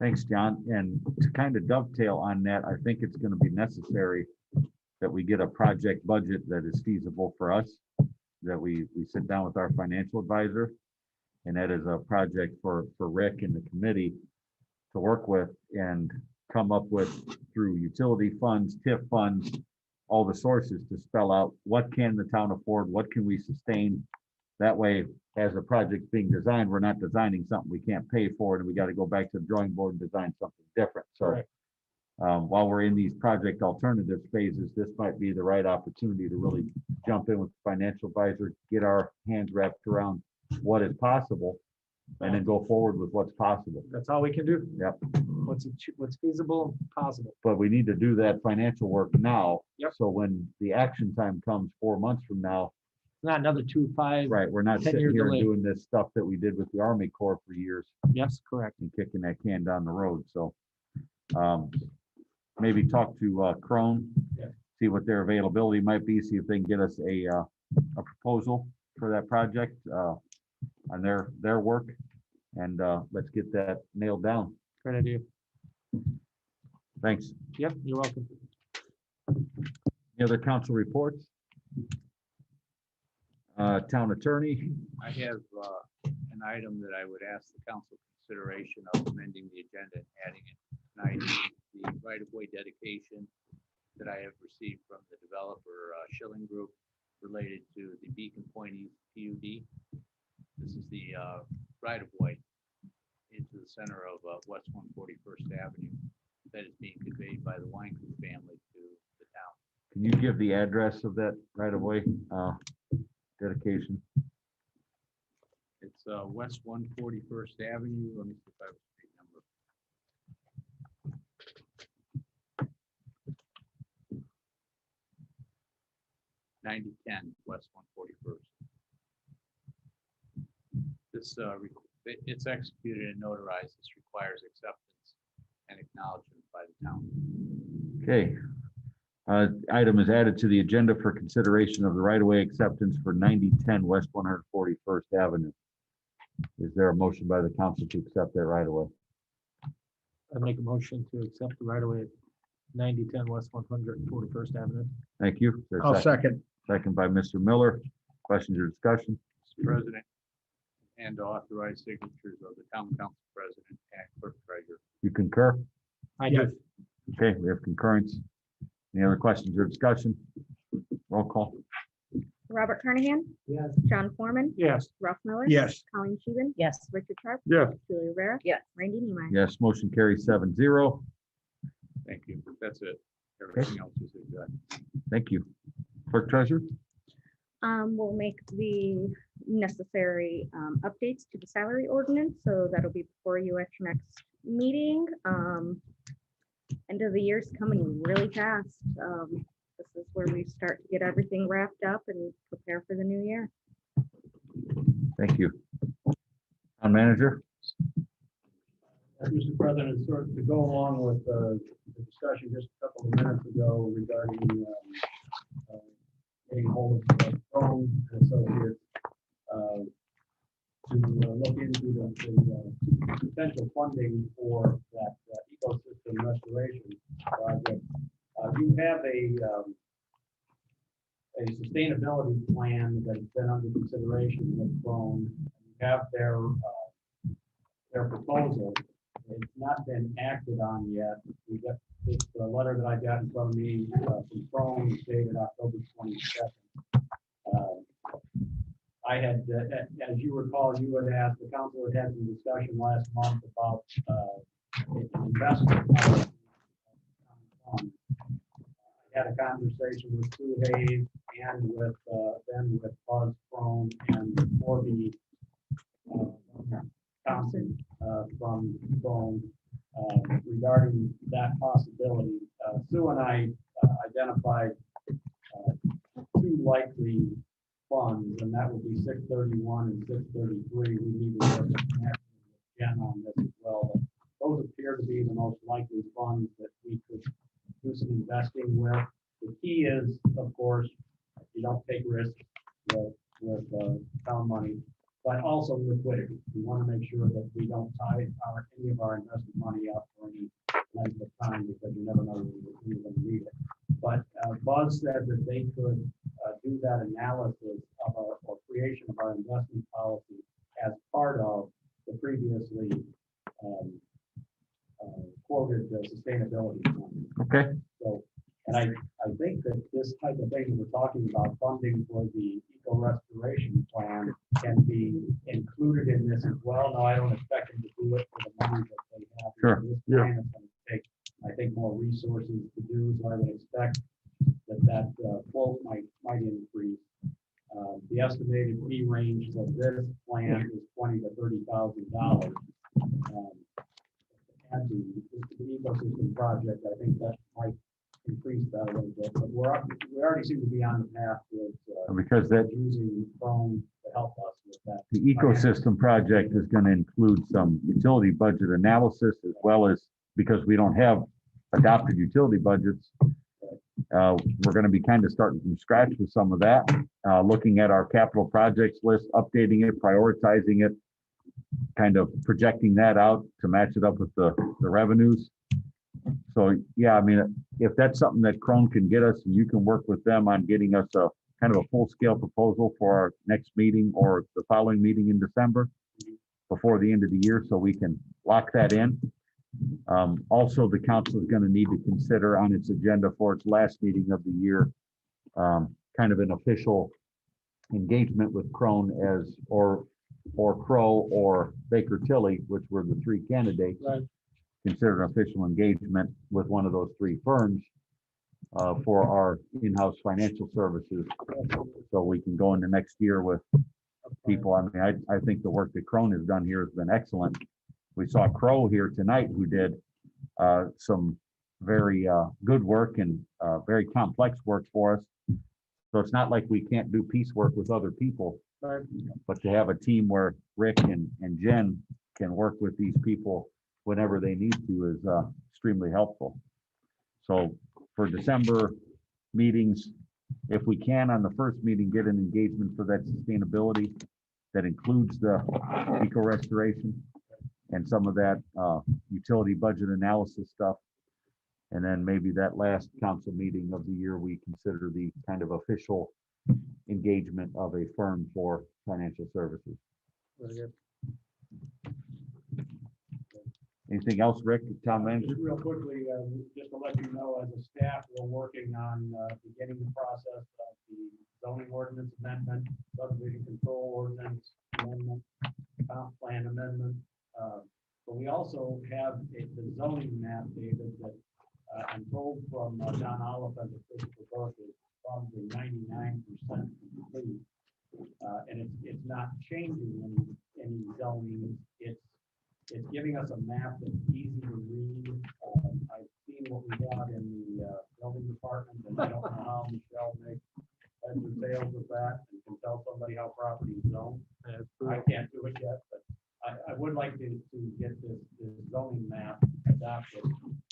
Thanks, John. And to kind of dovetail on that, I think it's going to be necessary that we get a project budget that is feasible for us, that we sit down with our financial advisor, and that is a project for Rick and the committee to work with and come up with through utility funds, TIF funds, all the sources to spell out what can the town afford, what can we sustain. That way, as a project's being designed, we're not designing something we can't pay for, and we got to go back to the drawing board and design something different. So Right. While we're in these project alternatives phases, this might be the right opportunity to really jump in with the financial advisor, get our hands wrapped around what is possible, and then go forward with what's possible. That's all we can do. Yep. What's feasible, possible. But we need to do that financial work now. Yep. So when the action time comes 4 months from now, Not another 2, 5. right, we're not 10 sitting year here and delay. doing this stuff that we did with the Army Corps for years Yes, correct. and kicking that can down the road. So maybe talk to Crone, Yeah. see what their availability might be, see if they can get us a proposal for that project on their work. And let's get that nailed down. Great idea. Thanks. Yep, you're welcome. Any other council reports? Town attorney? I have an item that I would ask the council consideration of amending the agenda and adding it tonight. The right-of-way dedication that I have received from the developer Schilling Group related to the Beacon Point East PUD. This is the right-of-way into the center of West 141st Avenue that is being conveyed by the Weinkoop family to the town. Can you give the address of that right of way dedication? It's West 141st Avenue. Let me see if I have a street number. (9010) West 141st. This it's executed and notarized. This requires acceptance and acknowledgement by the town. Okay. Item is added to the agenda for consideration of the right-of-way acceptance for 9010 West 141st Avenue. Is there a motion by the council to accept that right-of-way? I make a motion to accept the right of way at 9010 West 141st Avenue. Thank you. Is there a I'll second. Second by Mr. Miller. Questions or discussion? Mr. President, and to authorize signatures of the town council president and clerk treasurer. You concur? I do. Okay, we have concurrence. Any other questions or discussion? Roll call. Robert Carnahan, Yes. John Foreman, Yes. Ralph Miller. Yes. Colleen Scheeben. Yes. Richard Sharp. Yeah. Julie Rivera. Yes. Randy Neiman. Yes, motion carries 7-0. Thank you. That's it. Everything else is good. Thank you. Clerk treasurer? We'll make the necessary updates to the salary ordinance, so that'll be before you at your next meeting. End of the year's coming really fast. This is where we start to get everything wrapped up and prepare for the new year. Thank you. Town manager? Mr. President, sort of to go along with the discussion just a couple of minutes ago regarding getting hold of Crone and Associates to look into the potential funding for that ecosystem restoration project. You have a sustainability plan that's been under consideration with Crone. You have their proposal. It's not been acted on yet. We got this letter that I got in front of me from Crone dated October 22nd. I had, as you recall, you had asked, the council had some discussion last month about an investment. I had a conversation with Sue Hayes and with then with Buzz Crone and Corby Thompson from Crone regarding that possibility. Sue and I identified two likely funds, and that would be 631 and 633. We need to work with Jen on this as well. But those appear to be the most likely funds that we could do some investing with. The key is, of course, you don't take risks with town money, but also liquidity. We want to make sure that we don't tie any of our investment money up for any length of time, because you never know when you're going to need it. But Buzz said that they could do that analysis of or creation of our investment policy as part of the previously quoted sustainability fund. Okay. So, and I think that this type of thing we're talking about, funding for the eco restoration plan, can be included in this as well. No, I don't expect them to do it for the money that they have. Sure. This plan is going to take, I think, more resources to do, so I would expect that quote might increase. The estimated fee range of this plan is $20,000 to $30,000. And the ecosystem project, I think that might increase that a little bit, but we already seem to be on the path with Because that using Chrome to help us with that. the ecosystem project is going to include some utility budget analysis, as well as, because we don't have adopted utility budgets, we're going to be kind of starting from scratch with some of that, looking at our capital projects list, updating it, prioritizing it, kind of projecting that out to match it up with the revenues. So, yeah, I mean, if that's something that Crone can get us, and you can work with them on getting us a kind of a full-scale proposal for our next meeting or the following meeting in December, before the end of the year, so we can lock that in. Also, the council is going to need to consider on its agenda for its last meeting of the year, kind of an official engagement with Crone as, or Crow or Baker Tilly, which were the three candidates. Right. Consider an official engagement with one of those three firms for our in-house financial services. So we can go into next year with people. I mean, I think the work that Crone has done here has been excellent. We saw Crow here tonight, who did some very good work and very complex work for us. So it's not like we can't do piecework with other people, but to have a team where Rick and Jen can work with these people whenever they need to is extremely helpful. So for December meetings, if we can on the first meeting, get an engagement for that sustainability that includes the eco restoration and some of that utility budget analysis stuff. And then maybe that last council meeting of the year, we consider the kind of official engagement of a firm for financial services. Very good. Anything else, Rick, town manager? Just real quickly, just to let you know, as a staff, we're working on beginning the process of the zoning ordinance amendment, subdivision control ordinance amendment, comp plan amendment. But we also have the zoning map, David, that I'm told from John Olive and Christopher Burke is probably 99% complete. And it's not changing any zoning. It's giving us a map that's easy to read. I've seen what we got in the building department, and I don't know how Michelle makes heads or tails of that and can tell somebody how property is zoned. like to get this zoning map adopted.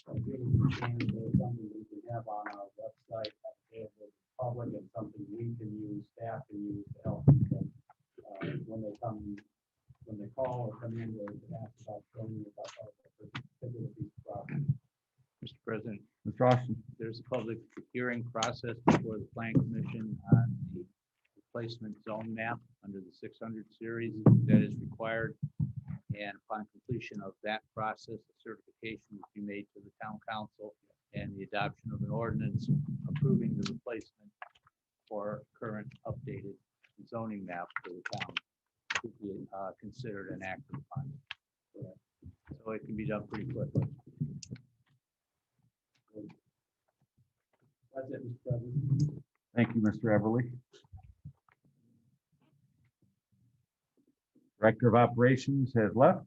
As soon as we can, there's something we can have on our website available to the public and something we can use, staff can use to help people when they call or come in to ask about zoning about a particular piece of property. Mr. President, Mr. Austin. there's a public hearing process before the Planning Commission on the replacement zone map under the 600 series that is required. And upon completion of that process, the certification will be made to the town council and the adoption of an ordinance approving the replacement for current updated zoning map for the town to be considered and acted upon. So it can be done pretty quickly. That's it, Mr. President. Thank you, Mr. Everly. Director of Operations has left.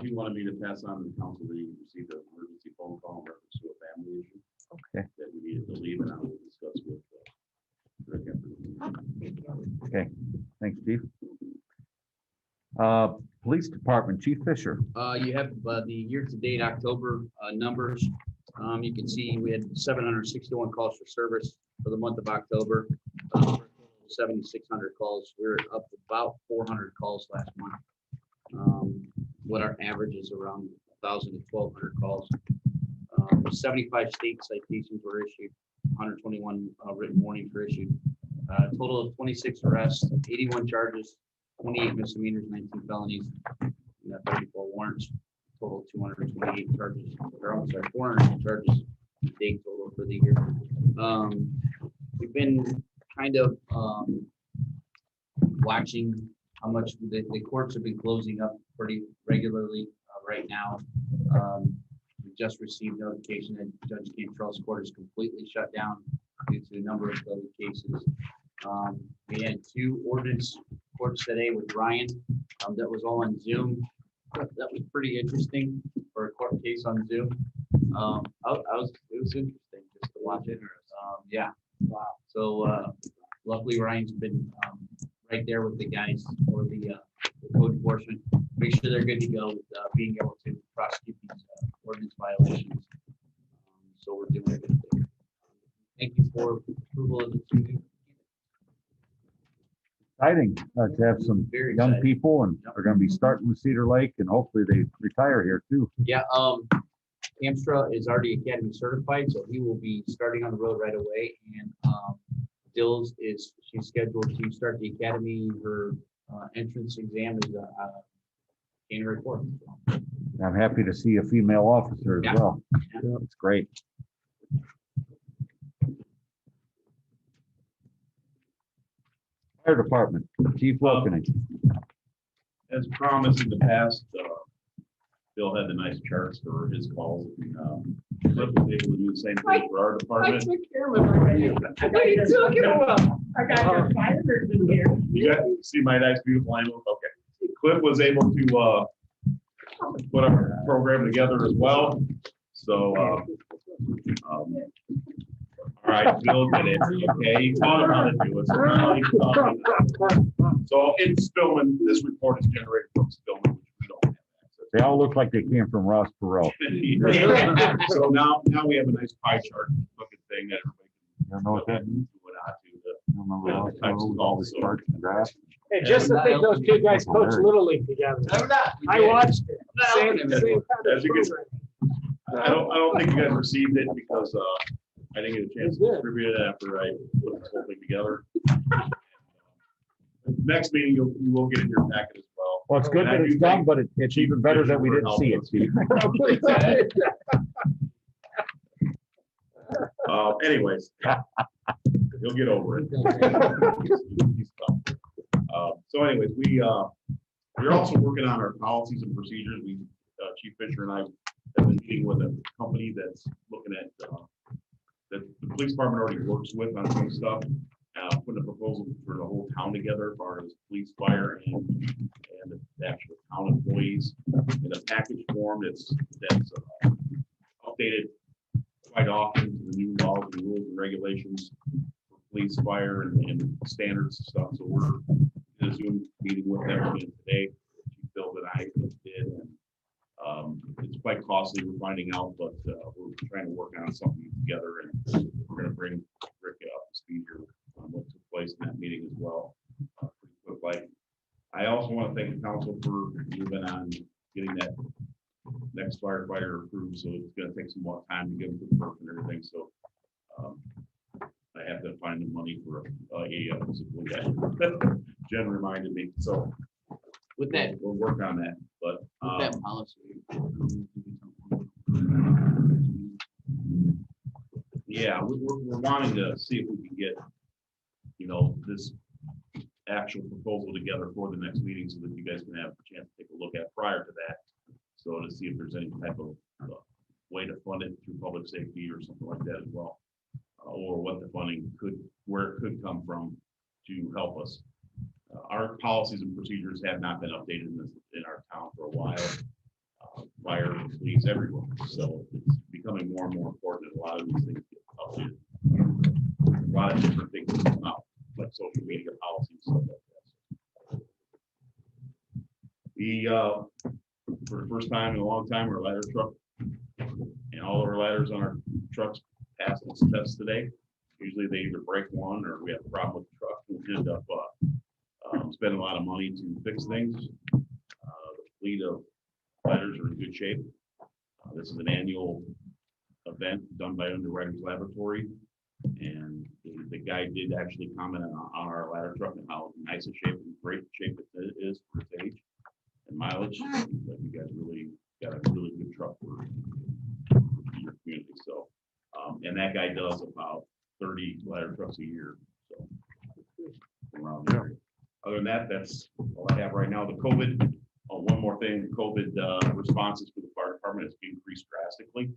He wanted me to pass on to the council that he received an emergency phone call in reference to a family issue. Okay. That we needed to leave, and I will discuss with Rick after the meeting. Okay, thanks, Chief. Police Department, Chief Fisher. You have the year-to-date October numbers. You can see we had 761 calls for service for the month of October. 7,600 calls. We're up to about 400 calls last month. What our average is around 1,000 to 1,200 calls. 75 state citations were issued. 121 written warnings were issued. Total of 26 arrests, 81 charges, 28 misdemeanors, 19 felonies, and 34 warrants. Total 228 charges, or I'm sorry, 400 charges date total for the year. We've been kind of watching how much the courts have been closing up pretty regularly right now. We just received notification that Judge Cantrell's court is completely shut down due to a number of COVID cases. We had 2 ordinance courts today with Ryan. That was all on Zoom. That was pretty interesting for a court case on Zoom. It was interesting just to watch it. Yeah. Wow. So luckily Ryan's been right there with the guys for the code enforcement. Make sure they're good to go with being able to prosecute these ordinance violations. So we're doing a good thing. Thank you for approval of the 2 Exciting to have some Very young exciting. people, and are going to be starting with Cedar Lake, and hopefully they retire here too. Yeah, Amstra is already Academy certified, so he will be starting on the road right away. And Dills she's scheduled to start the Academy. Her entrance exam is January 4th. I'm happy to see a female officer as Yeah. well. Yeah. It's great. Fire Department, Chief Wilkening. As promised in the past, Bill had the nice charts for his calls. Cliff was able to do the same thing for our department. took care of it already. I got you took it well. I got your fires in here. You got to see my nice beautiful animal? Okay. Cliff was able to put our program together as well. So, all right, Bill did it. Okay, he taught him how to do it. So now he taught him. So in Spillman, this report is generated from Spillman, which we don't have access They all look like they came from Ross Perot. to. So now we have a nice pie chart looking thing that everybody You don't know what that means? can do it out to. You don't remember Ross Perot with all the starts and grass? Hey, just to think those 2 guys coached Little League together. I watched it. Same kind of As you can see. program. I don't think you guys received it because I didn't get a chance to distribute it after I put this whole thing together. Next meeting, you will get in your packet as well. Well, it's good that it's done, but it's even better that we didn't see it, Steve. Anyways, you'll get over it. He's tough. So anyways, we're also working on our policies and procedures. Chief Fisher and I have been meeting with a company that's looking at, that the police department already works with on some stuff. Putting a proposal for the whole town together as far as police, fire, and the actual town employees in a package form that's updated quite often to the new laws and rules and regulations for police, fire, and standards and stuff. So we're in a Zoom meeting with them again today. Chief Bill and I costly, we're finding out, but we're trying to work on something together, and we're gonna bring Rick up to speed here on what took place in that meeting as well. Pretty quick, like, I also want to thank the council for moving on, getting that next firefighter approved, so it's gonna take some more time to get them to the perk and everything, so I have to find the money for a Jen reminded me, so With that, we'll work on that, but with that policy. yeah, we're wanting to see if we can get, you know, this actual proposal together for the next meeting so that you guys can have a chance to take a look at prior to that. So to see if there's any type of way to fund it through public safety or something like that as well. Or what the funding where it could come from to help us. Our policies and procedures have not been updated in our town for a while. Fire, police, everywhere. So it's becoming more and more important that a lot of these things get updated. A lot of different things come out, like social media policies, stuff like that. For the first time in a long time, our ladder truck and all of our ladders on our trucks passed its test today. Usually they either break one or we have a problem with the truck and we end up spending a lot of money to fix things. The fleet of ladders are in good shape. This is an annual event done by Underwriters Laboratory, and the guy did actually comment on our ladder truck and how nice a shape and great shape it is for its age and mileage. Like you guys really got a really good truck for your community. So, and that guy does about 30 ladder trucks a year. So around there. Other than that, that's all I have right now. The COVID, one more thing, the COVID responses for the fire department has increased drastically.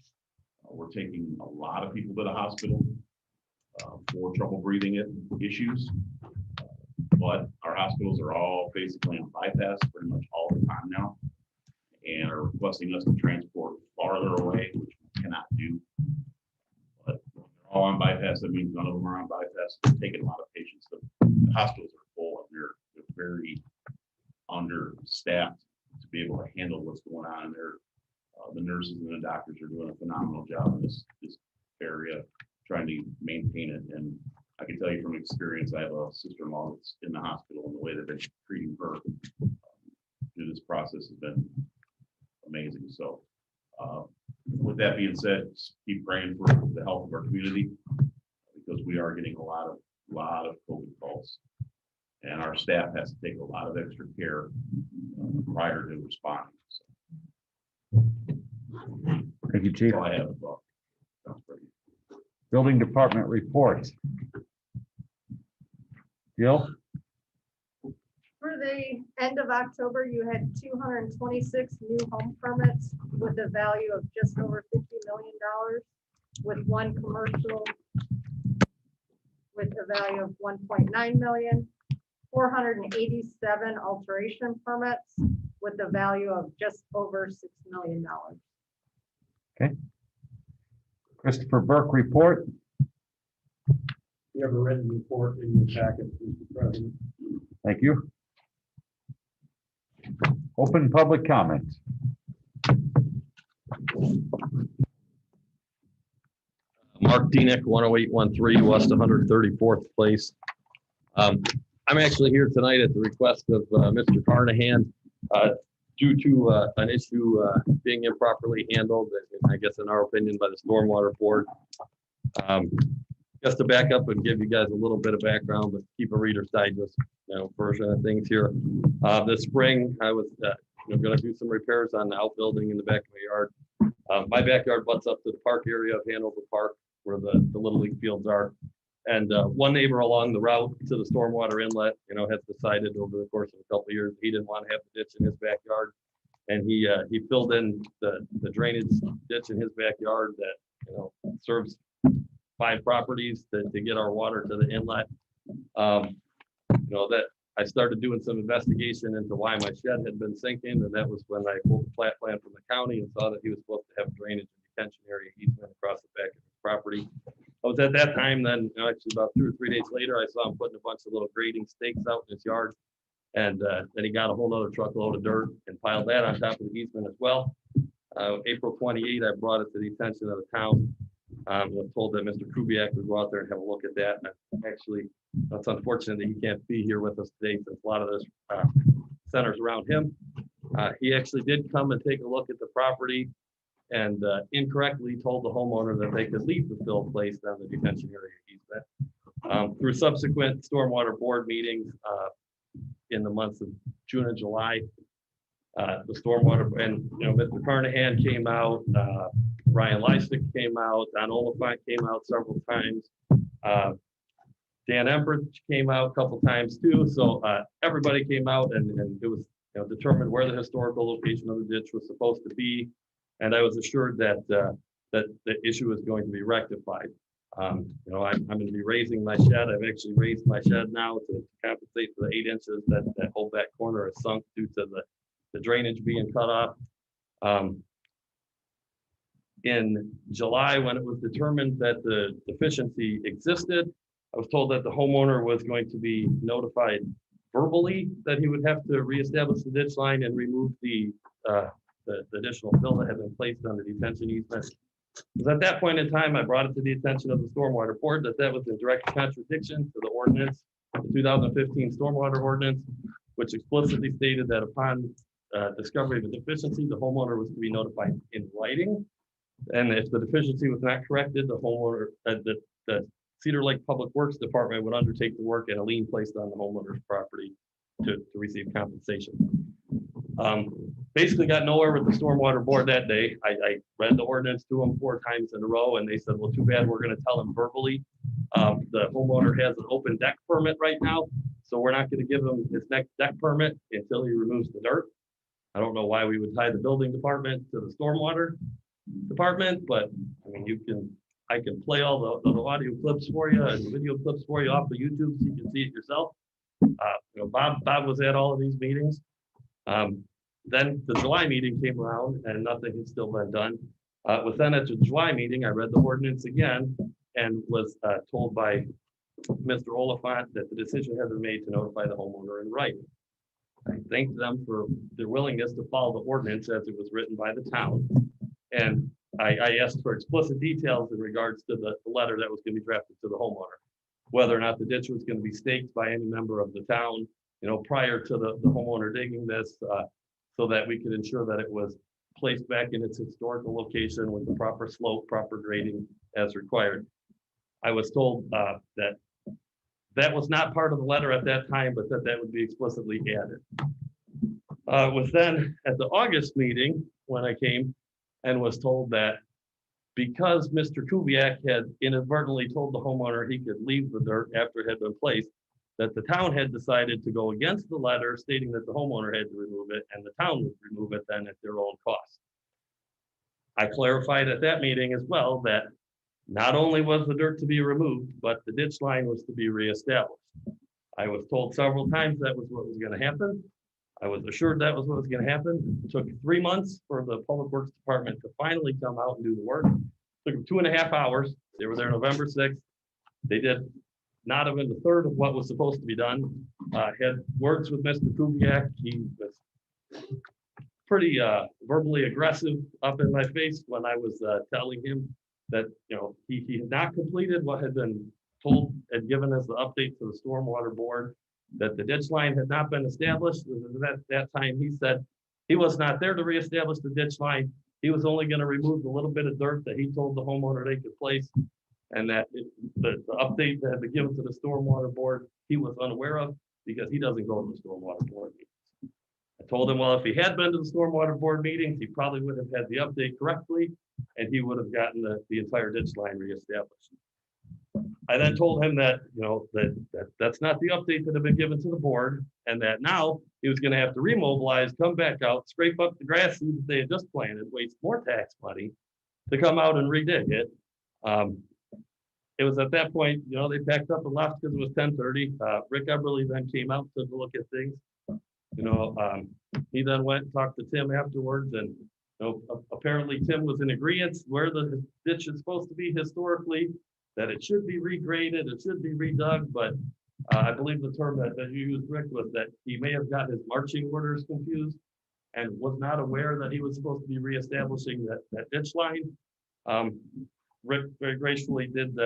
We're taking a lot of people to the hospital for trouble breathing issues. But our hospitals are all basically on bypass pretty much all the time now and are requesting us to transport farther away, which we cannot do. But when they're all on bypass, that means none of them are on bypass. They're taking a lot of patients. The hospitals are full and they're very understaffed to be able to handle what's going on in there. The nurses and the doctors are doing a phenomenal job in this area, trying to maintain it. And I can tell you from experience, I have a sister-in-law that's in the hospital, and the way they've been treating her through this process has been amazing. So with that being said, keep praying for the health of our community, because we are getting a lot of COVID calls, and our staff has to take a lot of extra care prior to responding. So. Thank you, Chief. That's all I have. Well, sounds pretty. Building Department reports. Jill? For the end of October, you had 226 new home permits with a value of just over $50 million, with one commercial with a value of 1.9 million, 487 alteration permits with a value of just over $6 million. Okay. Christopher Burke report. You have a written report in your packet, Mr. President. Thank you. Open public comments. Mark Denick, 10813 West 134th Place. I'm actually here tonight at the request of Mr. Carnahan due to an issue being improperly handled, I guess in our opinion, by the Stormwater Board. Just to back up and give you guys a little bit of background, but keep a Reader's Digest version of things here. This spring, I was going to do some repairs on the outbuilding in the back of my yard. My backyard butts up to the park area of Hanover Park, where the Little League fields are. And one neighbor along the route to the stormwater inlet, has decided over the course of a couple of years, he didn't want to have the ditch in his backyard. And he filled in the drainage ditch in his backyard that, serves 5 properties to get our water to the inlet. That I started doing some investigation into why my shed had been sinking. And that was when I pulled the plat plan from the county and saw that he was supposed to have drainage and detention area easement across the back of his property. I was at that time, then actually about 2 or 3 days later, I saw him putting a bunch of little grading stakes out in his yard. And then he got a whole other truckload of dirt and piled that on top of the easement as well. April 28, I brought it to the attention of the town. Was told that Mr. Kubiak would go out there and have a look at that. And actually, that's unfortunate that he can't be here with us today since a lot of this centers around him. He actually did come and take a look at the property and incorrectly told the homeowner that they could leave the fill placed on the detention area easement. Through subsequent stormwater board meetings in the months of June and July, the stormwater and Mr. Carnahan came out, Ryan Leisnick came out, Don Oliphant came out several times. Dan Embert came out a couple times too. So everybody came out and it was determined where the historical location of the ditch was supposed to be. And I was assured that that the issue was going to be rectified. I'm going to be raising my shed. I've actually raised my shed now to compensate for the 8 inches that whole back corner is sunk due to the drainage being cut off. In July, when it was determined that the deficiency existed, I was told that the homeowner was going to be notified verbally that he would have to reestablish the ditch line and remove the additional fill that had been placed on the detention easement. Because at that point in time, I brought it to the attention of the stormwater board that was in direct contradiction to the ordinance, the 2015 stormwater ordinance, which explicitly stated that upon discovery of a deficiency, the homeowner was to be notified in writing. And if the deficiency was not corrected, the homeowner, the Cedar Lake Public Works Department would undertake the work and a lien placed on the homeowner's property to receive compensation. Basically got nowhere with the stormwater board that day. I read the ordinance to them 4 times in a row and they said, well, too bad, we're going to tell them verbally. The homeowner has an open deck permit right now, so we're not going to give him his next deck permit until he removes the dirt. I don't know why we would tie the building department to the stormwater department, but I mean, I can play all the audio clips for you and video clips for you off of YouTube so you can see it yourself. Bob was at all of these meetings. Then the July meeting came around and nothing had still been done. Within at the July meeting, I read the ordinance again and was told by Mr. Oliphant that the decision had been made to notify the homeowner in writing. I thanked them for their willingness to follow the ordinance as it was written by the town. And I asked for explicit details in regards to the letter that was going to be drafted to the homeowner, whether or not the ditch was going to be staked by any member of the town, prior to the homeowner digging this, so that we could ensure that it was placed back in its historical location with the proper slope, proper grading as required. I was told that was not part of the letter at that time, but that would be explicitly added. Was then at the August meeting when I came and was told that because Mr. Kubiak had inadvertently told the homeowner he could leave the dirt after it had been placed, that the town had decided to go against the letter stating that the homeowner had to remove it and the town would remove it then at their own cost. I clarified at that meeting as well that not only was the dirt to be removed, but the ditch line was to be reestablished. I was told several times that was what was going to happen. I was assured that was what was going to happen. It took 3 months for the Public Works Department to finally come out and do the work. It took them 2.5 hours. They were there November 6th. They did not even a third of what was supposed to be done. Had words with Mr. Kubiak. He was pretty verbally aggressive up in my face when I was telling him that he had not completed what had been told and given as the update to the Stormwater Board, that the ditch line had not been established. At that time, he said he was not there to reestablish the ditch line. He was only going to remove the little bit of dirt that he told the homeowner they could place, and that the update that had been given to the Stormwater Board, he was unaware of because he doesn't go to the Stormwater Board meetings. I told him, well, if he had been to the Stormwater Board meetings, he probably would have had the update correctly, and he would have gotten the entire ditch line reestablished. I then told him that, that's not the update that had been given to the board, and that now he was going to have to remobilize, come back out, scrape up the grass seed that they had just planted, waste more tax money to come out and redig it. It was at that point, they packed up and left because it was 10:30. Rick Eberly then came out, took a look at things. He then went and talked to Tim afterwards, and apparently Tim was in agreement where the ditch is supposed to be historically, that it should be regraded, it should be redug, but I believe the term that you used, Rick, was that he may have got his marching orders confused. and was not aware that he was supposed to be reestablishing that ditch line. Rick very gracefully did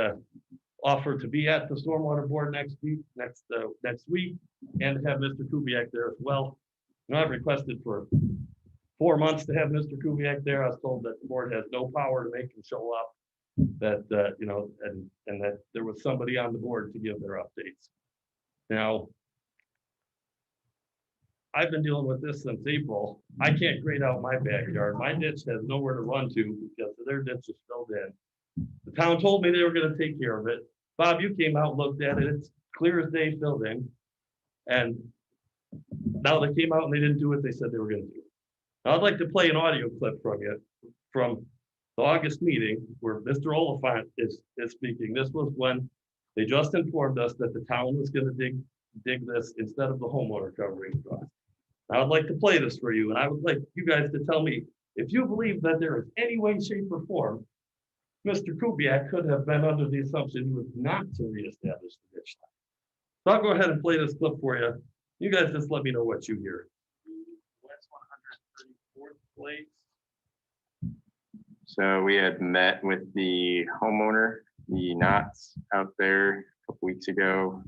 offer to be at the Stormwater Board next week, and have Mr. Kubiak there as well. You know, I've requested for 4 months to have Mr. Kubiak there. I was told that the board has no power to make him show up, that, you know, and that there was somebody on the board to give their updates. Now, I've been dealing with this since April. I can't grade out my backyard. My ditch has nowhere to run to because their ditch is filled in. The town told me they were gonna take care of it. Bob, you came out and looked at it. It's clear as day filled in. And now they came out and they didn't do what they said they were gonna do. Now, I'd like to play an audio clip from you from the August meeting where Mr. Oliphant is speaking. This was when they just informed us that the town was gonna dig this instead of the homeowner covering the cost. I would like to play this for you, and I would like you guys to tell me if you believe that there is any way, shape, or form Mr. Kubiak could have been under the assumption he was not to reestablish the ditch line. So I'll go ahead and play this clip for you. You guys just let me know what you hear. West 134th place. So we had met with the homeowner, the Knots, out there a couple weeks ago.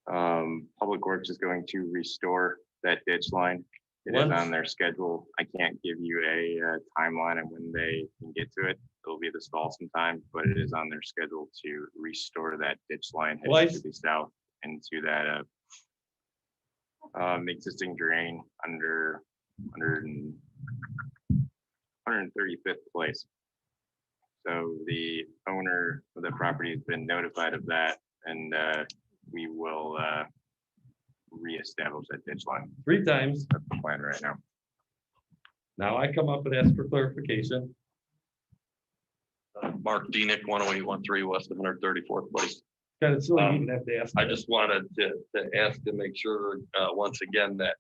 Public Works is going to restore that ditch line. It is on their schedule. I can't give you a timeline on when they can get to it. It'll be this fall sometime, but it is on their schedule to restore that ditch line heading to the south into that existing drain under 135th place. So the owner of the property has been notified of that, and we will reestablish that ditch line. 3 times. That's the plan right now. Now I come up and ask for clarification. Mark Deanick, 10813 West 134th place. Kind of silly you even have to ask. I just wanted to ask to make sure, once again, that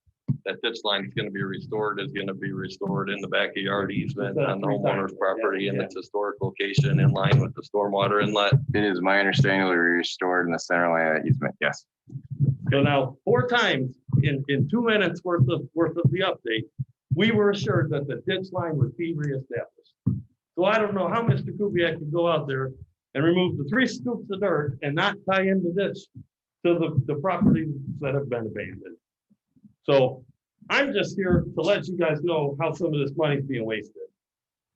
ditch line is going to be restored in the backyard easement on the homeowner's property in its historic location in line with the stormwater inlet. It is my understanding it'll be restored in the center line of that easement, yes. So now 4 times in 2 minutes worth of the update, we were assured that the ditch line would be reestablished. So I don't know how Mr. Kubiak could go out there and remove the 3 scoops of dirt and not tie in the ditch to the properties that have been abandoned. So I'm just here to let you guys know how some of this money is being wasted.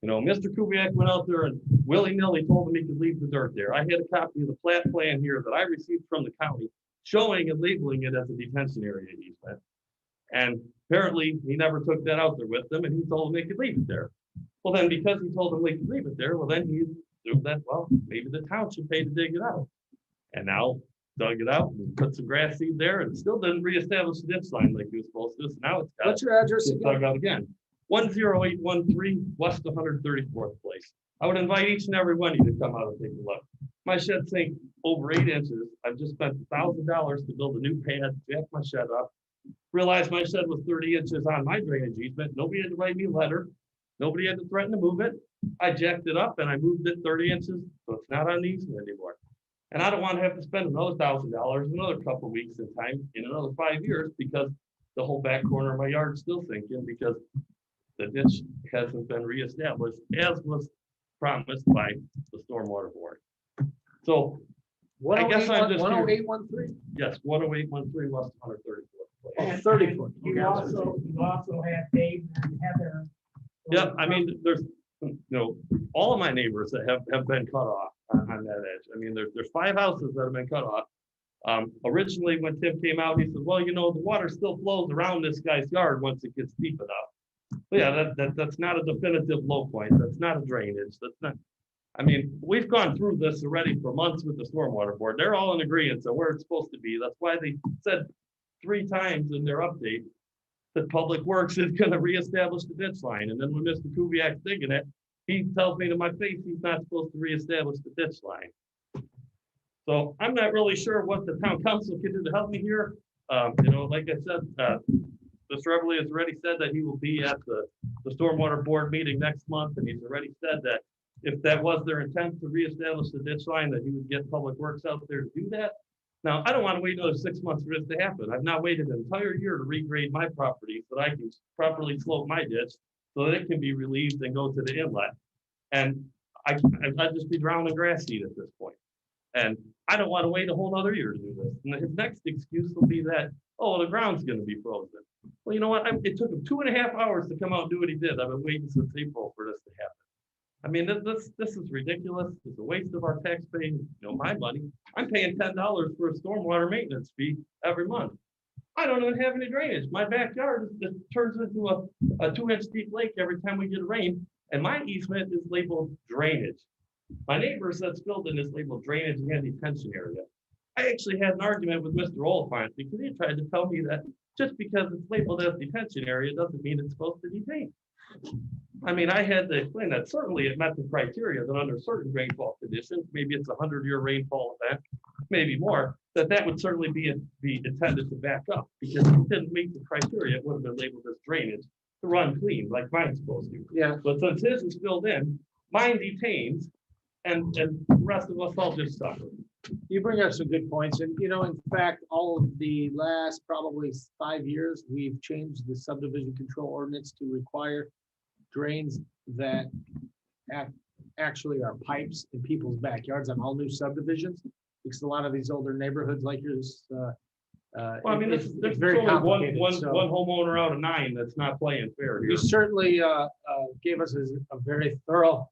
You know, Mr. Kubiak went out there and willy-nilly told him he could leave the dirt there. I had a copy of the plat plan here that I received from the county showing and labeling it as a detention area easement. And apparently he never took that out there with them, and he told them they could leave it there. Well, then because he told them they could leave it there, well, then he assumed that, well, maybe the town should pay to dig it out. And now dug it out and put some grass seed there and still didn't reestablish the ditch line like he was supposed to. So now it's got. What's your address it's dug out again. 10813 West 134th place. I would invite each and every one of you to come out and take a look. My shed sink over 8 inches. I've just spent $1,000 to build a new pad, jack my shed up. Realized my shed was 30 inches on my drainage easement. Nobody had to write me a letter. Nobody had to threaten to move it. I jacked it up and I moved it 30 inches, so it's not on the easement anymore. And I don't want to have to spend another $1,000, another couple of weeks in time, in another 5 years, because the whole back corner of my yard is still sinking because the ditch hasn't been reestablished as was promised by the Stormwater Board. So I guess I'm just. 10813? Yes, 10813 West 134th. Oh, 30 foot. You also have Dave and Heather. Yeah, I mean, there's, all of my neighbors that have been cut off on that edge. I mean, there's 5 houses that have been cut off. Originally, when Tim came out, he said, well, the water still flows around this guy's yard once it gets deep enough. But yeah, that's not a definitive low point. That's not a drainage. That's not. I mean, we've gone through this already for months with the Stormwater Board. They're all in agreement on where it's supposed to be. That's why they said 3 times in their update that Public Works is going to reestablish the ditch line. And then when Mr. Kubiak's digging it, he tells me to my face he's not supposed to reestablish the ditch line. So I'm not really sure what the town council can do to help me here. Like I said, Mr. Everly has already said that he will be at the Stormwater Board meeting next month, and he's already said that if that was their intent to reestablish the ditch line, that he would get Public Works out there to do that. Now, I don't want to wait another 6 months for this to happen. I've now waited an entire year to regrade my property so that I can properly slope my ditch so that it can be relieved and go to the inlet. And I'd just be drowning grass seed at this point. And I don't want to wait a whole other year to do this. And his next excuse will be that, oh, the ground's going to be frozen. Well, you know what? It took him 2.5 hours to come out and do what he did. I've been waiting since April for this to happen. I mean, this is ridiculous. It's a waste of our taxpaying, my money. I'm paying $10 for a stormwater maintenance fee every month. I don't even have any drainage. My backyard just turns into a 2-inch deep lake every time we get rain. And my easement is labeled drainage. My neighbor's that's building is labeled drainage and detention area. I actually had an argument with Mr. Oliphant because he tried to tell me that just because it's labeled as detention area doesn't mean it's supposed to detain. I mean, I had to explain that certainly it met the criteria that under certain rainfall conditions, maybe it's a 100-year rainfall event, maybe more, that would certainly be intended to back up because if it didn't meet the criteria, it would have been labeled as drainage to run clean like mine's supposed to. Yeah. But since his is filled in, mine detains, and the rest of us all just suffer. You bring up some good points, and in fact, all of the last probably 5 years, we've changed the subdivision control ordinance to require drains that actually are pipes in people's backyards on all new subdivisions, because a lot of these older neighborhoods like yours. Well, I mean, it's there's very only complicated. one so homeowner out of 9 that's not playing fair here. You certainly gave us a very thorough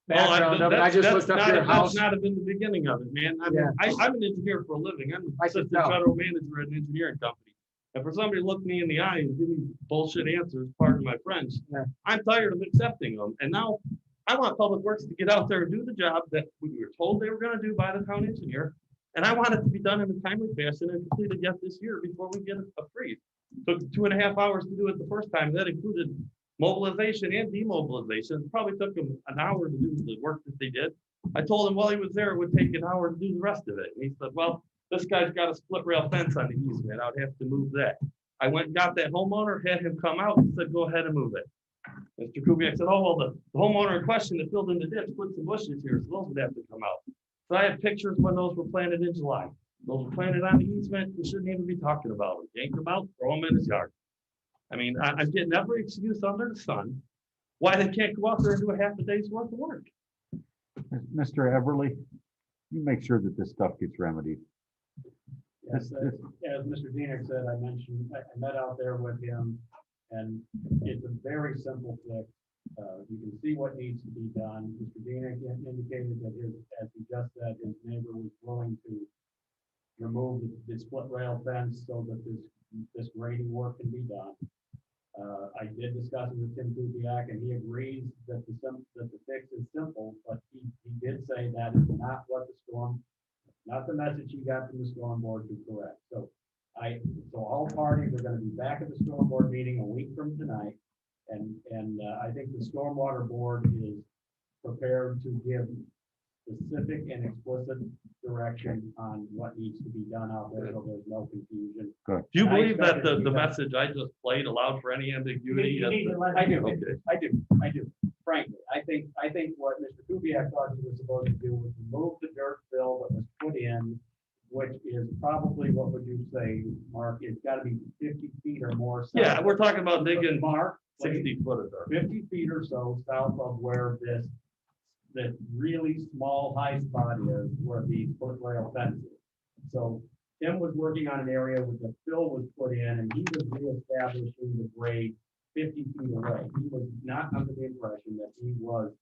Well, background of it. I just looked up your house. That's not have been the beginning of it, man. I mean, Yeah. I'm an engineer for a living. I'm I assistant can tell. federal manager at an engineering company. And for somebody to look me in the eye and give me bullshit answers, pardon my French, Yeah. I'm tired of accepting them. And now I want Public Works to get out there and do the job that we were told they were gonna do by the town engineer. And I want it to be done in a timely fashion and completed yet this year before we get a freeze. Took 2.5 hours to do it the first time. That included mobilization and demobilization. It probably took them an hour to do the work that they did. I told him while he was there, it would take an hour to do the rest of it. And he said, well, this guy's got a split rail fence on the easement. I'd have to move that. I went and got that homeowner, had him come out and said, go ahead and move it. Mr. Kubiak said, oh, well, the homeowner in question that filled in the ditch put some bushes here, so those would have to come out. So I have pictures when those were planted in July. Those were planted on the easement. We shouldn't even be talking about them. Yank them out, throw them in his yard. I mean, I'm getting every excuse under the sun why they can't go out there and do a half a day's worth of work. Mr. Everly, you make sure that this stuff gets remedied. Yes, as Mr. Denick said, I met out there with him, and it's a very simple fix. You can see what needs to be done. Mr. Denick indicated that as he just said, his neighbor was willing to remove the split rail fence so that this grading work can be done. I did discuss it with Tim Kubiak, and he agrees that the fix is simple, but he did say that is not what not the message he got from the storm board to correct. So all parties are going to be back at the storm board meeting a week from tonight. And I think the stormwater board is prepared to give specific and explicit direction on what needs to be done out there, so there's no confusion. Good. Do you And I believe that expect it to the be done. message I just played allowed for any ambiguity? I do, Okay. I do, frankly. I think what Mr. Kubiak thought he was supposed to do was remove the dirt fill that was put in, which is probably, what would you say, Mark? It's got to be 50 feet or more. south Yeah, we're talking about of- digging Mark, 60 foot of dirt. 50 feet or so south of where that really small high spot is, where the foot rail fence is. So Tim was working on an area where the fill was put in, and he was reestablishing the grade 50 feet away. He was not under the impression that he was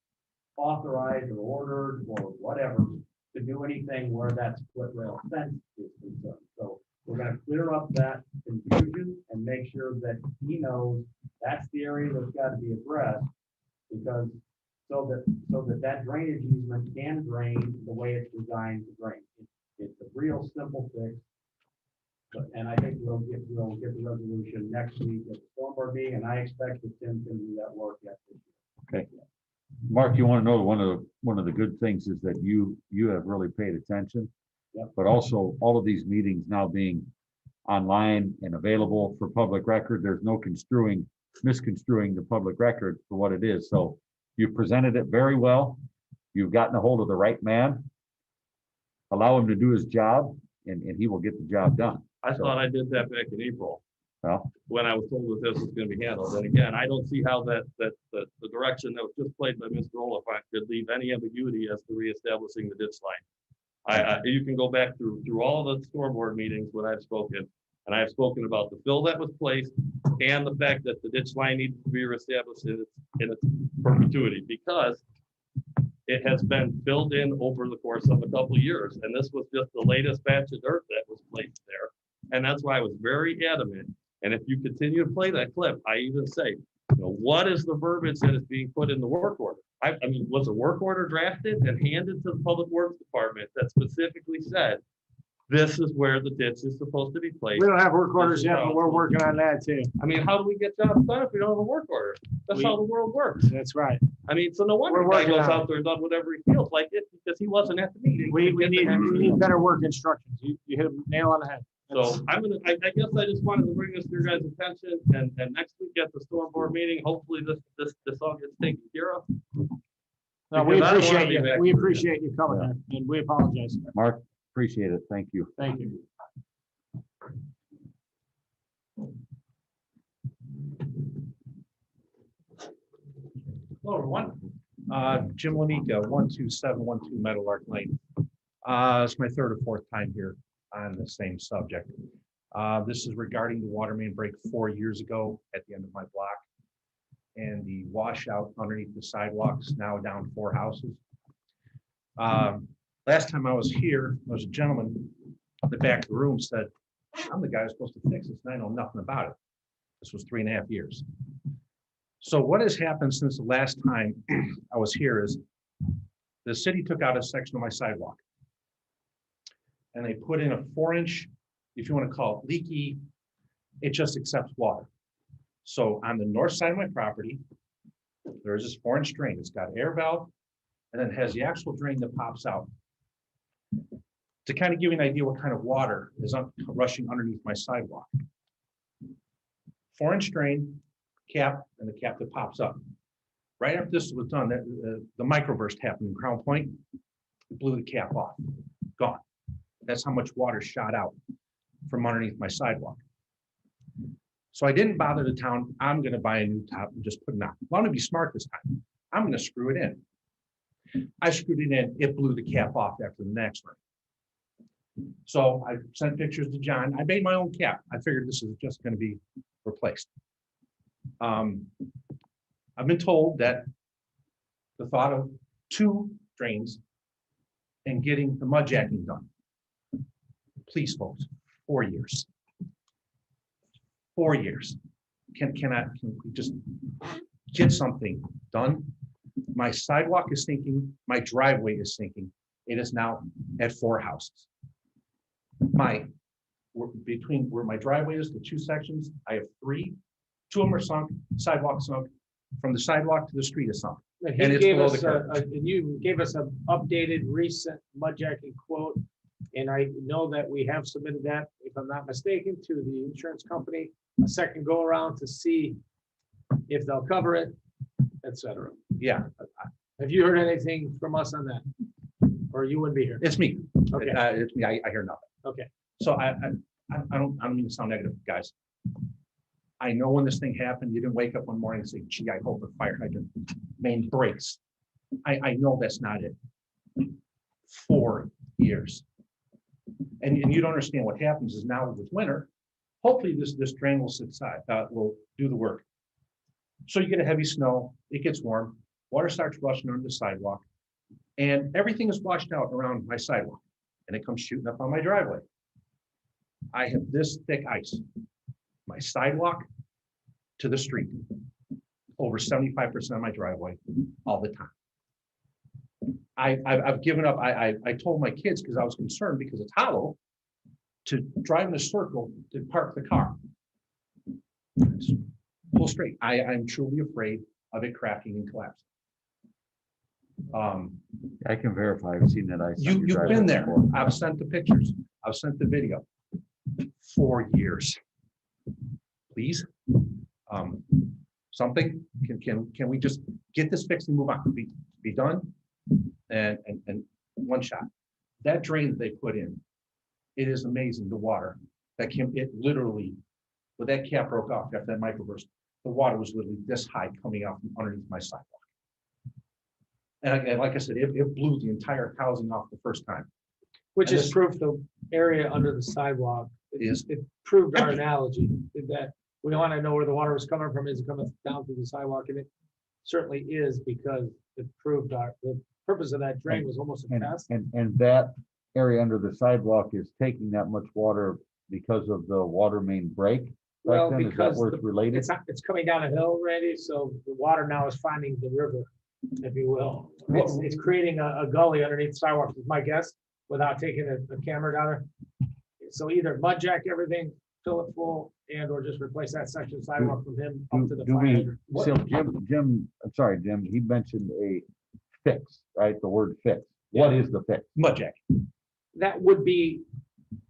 authorized or ordered or whatever to do anything where that split rail fence is concerned. So we're gonna clear up that confusion and make sure that he knows that's the area that's got to be addressed, because so that drainage easement can drain the way it's designed to drain. It's a real simple fix. And I think we'll get the resolution next week at the storm board meeting, and I expect that Tim can do that work yet this year. Okay. Mark, you want to know one of the good things is that you have really paid attention. Yep. But also all of these meetings now being online and available for public record, there's no misconstruing the public record for what it is. So you presented it very well. You've gotten a hold of the right man. Allow him to do his job. and he will get the job done. I thought I did that back in April, Well, when I was told that this was gonna be handled. And again, I don't see how the direction that was just played by Mr. Oliphant could leave any ambiguity as to reestablishing the ditch line. You can go back through all of the scoreboard meetings when I've spoken, and I have spoken about the fill that was placed and the fact that the ditch line needs to be reestablished in its perpetuity, because it has been filled in over the course of a couple of years, and this was just the latest batch of dirt that was placed there. And that's why I was very adamant. And if you continue to play that clip, I even say, what is the verbiage that is being put in the work order? I mean, was a work order drafted and handed to the Public Works Department that specifically said, this is where the ditch is supposed to be placed? We don't have work orders yet, but we're working on that too. I mean, how do we get jobs done if we don't have a work order? That's how the world works. That's right. I mean, so no wonder We're the guy working goes on out there and does whatever he feels like it, because he wasn't at the meeting. We need better work instructions. You hit a nail on the head. So I guess I just wanted to bring this to your guys' attention, and next week at the storm board meeting, hopefully this all gets taken care of. No, we Because I don't wanna appreciate be you. back We here. appreciate you coming here, and we apologize. Mark, appreciate it. Thank you. Thank you. Hello, everyone. Jim Lanika, 12712 Meadowlark Lane. It's my third or fourth time here on the same subject. This is regarding the water main break 4 years ago at the end of my block, and the washout underneath the sidewalks, now down 4 houses. Last time I was here, there was a gentleman at the back of the room said, I'm the guy who's supposed to fix this, and I know nothing about it. This was 3.5 years. So what has happened since the last time I was here is the city took out a section of my sidewalk, and they put in a 4-inch, if you want to call it leaky, it just accepts water. So on the north side of my property, there is this 4-inch drain. It's got air valve, and then it has the actual drain that pops out. To kind of give you an idea what kind of water is rushing underneath my sidewalk. 4-inch drain, cap, and the cap that pops up. Right after this was done, the microburst happened in Crown Point. It blew the cap off, gone. That's how much water shot out from underneath my sidewalk. So I didn't bother the town. I'm going to buy a new top and just put it on. Well, I'm going to be smart this time. I'm going to screw it in. I screwed it in. It blew the cap off after the next rain. So I sent pictures to John. I made my own cap. I figured this is just going to be replaced. I've been told that the thought of 2 drains and getting the mud jacking done. Please, folks, 4 years. 4 years. Can we just get something done? My sidewalk is sinking. My driveway is sinking. It is now at 4 houses. Between where my driveway is, the 2 sections, I have 3. 2 of them are sunk, sidewalk sunk. From the sidewalk to the street is sunk. And And he it's gave below us, the curb. and you gave us an updated recent mudjacking quote. And I know that we have submitted that, if I'm not mistaken, to the insurance company, a second go around to see if they'll cover it, et cetera. Yeah. Have you heard anything from us on that? Or you wouldn't be here? It's me. Okay. It's me. I hear nothing. Okay. So I don't mean to sound negative, guys. I know when this thing happened, you didn't wake up one morning and say, gee, I hope the fire hydrant main breaks. I know that's not it. 4 years. And you don't understand what happens is now with winter, hopefully this drain will subside, will do the work. So you get a heavy snow, it gets warm, water starts rushing under the sidewalk, and everything is washed out around my sidewalk, and it comes shooting up on my driveway. I have this thick ice, my sidewalk to the street, over 75% of my driveway all the time. I've given up. I told my kids, because I was concerned because it's hollow, to drive in a circle to park the car. Pull straight. I'm truly afraid of it cracking and collapsing. I can verify. I've seen that. You've been there. I've sent the pictures. I've sent the video. 4 years. Please. Something. Can we just get this fixed and move on? Be done. And one shot. That drain that they put in It is amazing, the water that came, it literally, when that cap broke off after that microburst, the water was literally this high coming out from underneath my sidewalk. And like I said, it blew the entire housing off the first time. Which And is this- proof the area under the sidewalk. Is- It proved our analogy that we want to know where the water was coming from. Is it coming down through the sidewalk? And it certainly is because it proved the purpose of that drain was almost a And, test. and that area under the sidewalk is taking that much water because of the water main break? back Well, then? Is that because where it's related? it's coming down a hill, Randy, so the water now is finding the river, if you will. It's creating a gully underneath the sidewalk, is my guess, without taking a camera down there. So either mud jack everything, fill it full, and or just replace that section of sidewalk from him up to the Do fire we, hydrant. so Jim, I'm sorry, Jim, he mentioned a fix, right? The word fix. What is the fix? Mud jack. That would be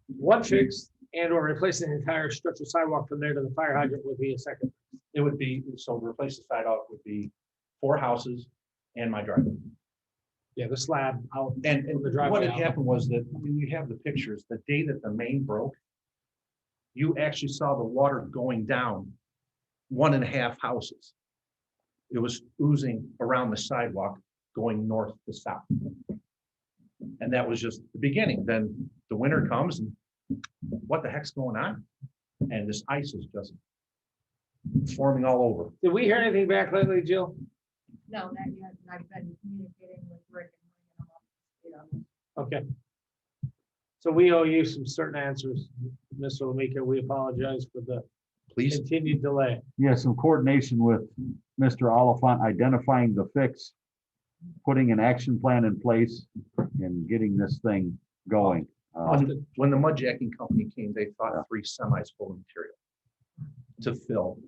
one fix, and or replacing the entire stretch of sidewalk from there to the fire hydrant would be a second. It would be, so to replace the sidewalk would be 4 houses and my driveway. Yeah, the slab out. And from the what driveway had out. happened was that when you have the pictures, the day that the main broke, you actually saw the water going down 1.5 houses. It was oozing around the sidewalk, going north to south. And that was just the beginning. Then the winter comes and what the heck's going on? And this ice is just forming all over. Did we hear anything back lately, Jill? No, not yet. I've been communicating with Rick and bringing him up to speed on this. Okay. So we owe you some certain answers, Mr. Lamika. We apologize for the continued delay. Yeah, some coordination with Mr. Oliphant, identifying the fix, putting an action plan in place and getting this thing going. When the mud jacking company came, they thought 3 semis full of material to fill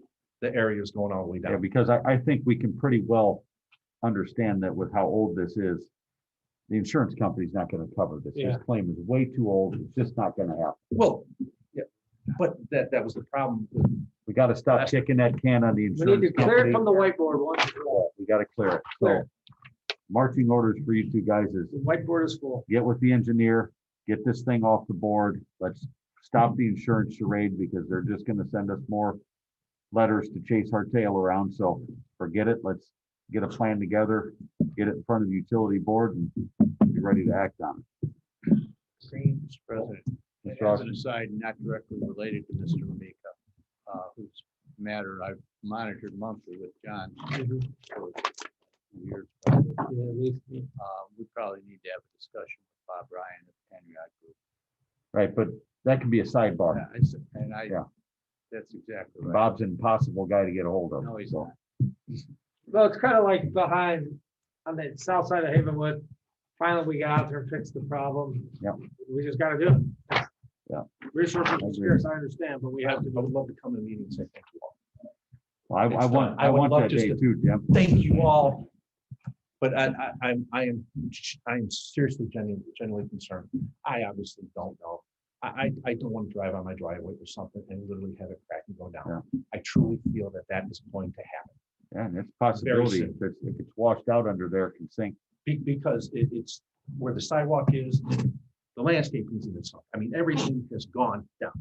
the areas going all the way Yeah, down. because I think we can pretty well understand that with how old this is, the insurance company's not gonna cover this. This Yeah. claim is way too old. It's just not gonna happen. Well, yeah, but that was the problem with. We gotta stop kicking that can on the We need insurance to clear company. it from the whiteboard once. and for all. We gotta clear it. Clear So marching orders for you two guys is The whiteboard is full. get with the engineer, get this thing off the board. Let's stop the insurance charade because they're just gonna send us more letters to chase our tail around. So forget it. Let's get a plan together, get it in front of the utility board and be ready to act on it. Mr. President, Mr. as Austin. an aside, not directly related to Mr. Lamika, whose matter I've monitored monthly with John for years. We probably need to have a discussion with Bob Ryan of Henriot Group. Right, but that can be a sidebar. And I, Yeah. that's exactly right. Bob's an impossible guy to get a hold of. No, he's so. not. Well, it's kind of like behind, on the south side of Havenwood. Finally, we got out there and fixed the problem. Yep. We just gotta do it. Yeah. Resources I are agree. scarce, I understand, but we have to. I would love to come to the meeting and say thank you all. Well, I It's want, done. I would want love that just day to too, Jim. Thank you all. But I am seriously genuinely concerned. I obviously don't know. I don't want to drive on my driveway or something and literally have it crack and go down. I truly feel that is going to happen. Yeah, and it's a possibility. soon. If it's washed out under there, it can sink. Because it's where the sidewalk is, the landscaping is in itself. I mean, everything has gone down.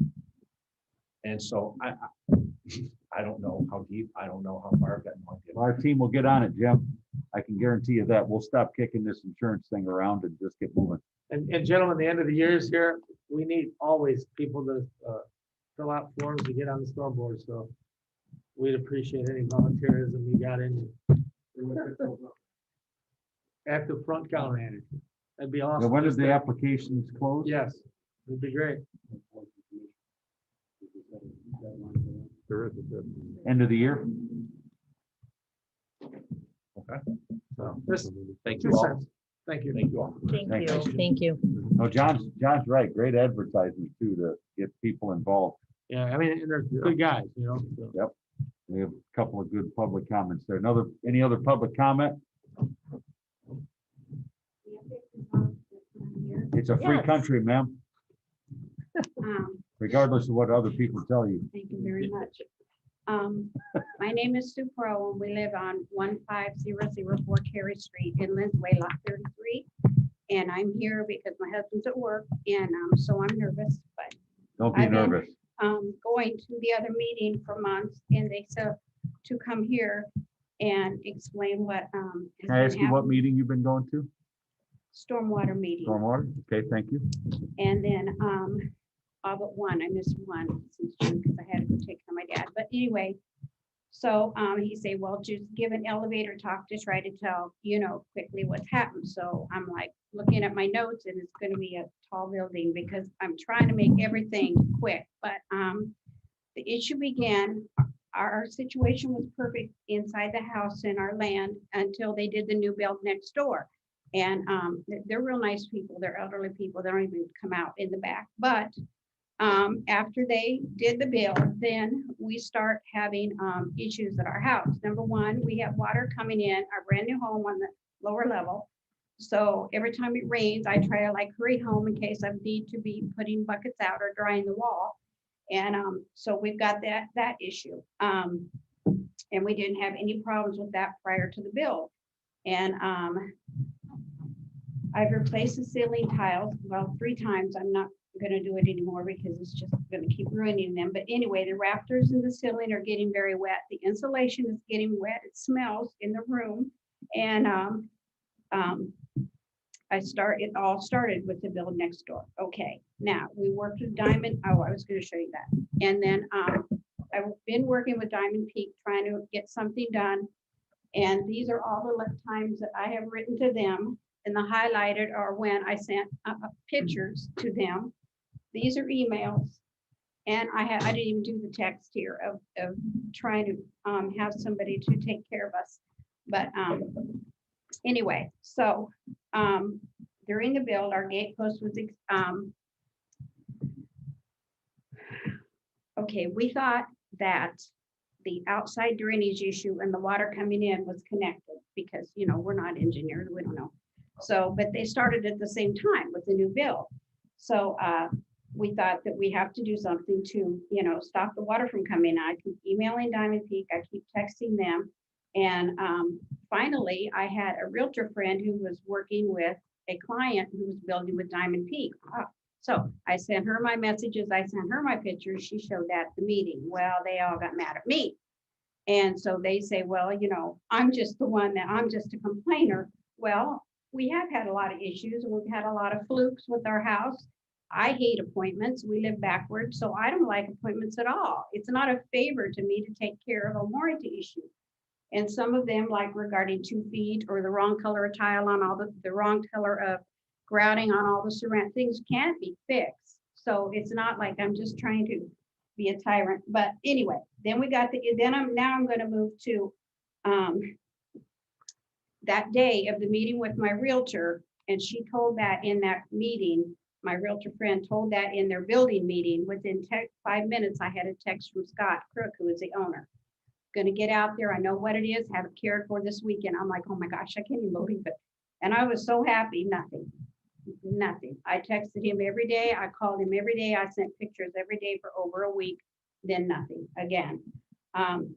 And so I don't know how deep, I don't know how far I've gotten. Our team will get on it, Jim. I can guarantee you that. We'll stop kicking this insurance thing around and just get moving. And gentlemen, the end of the year is here. We need always people to fill out forms to get on the storm board, so we'd appreciate any volunteerism you got in. Active front counter manager. That'd be Now, awesome. when does Just the to- applications close? Yes, it'd be great. End of the year? Okay. So this, Thank two you all. cents. Thank you. Thank you all. Thanks. Thank you. No, John's right. Great advertising too, to get people involved. Yeah, I mean, and they're good guys, you know. so. Yep. We have a couple of good public comments there. Any other public comment? It's a free Yes. country, ma'am, regardless of what other people tell you. Thank you very much. My name is Sue Pro, and we live on 15004 Cary Street in Linsway, Lot 33. and I'm here because my husband's at work, and so I'm nervous, but Don't be I've been, nervous. going to the other meeting for months, and they said to come here and explain what has Can I ask been you what happening. meeting you've been going to? Stormwater meeting. Stormwater? Okay, thank you. And then, all but one, I missed one since June because I had to go take care of my dad. But anyway, so, he said, well, just give an elevator talk to try to tell, quickly what's happened. So I'm like looking at my notes, and it's gonna be a tall building because I'm trying to make everything quick. But, the issue began, our situation was perfect inside the house in our land until they did the new build next door. And they're real nice people. They're elderly people. They don't even come out in the back. But after they did the build, then we start having issues at our house. Number one, we have water coming in our brand new home on the lower level. So every time it rains, I try to like hurry home in case I need to be putting buckets out or drying the wall. And so we've got that issue. And we didn't have any problems with that prior to the build. And I've replaced the ceiling tiles, well, 3 times. I'm not gonna do it anymore because it's just gonna keep ruining them. But anyway, the rafters in the ceiling are getting very wet. The insulation is getting wet. It smells in the room. And it all started with the build next door. Okay, now we worked with Diamond. Oh, I was gonna show you that. And then I've been working with Diamond Peak trying to get something done. And these are all the times that I have written to them, and the highlighted are when I sent pictures to them. These are emails. And I didn't even do the text here of trying to have somebody to take care of us. But anyway, so during the build, our gate post was, okay, we thought that the outside drainage issue and the water coming in was connected because, we're not engineers, we don't know. So, but they started at the same time with the new build. So we thought that we have to do something to, stop the water from coming out. I keep emailing Diamond Peak, I keep texting them. And finally, I had a realtor friend who was working with a client who was building with Diamond Peak. So I sent her my messages, I sent her my pictures, she showed that at the meeting. Well, they all got mad at me. And so they say, well, I'm just a complainer. Well, we have had a lot of issues, and we've had a lot of flukes with our house. I hate appointments. We live backwards, so I don't like appointments at all. It's not a favor to me to take care of a warranty issue. And some of them, like regarding 2 feet or the wrong color of tile on all the wrong color of grouting on all the surround things, can't be fixed. So it's not like I'm just trying to be a tyrant. But anyway, then I'm going to move to that day of the meeting with my realtor. And she told that in that meeting, my realtor friend told that in their building meeting. Within 5 minutes, I had a text from Scott Crook, who is the owner. Gonna get out there. I know what it is, have it cared for this weekend. I'm like, oh my gosh, I can't even believe it. And I was so happy, nothing. I texted him every day. I called him every day. I sent pictures every day for over a week, then nothing again.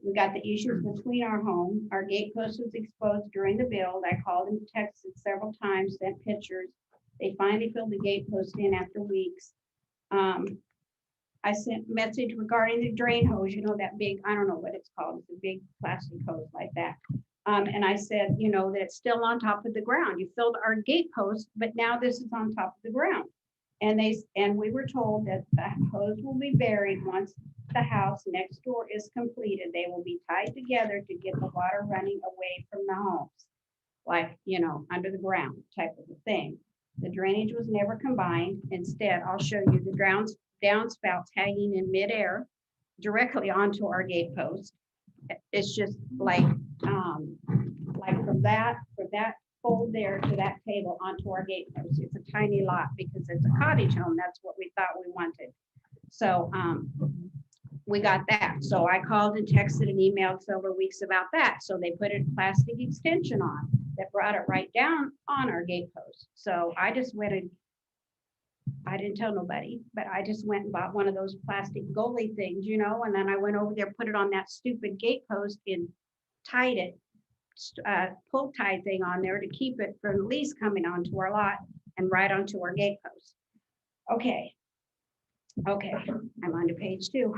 We got the issues between our home. Our gate post was exposed during the build. I called and texted several times, sent pictures. They finally filled the gate post in after weeks. I sent message regarding the drain hose, that big, I don't know what it's called. It's a big plastic hose like that. And I said, that it's still on top of the ground. You filled our gate post, but now this is on top of the ground. And we were told that the hose will be buried once the house next door is completed. They will be tied together to get the water running away from the homes, like, under the ground type of a thing. The drainage was never combined. Instead, I'll show you the downspouts hanging in midair directly onto our gate post. It's just like from that fold there to that table onto our gate post. It's a tiny lot because it's a cottage home. That's what we thought we wanted. So we got that. So I called and texted and emailed several weeks about that. So they put a plastic extension on that brought it right down on our gate post. So I just went and I didn't tell nobody, but I just went and bought one of those plastic goalie things, and then I went over there, put it on that stupid gate post and tied it, pull tie thing on there to keep it from the lease coming onto our lot. and right onto our gate post. Okay. Okay, I'm on to page 2.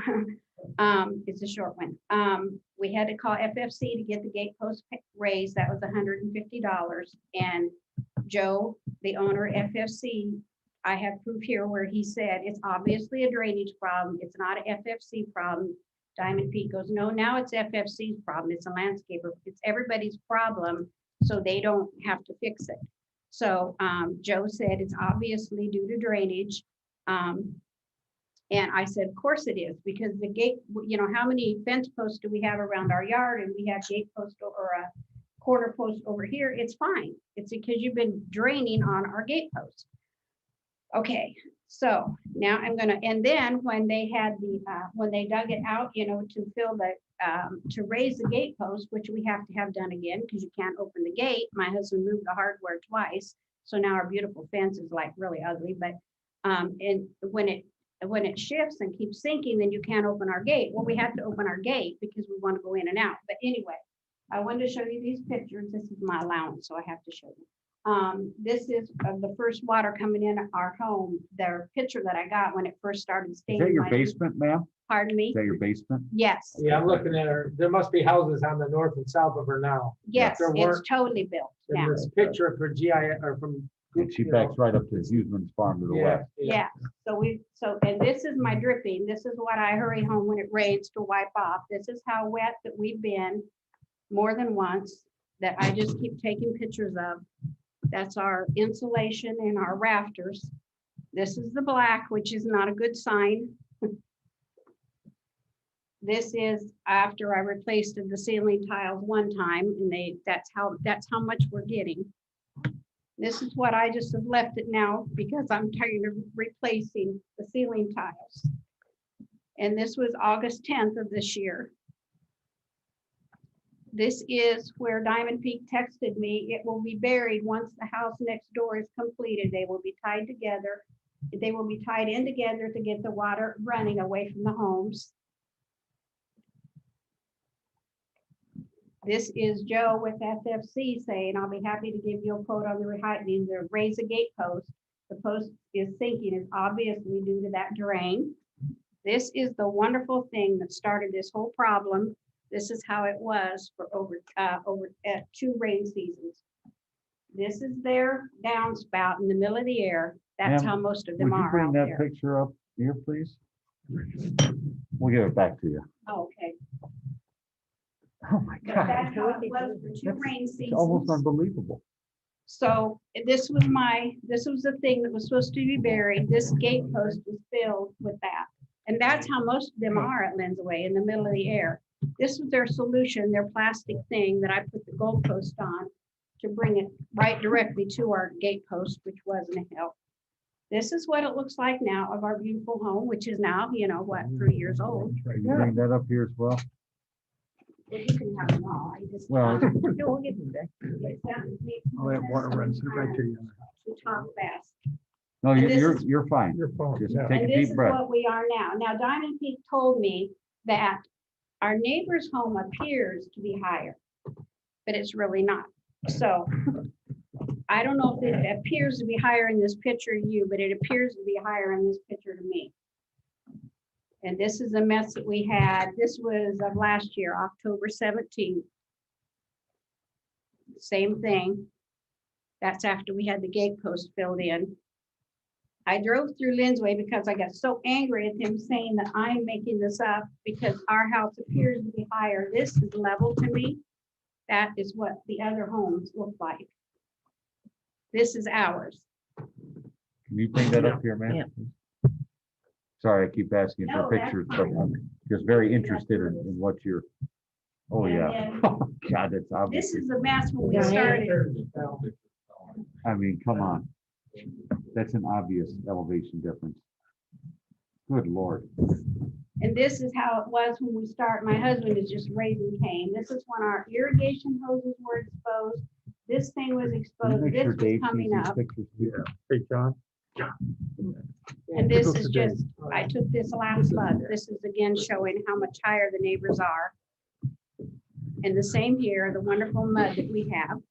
It's a short one. We had to call FFC to get the gate post raised. That was $150. And Joe, the owner of FFC, I have proof here where he said it's obviously a drainage problem. It's not a FFC problem. Diamond Peak goes, no, now it's FFC's problem. It's a landscaper. It's everybody's problem, so they don't have to fix it. So Joe said it's obviously due to drainage. And I said, of course it is, because the gate, you know, how many fence posts do we have around our yard? And we have gate post or a quarter post over here. It's fine. It's because you've been draining on our gate post. Okay, so now I'm gonna, and then when they had the, when they dug it out, you know, to fill the, to raise the gate post, which we have to have done again, because you can't open the gate. My husband moved the hardware twice. So now our beautiful fence is like really ugly, but, and when it shifts and keeps sinking, then you can't open our gate. Well, we have to open our gate because we want to go in and out. But anyway, I wanted to show you these pictures. This is my allowance, so I have to show you. This is the first water coming in our home. The picture that I got when it first started Is staining. that your my- basement, ma'am? Pardon me? Is that your basement? Yes. Yeah, I'm looking at her. There must be houses on the north and south of her now. Yes, There it's weren't totally built in now. this picture for GI or from. And she you know, backs right up to Hughesman's farm to the Yeah, west. Yeah, so, and this is my dripping. This is what I hurry home when it rains to wipe off. This is how wet that we've been more than once, that I just keep taking pictures of. That's our insulation and our rafters. This is the black, which is not a good sign. This is after I replaced the ceiling tiles one time, and that's how much we're getting. This is what I just have left it now because I'm tired of replacing the ceiling tiles. And this was August 10th of this year. This is where Diamond Peak texted me. It will be buried once the house next door is completed. They will be tied together. They will be tied in together to get the water running away from the homes. This is Joe with FFC saying, I'll be happy to give you a quote on the reheightening, the raise a gate post. The post is sinking is obviously due to that drain. This is the wonderful thing that started this whole problem. This is how it was for over 2 rain seasons. This is their downspout in the middle of the air. That's Ma'am, how most of them Would you are bring out that there. picture up here, please? We'll give it back to you. Oh, okay. Oh, my But God. that's how it was for 2 rain It's almost seasons. unbelievable. So this was the thing that was supposed to be buried. This gate post was filled with that. And that's how most of them are at Linsway, in the middle of the air. This was their solution, their plastic thing that I put the goalpost on to bring it right directly to our gate post, which wasn't a help. This is what it looks like now of our beautiful home, which is now, you know, what, 3 years old. Can you bring that up here as well? Well, you can have them all. I just. Well- We'll get them there. All that water runs right to you. To talk fast. No, And you're, this you're fine. Your phone. Just yeah. take a And this deep is breath. what we are now. Now, Diamond Peak told me that our neighbor's home appears to be higher, but it's really not. So I don't know if it appears to be higher in this picture to you, but it appears to be higher in this picture to me. And this is a mess that we had. This was of last year, October 17th. Same thing. That's after we had the gate post filled in. I drove through Linsway because I got so angry at him saying that I'm making this up because our house appears to be higher. This is level to me. That is what the other homes look like. This is ours. Can you bring that up here, man? Yeah. Sorry, I keep asking No, for that's pictures, but fine. I'm just very interested in what you're, oh, And yeah. then- Oh, God, that's This obvious. is the mess when we Yeah. started. I mean, come on. That's an obvious elevation difference. Good Lord. And this is how it was when we start. My husband is just raising cane. This is when our irrigation hoses were exposed. This thing was Can you exposed. make This sure was Dave sees coming these up. pictures? Yeah. Hey, John. And this is just, I took this last month. This is again showing how much higher the neighbors are. And the same here, the wonderful mud that we have.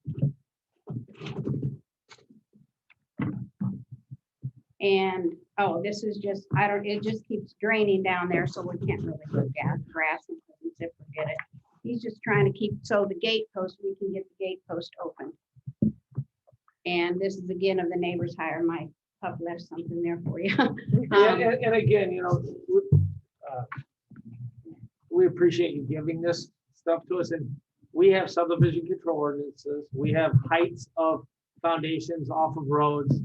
And, oh, this is just, I don't, it just keeps draining down there, so we can't really look at grass and zip forget it. He's just trying to keep, so the gate post, we can get the gate post open. And this is again of the neighbors hire. My pup left something there for you. And again, you know, we appreciate you giving this stuff to us, and we have subdivision control ordinances, we have heights of foundations off of roads,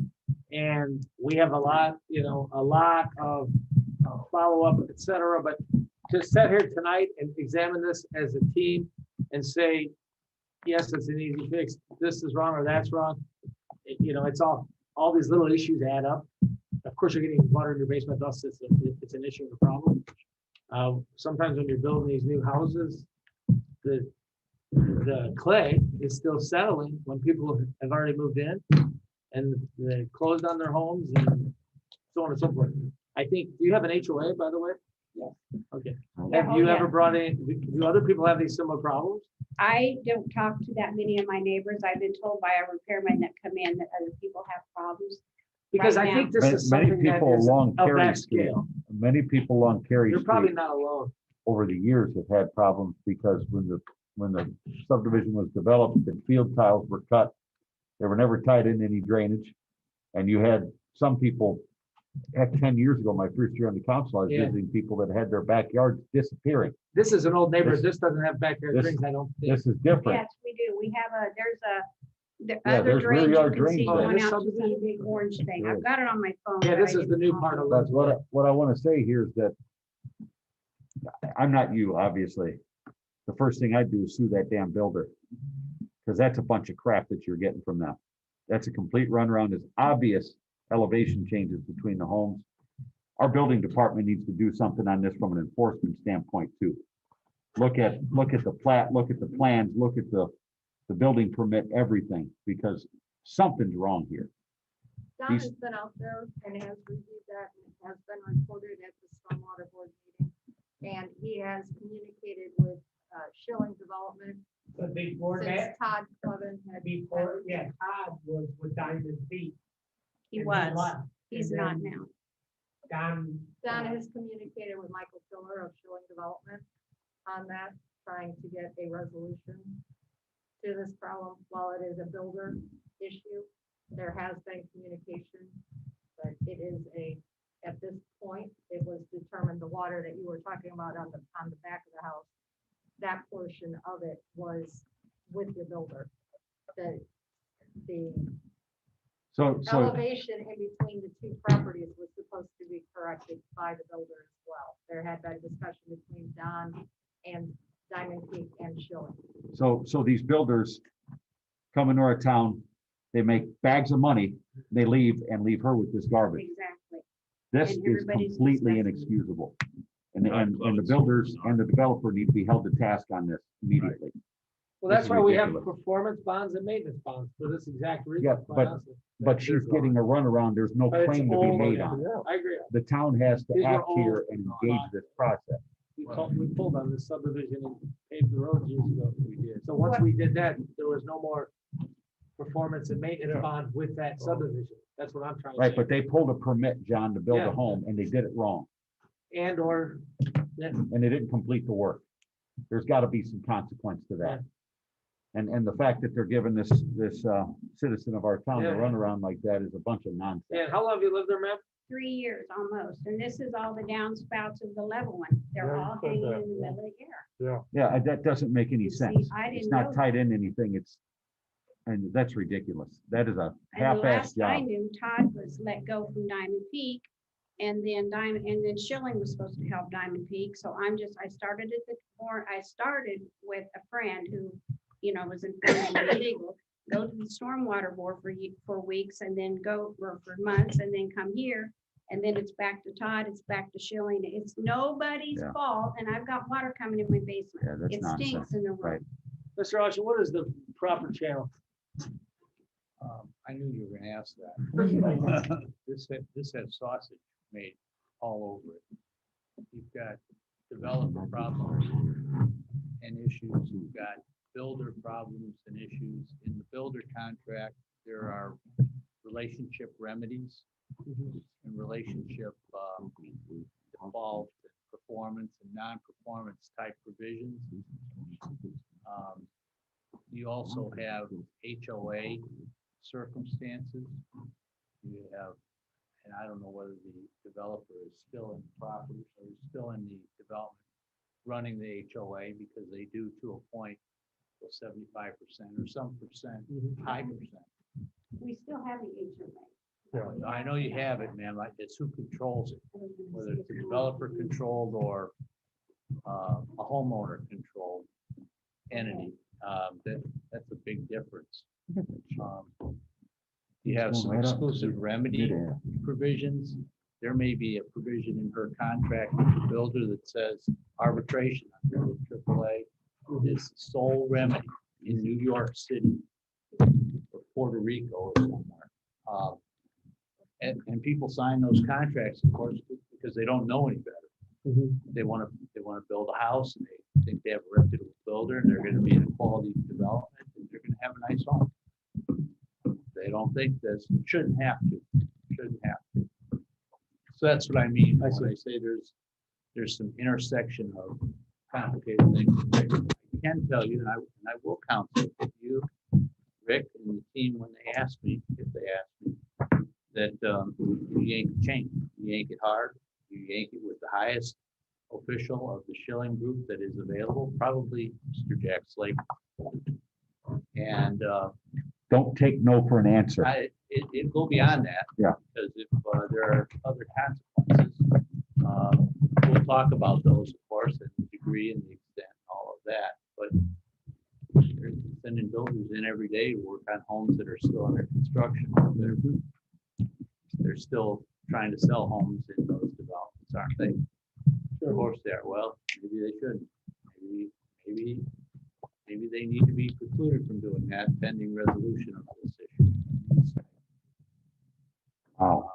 and we have a lot of follow-up, et cetera, but to sit here tonight and examine this as a team and say, yes, it's an easy fix, this is wrong or that's wrong, you know, it's all these little issues add up. Of course, you're getting water in your basement, thus it's an issue and a problem. Sometimes when you're building these new houses, the clay is still settling when people have already moved in and they closed on their homes and so on and so forth. I think, do you have an HOA, by the way? Yes. Okay. Yeah, Have you oh, ever yeah. brought in, do other people have these similar problems? I don't talk to that many of my neighbors. I've been told by our repairmen that come in that other people have problems. Because right I think now. this is Many something that people is along of Cary that Street, scale. many people along Cary You're probably Street not alone. over the years have had problems because when the subdivision was developed, the field tiles were cut. They were never tied in any drainage. And you had some people, heck, 10 years ago, my first year on the council, I was Yeah. visiting people that had their backyards disappearing. This is an old neighborhood. This- This doesn't have backyard this- drains, I don't think. This is different. Yes, we do. We have the Yeah, other there's rear drains you yard can see drains there. going This out to some subdivision? big orange thing. There I've is. got it on my phone. Yeah, but this I is the didn't new call part it. of That's what I want to say here is that I'm not you, obviously. The first thing I'd do is sue that damn builder. Because that's a bunch of crap that you're getting from them. That's a complete runaround. There's obvious elevation changes between the homes. Our building department needs to do something on this from an enforcement standpoint too. Look at the plat, look at the plans, look at the building permit, everything, because something's wrong here. Don has been out there and has reviewed that and has been reported at the stormwater board meeting. And he has communicated with Schilling Development The before since that, Todd Clevin had. before, yeah, Todd was with Diamond Peak. He and was. left. He's And not then now. Don. Don has communicated with Michael Tiller of Schilling Development on that, trying to get a resolution to this problem. While it is a builder issue, there has been communication, but it is at this point, it was determined the water that you were talking about on the back of the house, that portion of it was with your builder. The So elevation in between the two properties was supposed to be corrected by the builder as well. There had been discussion between Don and Diamond Peak and Schilling. So these builders come into our town, they make bags of money, they leave and leave her with this garbage. Exactly. This And is everybody's completely disgusted. inexcusable. And the builders and the developer need to be held to task on this immediately. Well, This that's is why we have ridiculous. performance bonds and maintenance bonds for this exact reason. Yeah, quite but honestly. But she's getting a runaround. There's no But it's claim to be old, made on it. I agree. The town has to These were act here old. and engage this process. We pulled on this subdivision and paved the road years ago. We did. So once we did that, there was no more performance and maintenance bond with that subdivision. That's what I'm trying to say. Right, but they pulled a permit, John, to build Yeah. a home and they did it wrong. And or, And they didn't complete the work. There's got to be some consequence to that. And the fact that they're giving this citizen of our town a Yeah. runaround like that is a bunch of nonsense. and how long have you lived there, ma'am? 3 years almost. And this is all the downspouts of the level one. They're Yeah, you all said hanging that, in the middle of the air. Yeah, that doesn't make any sense. I It's didn't not know tied in anything. And that's ridiculous. That is a And the half-assed last I job. knew, Todd was let go from Diamond Peak. And then Schilling was supposed to help Diamond Peak. So I started with a friend who, was in illegal. Go to the stormwater board for weeks and then go for months and then come here. And then it's back to Todd, it's back to Schilling. It's nobody's Yeah. fault. And I've got water coming in my basement. Yeah, that's It nonsense. stinks in the Right. room. Mr. Oshie, what is the proper channel? I knew you were gonna ask that. This has sausage made all over it. You've got developer problems and issues. You've got builder problems and issues. In the builder contract, there are relationship remedies and relationship default, performance and non-performance type provisions. You also have HOA circumstances. You have, and I don't know whether the developer is still in the property or is still in the development running the HOA, because they do to a point, 75% or some percent, high percent. We still have the HOA. I know you have it, ma'am. It's who controls it, whether it's a developer controlled or a homeowner controlled entity. That's a big difference. You have some exclusive remedy provisions. There may be a provision in her contract with the builder that says arbitration under the AAA is sole remedy in New York City or Puerto Rico or somewhere. And people sign those contracts, of course, because they don't know any better. They want to build a house, and they think they have a reputable builder, and they're going to be in a quality development, and they're going to have a nice home. They don't think this, shouldn't have to. So that's what I mean when I say there's some intersection of complicated things. I can tell you, and I will counsel you, Rick, and the team when they ask me, if they ask me, that you yank the chain, you yank it hard, you yank it with the highest official of the Schilling Group that is available, probably Mr. Jack Slake. And Don't take no for an answer. it go beyond that. Yeah. Because if there are other consequences, we'll talk about those, of course, and the degree and the extent, all of that. But they're sending builders in every day to work on homes that are still under construction. They're still trying to sell homes in those developments, aren't they? Of course they are. Well, maybe they shouldn't. Maybe they need to be precluded from doing that pending resolution of this issue. Wow.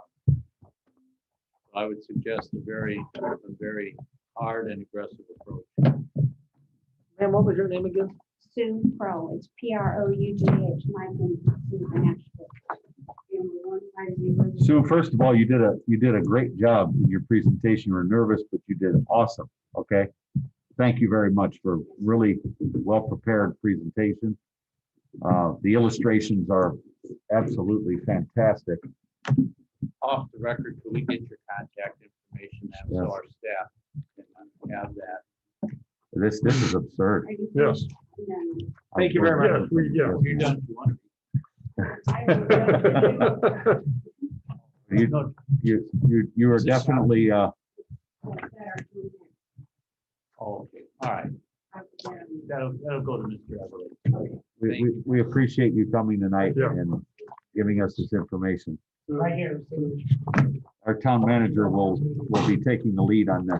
I would suggest a very hard and aggressive approach. Ma'am, what was your name again? Sue Pro, it's PROUGH, Mike and Sue Nashville. Sue, first of all, you did a great job in your presentation. You were nervous, but you did awesome. Okay. Thank you very much for really well-prepared presentation. The illustrations are absolutely fantastic. Off the record, can we get your contact information? So Yes. our staff can have that. This is absurd. Yes. Thank you very much. You're done. You are definitely, Okay, all right. That'll go to Mr. Everett. we appreciate you coming tonight and giving us this information. Right here. Our town manager will be taking the lead on this.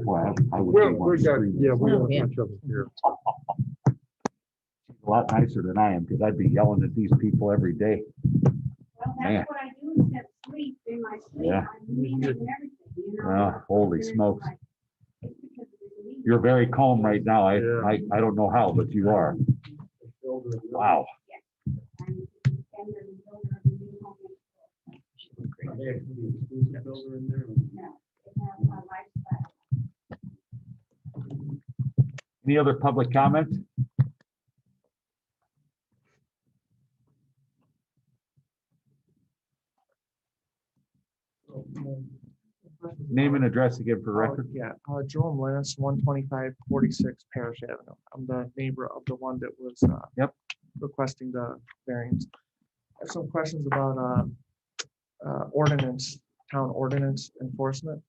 Well, I would be one to scream. we have a bunch of them here. A lot nicer than I am, because I'd be yelling at these people every day. Well, Man. that's what I do instead of sleep, in my sleep. Yeah. I'm reading and everything, you know? Holy smokes. You're very calm right now. I don't know how, but you are. Wow. Any other public comment? Name and address again for record. Yeah, Jerome Lance, 12546 Parish Avenue. I'm the neighbor of the one that was requesting the variance. I have some questions about ordinance, town ordinance enforcement.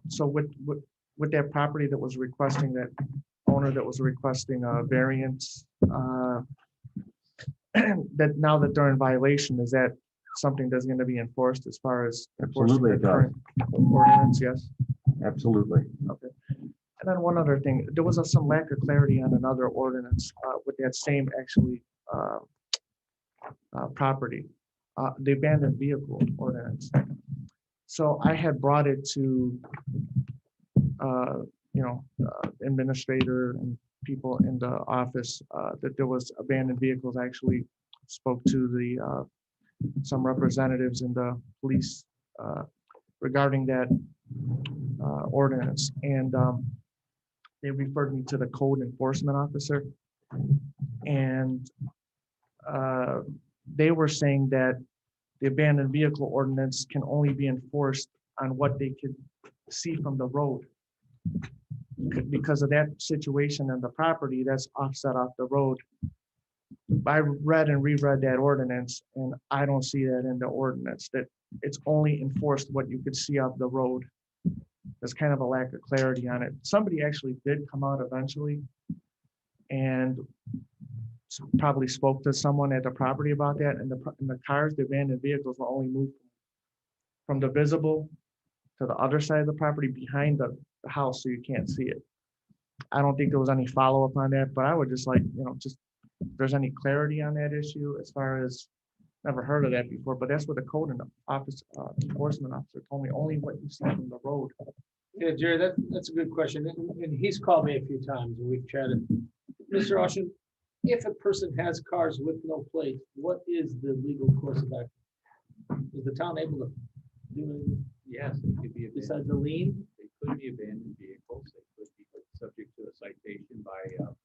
So with that property that was requesting, that owner that was requesting a variance, that now that they're in violation, is that something that's going to be enforced as far as enforcing Absolutely, the it does. current ordinance? Yes. Absolutely. Okay. And then one other thing, there was some lack of clarity on another ordinance with that same actually property, the abandoned vehicle ordinance. So I had brought it to, administrator and people in the office that there was abandoned vehicles. I actually spoke to the some representatives in the police regarding that ordinance, and they referred me to the code enforcement officer, and they were saying that the abandoned vehicle ordinance can only be enforced on what they could see from the road. Because of that situation and the property that's offset off the road. I read and reread that ordinance, and I don't see that in the ordinance, that it's only enforced what you could see off the road. There's kind of a lack of clarity on it. Somebody actually did come out eventually and probably spoke to someone at the property about that, and the cars, the abandoned vehicles were only moved from the visible to the other side of the property behind the house, so you can't see it. I don't think there was any follow-up on that, but I would just like, just if there's any clarity on that issue as far as, never heard of that before, but that's what the code and office enforcement officer told me, only what you see from the road. Yeah, Jerry, that's a good question. And he's called me a few times and we've chatted. Mr. Ocean, if a person has cars with no plate, what is the legal course of action? Is the town able to do anything? Yes, it could be Besides the lien? They could be abandoned vehicles. They could be subject to a citation by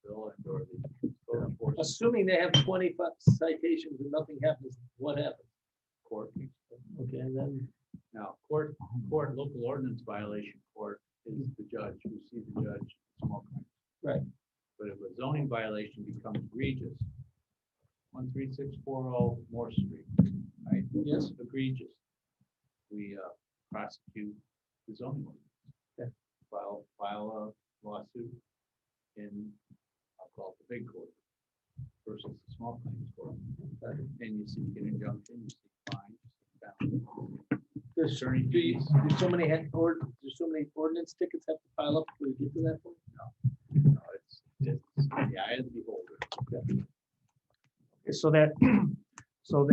Bill and or the code enforcement. Assuming they have 20 citations and nothing happens, what happens? Court. Okay, and then Now, local ordinance violation court is the judge who sees the judge in small claims. Right. But if a zoning violation becomes egregious, 13640 Moore Street, right? Yes. Egregious. We prosecute the zoning ordinance. Okay. File a lawsuit in, I'll call it the big court versus the small claims court. And you seek an injunction, you seek fines, you seek penalties. There's so many ordinance tickets have to pile up before you get to that point? No, it's the eye of the beholder. So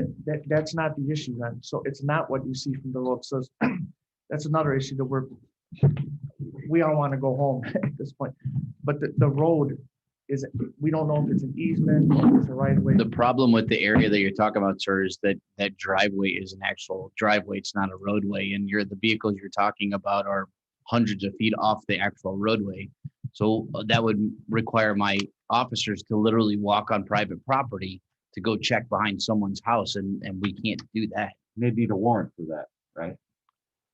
that's not the issue then. So it's not what you see from the road. So that's another issue that we all want to go home at this point. But the road is, we don't know if it's an easement, or it's a right of way. The problem with the area that you're talking about, sir, is that that driveway is an actual driveway. It's not a roadway, and the vehicles you're talking about are hundreds of feet off the actual roadway. So that would require my officers to literally walk on private property to go check behind someone's house, and we can't do that. They need a warrant for that, right?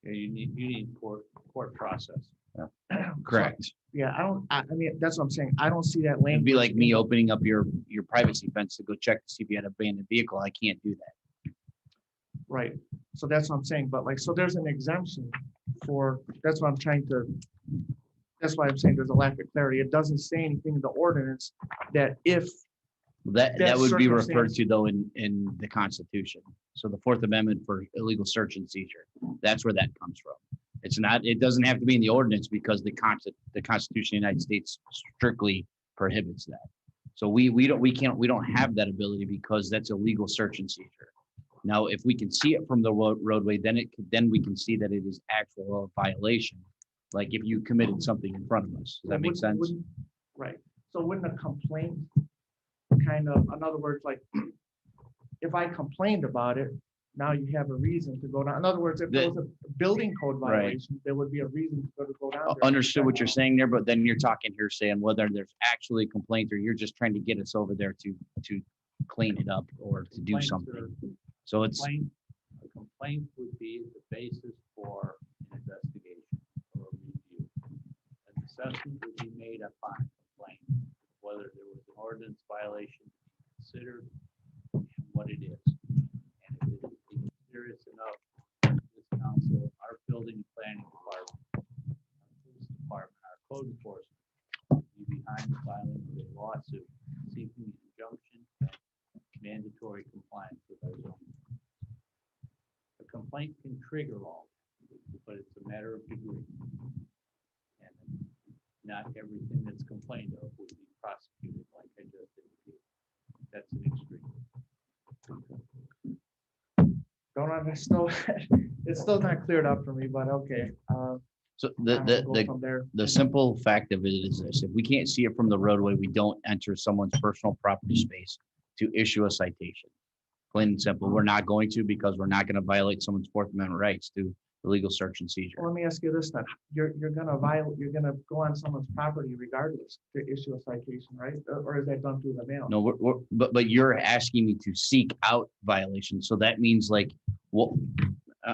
Yeah, you need court process. Correct. Yeah, I mean, that's what I'm saying. I don't see that lane. It'd be like me opening up your privacy fence to go check to see if you had an abandoned vehicle. I can't do that. Right. So that's what I'm saying. But like, so there's an exemption for, that's what I'm that's why I'm saying there's a lack of clarity. It doesn't say anything in the ordinance that if that would be referred to though in the Constitution. So the Fourth Amendment for illegal search and seizure, that's where that comes from. It's not, it doesn't have to be in the ordinance because the Constitution of the United States strictly prohibits that. So we don't have that ability because that's a legal search and seizure. Now, if we can see it from the roadway, then we can see that it is actual violation. Like if you committed something in front of us. Does that make sense? Right. So wouldn't a complaint kind of, in other words, like if I complained about it, now you have a reason to go down. In other words, if there was a building code violation, there would be a reason to go down. there. Understood what you're saying there, but then you're talking here saying whether there's actually a complaint or you're just trying to get us over there to clean it up or to do something. So it's. A complaint would be the basis for an investigation or a review. An assessment would be made upon a complaint, whether there was an ordinance violation considered and what it is. And if it is serious enough, this council, our building and planning department, our police department, our code enforcement, will be behind the filing of a lawsuit seeking injunction and mandatory compliance with our zoning. A complaint can trigger all, but it's a matter of degree. And not everything that's complained of would be prosecuted like I just indicated. That's an extreme. Don't understand. It's still not cleared up for me, but okay. So And we'll go from there. the simple fact of it is this, if we can't see it from the roadway, we don't enter someone's personal property space to issue a citation. Plain and simple, we're not going to, because we're not gonna violate someone's Fourth Amendment rights to illegal search and seizure. Well, let me ask you this then. You're gonna you're gonna go on someone's property regardless to issue a citation, right? Or is that done through the mail? No, but you're asking me to seek out violations, so that means like, well,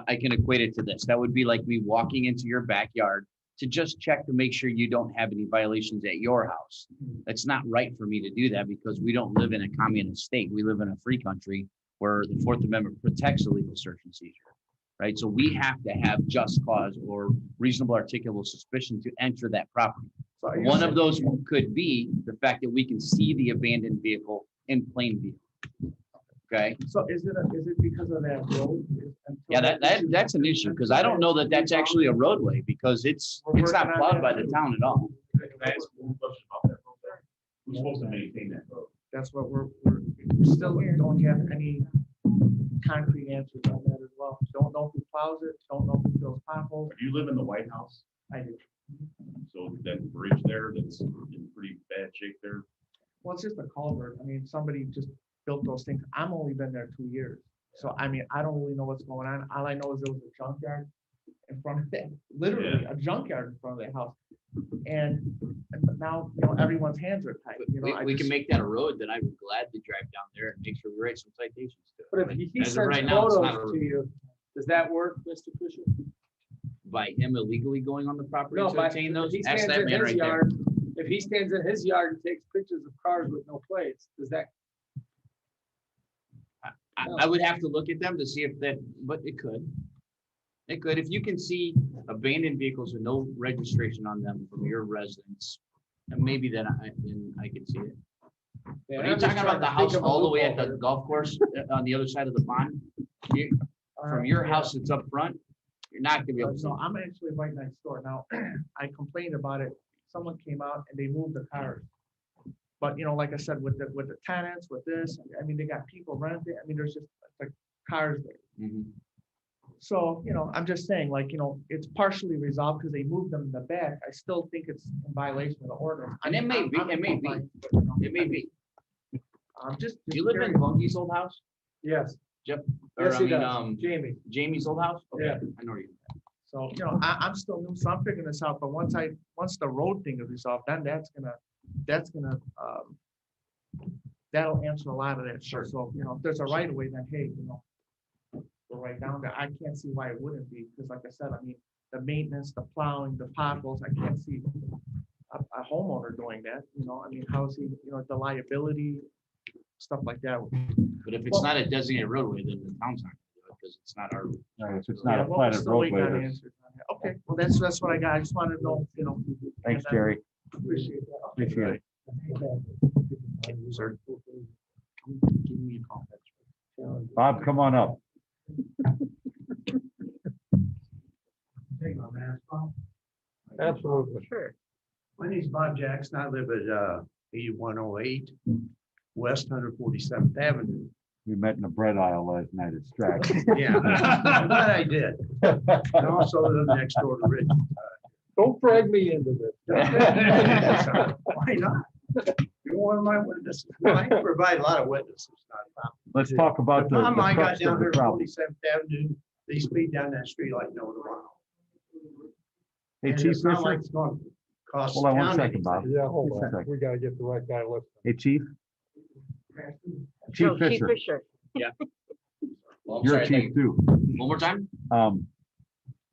I can equate it to this. That would be like me walking into your backyard to just check to make sure you don't have any violations at your house. That's not right for me to do that because we don't live in a communist state. We live in a free country where the Fourth Amendment protects illegal search and seizure, right? So we have to have just cause or reasonable articulable suspicion to enter that property. One of those could be the fact that we can see the abandoned vehicle in plain view. Okay, So is it because of that road? yeah, that's an issue, because I don't know that that's actually a roadway, because it's not plowed by the town at all. Who's supposed to maintain that road? That's what we still don't have any concrete answers on that as well. Don't know who plows it, don't know who fills potholes. Do you live in the White House? I do. So that bridge there, that's in pretty bad shape there. Well, it's just a culvert. I mean, somebody just built those things. I'm only been there 2 years. So, I mean, I don't really know what's going on. All I know is there was a junkyard in front of that, literally a junkyard in front of the house. And now, everyone's hands are tied. We can make that a road, then I would gladly drive down there and make sure we write some citations to it. But if he As of sends right now, it's not a photos road. to you, does that work, Mr. Fisher? By him illegally going on the property No, to but obtain if those, he ask stands that in man his right there. yard, if he stands in his yard and takes pictures of cars with no plates, does that? I would have to look at them to see if that, but it could. It could, if you can see abandoned vehicles with no registration on them from your residence, and maybe then I can see it. Yeah, But are you I'm just talking about trying the to house think of a all the way at loophole the here. golf course on the other side of the pond? From your house that's up front, you're not gonna be able to see. No, I'm actually right next door. Now, I complained about it. Someone came out and they moved the cars. But, like I said, with the tenants, with this, I mean, they got people renting. I mean, there's just like cars there. Mhm. So, I'm just saying, it's partially resolved because they moved them in the back. I still think it's in violation of the ordinance. And it may be, I'm it may be, fine, it may be. just. Do you live in Bunky's old house? Yes. Yep. Yes, Or, he does. Jamie. Jamie's old house? Okay, Yeah. I know where you. So, I'm still new, so I'm figuring this out, but once the road thing is resolved, then that'll answer a lot of that. Sure. So, if there's a right of way, then hey, go right down there. I can't see why it wouldn't be, because like I said, I mean, the maintenance, the plowing, the potholes, I can't see a homeowner doing that, I mean, how's he, the liability, stuff like that. But if it's not a designated roadway, then the town's not gonna do it, because it's not our. Right, if it's not a Yeah, well, we're platted still waiting roadway, on there's- answers on that. Okay, well, that's what I got. I just wanted to know, Thanks, and, Jerry. Appreciate that. Appreciate it. Sir. Give me a call. Bob, come on up. Absolutely. Sure. My name's Bob Jackson. I live at 8108 West 147th Avenue. We met in the bread aisle last night at Strack. Yeah, I'm glad I did. And also live next door to Rich. Don't drag me into this. Why not? You're one of my witnesses. Well, I can provide a lot of witnesses. Not a problem. Let's talk about the problem I got crux of down the here at problem. 47th Avenue, they speed down that street like no tomorrow. Hey, And Chief it's not Fisher. like it's going to cost Hold on one the county second, Bob. anything. Yeah, hold Just a on. second. We gotta get the right guy listening. Hey, Chief. Chief No, Chief Fisher. Fisher. Yeah. Well, I'm You're sorry, a thank chief you. too. One more time?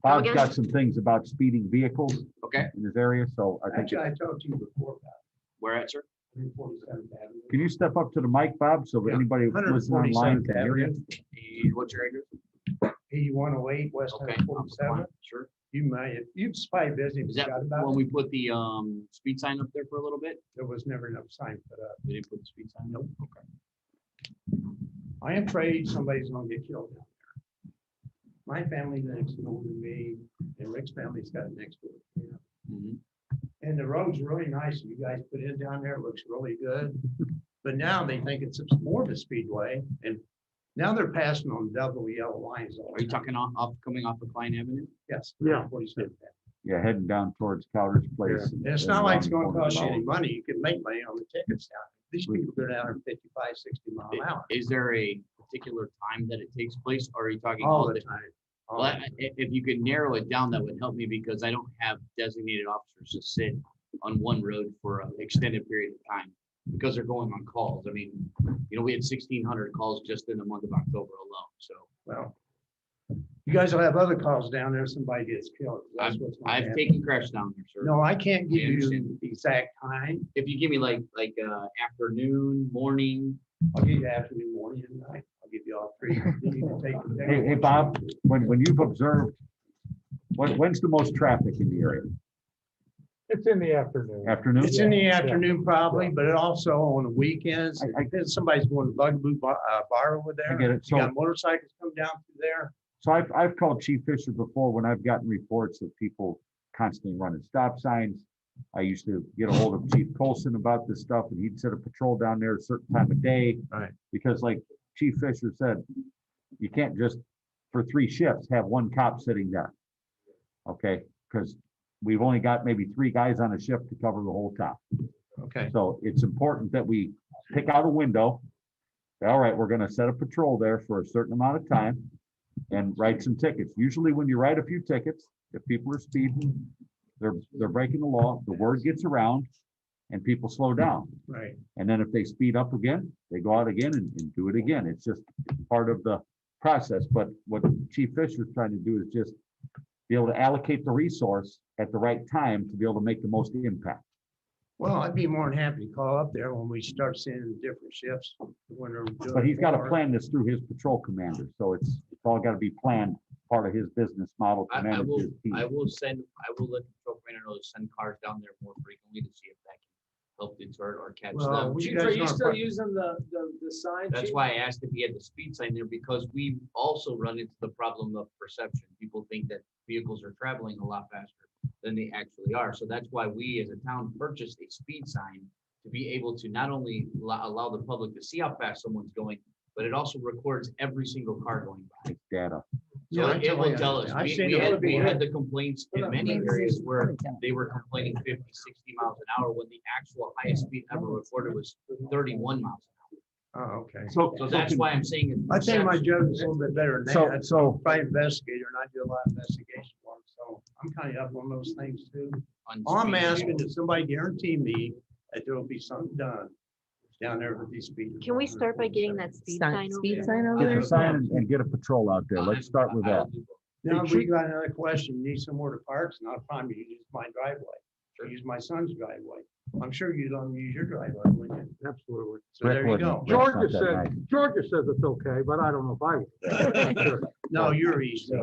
Bob's again? got some things about speeding vehicles Okay, in this area, so I think, Actually, I talked to you before about where at, sir? 147th Avenue. can you step up to the mic, Bob, so that Yeah. anybody listening online 147th can hear you? Avenue. What's your address? 8108 West Okay. 147th. Sure. You might, you'd probably busy. Is that forgot about when it. we put the speed sign up there for a little bit? There was never enough sign put up. We didn't put the speed sign? Nope. Okay. I am afraid somebody's gonna get killed down there. My family lives older than me, and Rick's family's got it next door. Mhm. And the road's really nice. You guys put in down there, it looks really good. But now they think it's more of a speedway, and now they're passing on double yellow lines. all Are you the time. talking coming off of Klein Avenue? Yes. Yeah. 47th. Yeah, heading down towards Cowder's Place. And it's not like it's gonna cost you any money. You can make money on the tickets down. These people go down 55, 60 mile an hour Is there a particular time that it takes place, or are you talking all the time. Well, if you could narrow it down, that would help me because I don't have designated officers to sit on one road for an extended period of time because they're going on calls. I mean, we had 1,600 calls just in the month of October alone. So Well, you guys will have other calls down there, somebody gets killed. That's what's gonna I've happen. taken crash down there, sir. No, I can't give I you understand. the exact time. If you give me like afternoon, morning, I'll give you afternoon, morning, and night. I'll give you all three. Then you can take- Hey, Bob, when you've observed, when's the most traffic in the area? It's in the afternoon. Afternoon? It's in the afternoon probably, but it also on the weekends. If somebody's going to Bugaboo Bar over there. I get it. You got So- motorcycles come down through there. So I've called Chief Fisher before when I've gotten reports that people constantly running stop signs. I used to get a hold of Chief Colson about this stuff and he'd set a patrol down there at a certain time of day. Right. Because like Chief Fisher said, you can't just, for 3 shifts, have 1 cop sitting there. Okay, because we've only got maybe 3 guys on a shift to cover the whole town. Okay. So it's important that we pick out a window. All right, we're gonna set a patrol there for a certain amount of time and write some tickets. Usually when you write a few tickets, if people are speeding, they're breaking the law, the word gets around and people slow down. Right. And then if they speed up again, they go out again and do it again. It's just part of the process. But what Chief Fisher's trying to do is just be able to allocate the resource at the right time to be able to make the most impact. Well, I'd be more than happy to call up there when we start seeing different shifts. When they're doing But he's got to more. plan this through his patrol commander. So it's all got to be planned, part of his business model to I manage will, his team. I will let the patrol commander know to send cars down there more frequently to see if that can help deter or catch Well, them. we- Chief, guys are you gonna still put- using the sign? That's Chief? why I asked if he had the speed sign there, because we also run into the problem of perception. People think that vehicles are traveling a lot faster than they actually are. So that's why we as a town purchased a speed sign to be able to not only allow the public to see how fast someone's going, but it also records every single car going by. It's data. So Yeah, I it totally will tell us. understand. I've We seen we it. had, Would be we had good. the complaints in many areas where they were complaining 50, 60 miles an hour when the actual highest speed ever recorded was 31 miles an Oh, okay. hour. So that's why I'm saying. it's I think my perception. judge is a little bit better than So- that. so- Private investigator and I do a lot of investigation work, so I'm kind of up on those things too. On All I'm speed. asking is somebody guarantee me that there will be something done down there with these speed. Can we start by getting that speed sign over Speed there? sign over Get there? the sign and get a patrol out there. Let's start with that. Now, we got another question. You need somewhere to park, it's not a problem. You use my driveway. Use my son's driveway. I'm sure you don't use your driveway, wouldn't you? Absolutely. So there you go. Georgia says it's okay, but I don't know if I would. No, you're easy.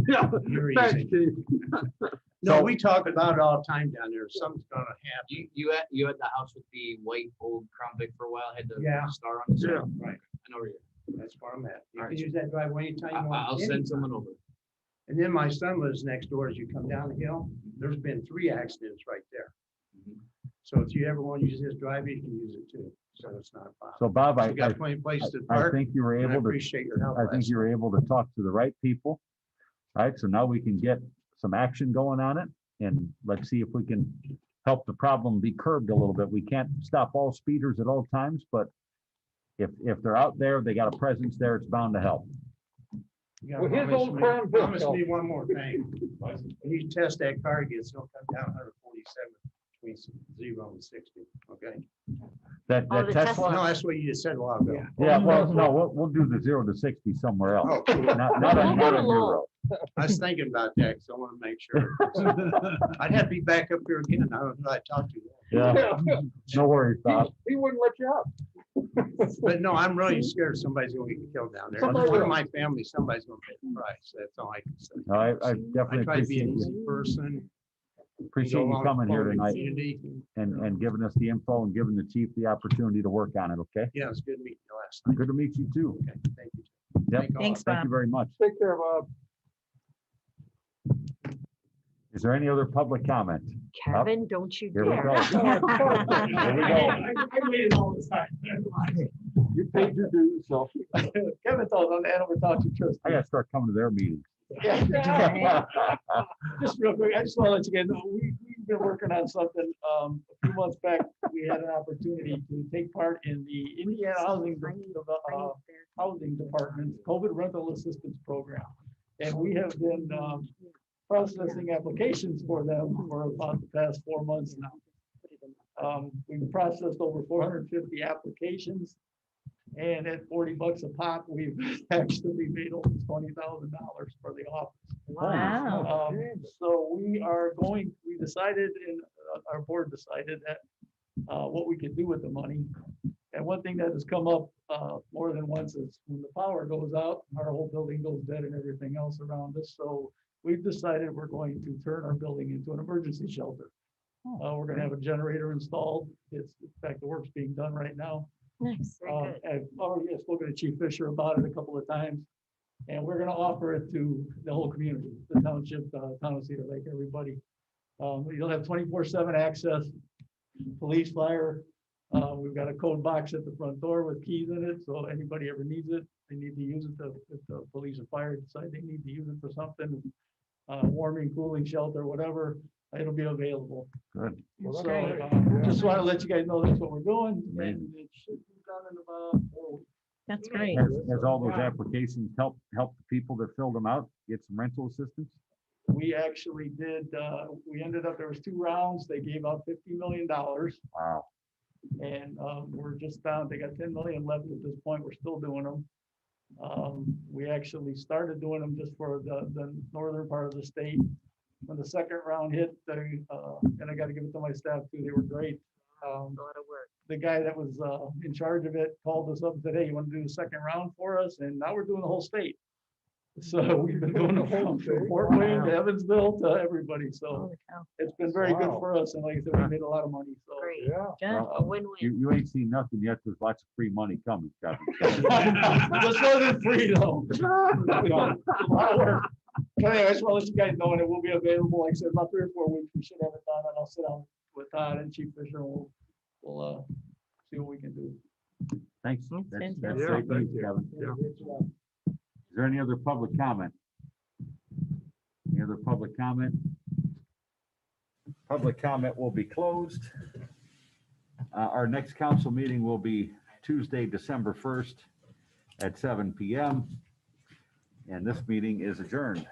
Yeah, You're thanks, easy. Chief. No, we talk about it all the time down there. Something's gonna happen. You had the house with the white old Crown Vic for a while, had the Yeah. star on the side. Yeah, right. I know where you're. That's where I'm at. You All can right. use that driveway anytime you want. I'll send anytime. someone over. And then my son lives next door as you come down the hill. There's been 3 accidents right there. Mm-hmm. So if you ever want to use his driveway, you can use it too. So it's not a problem. So Bob, You got plenty of places to I park. think you were and I able to, appreciate your help. I think last you were able to talk to the right people. All right, so now we can get some action going on it and let's see if we can help the problem be curbed a little bit. We can't stop all speeders at all times, but if they're out there, they got a presence there, it's bound to help. You gotta Well, his promise old me- Crown Vic Promise helped. me one more thing. When you test that car again, it'll come down 147 between 0 and 60, okay? That Oh, the Tesla? No, that's what you just said a while ago. Yeah, well, no, we'll do the 0 to 60 somewhere else. Oh, Not on your road. I was thinking about that, because I want to make sure. I'd have to be back up here again. I don't know who I talked to. Yeah, no worries, Bob. He wouldn't let you up. But no, I'm really scared somebody's gonna get killed down there. Somebody One of will. my family, somebody's gonna pay the price. That's all I can say. No, I I definitely try to be appreciate an you. easy person. Appreciate go you along coming here with the tonight community. and giving us the info and giving the chief the opportunity to work on it, okay? Yeah, it's good meeting you last night. Good to meet you too. Okay, thank you. Yep, Thanks, thank you Bob. very much. Take care, Bob. Is there any other public comment? Kevin, don't you Here we dare. go. Here we go. I made it all the time. You paid your dues, so. Kevin thought on Animal Talk to Trust. I gotta start coming to their meetings. Yeah. Just real quick, I just want to let you guys know, we've been working on something. A few months back, we had an opportunity to take part in the Indiana Housing Department's COVID Rental Assistance Program. And we have been processing applications for them for about the past 4 months now. We've processed over 450 applications. And at $40 a pop, we've actually made over $20,000 for the office. Wow. So we decided, and our board decided that what we could do with the money. And one thing that has come up more than once is when the power goes out, our whole building goes dead and everything else around us. So we've decided we're going to turn our building into an emergency shelter. We're going to have a generator installed. It's, in fact, the work's being done right now. Nice. Very good. I've already spoken to Chief Fisher about it a couple of times. And we're going to offer it to the whole community, the township, town of Cedar Lake, everybody. You'll have 24/7 access, police, fire. We've got a code box at the front door with keys in it. So anybody ever needs it, they need to use it. If the police or fire decide they need to use it for something, warming, cooling, shelter, whatever, it'll be available. Good. So just want to let you guys know that's what we're doing. Amazing. And it should be done in about 4 weeks. That's great. Has all those applications helped the people that filled them out get some rental assistance? We actually did, we ended up, there was 2 rounds. They gave out $50 million. Wow. And we're just down, they got 10 million left at this point. We're still doing them. We actually started doing them just for the northern part of the state. When the second round hit, and I got to give it to my staff too, they were great. A lot of work. The guy that was in charge of it called us up and said, hey, you want to do the second round for us? And now we're doing the whole state. So we've been doing the whole from Fort Wayne to Evansville to everybody. So it's been very good for us. And like I said, we made a lot of money. So Great. Well, A win-win. You ain't seen nothing yet. There's lots of free money coming, Kevin. this wasn't free though. A lot of work. But anyway, I just want to let you guys know, and it will be available. Like I said, about 3 or 4 weeks, we should have it done. And I'll sit down with Todd and Chief Fisher, and we'll see what we can do. Thanks. That's fantastic. great news, Kevin. Is there any other public comment? Any other public comment? Public comment will be closed. Our next council meeting will be Tuesday, December 1st at 7 p.m. And this meeting is adjourned.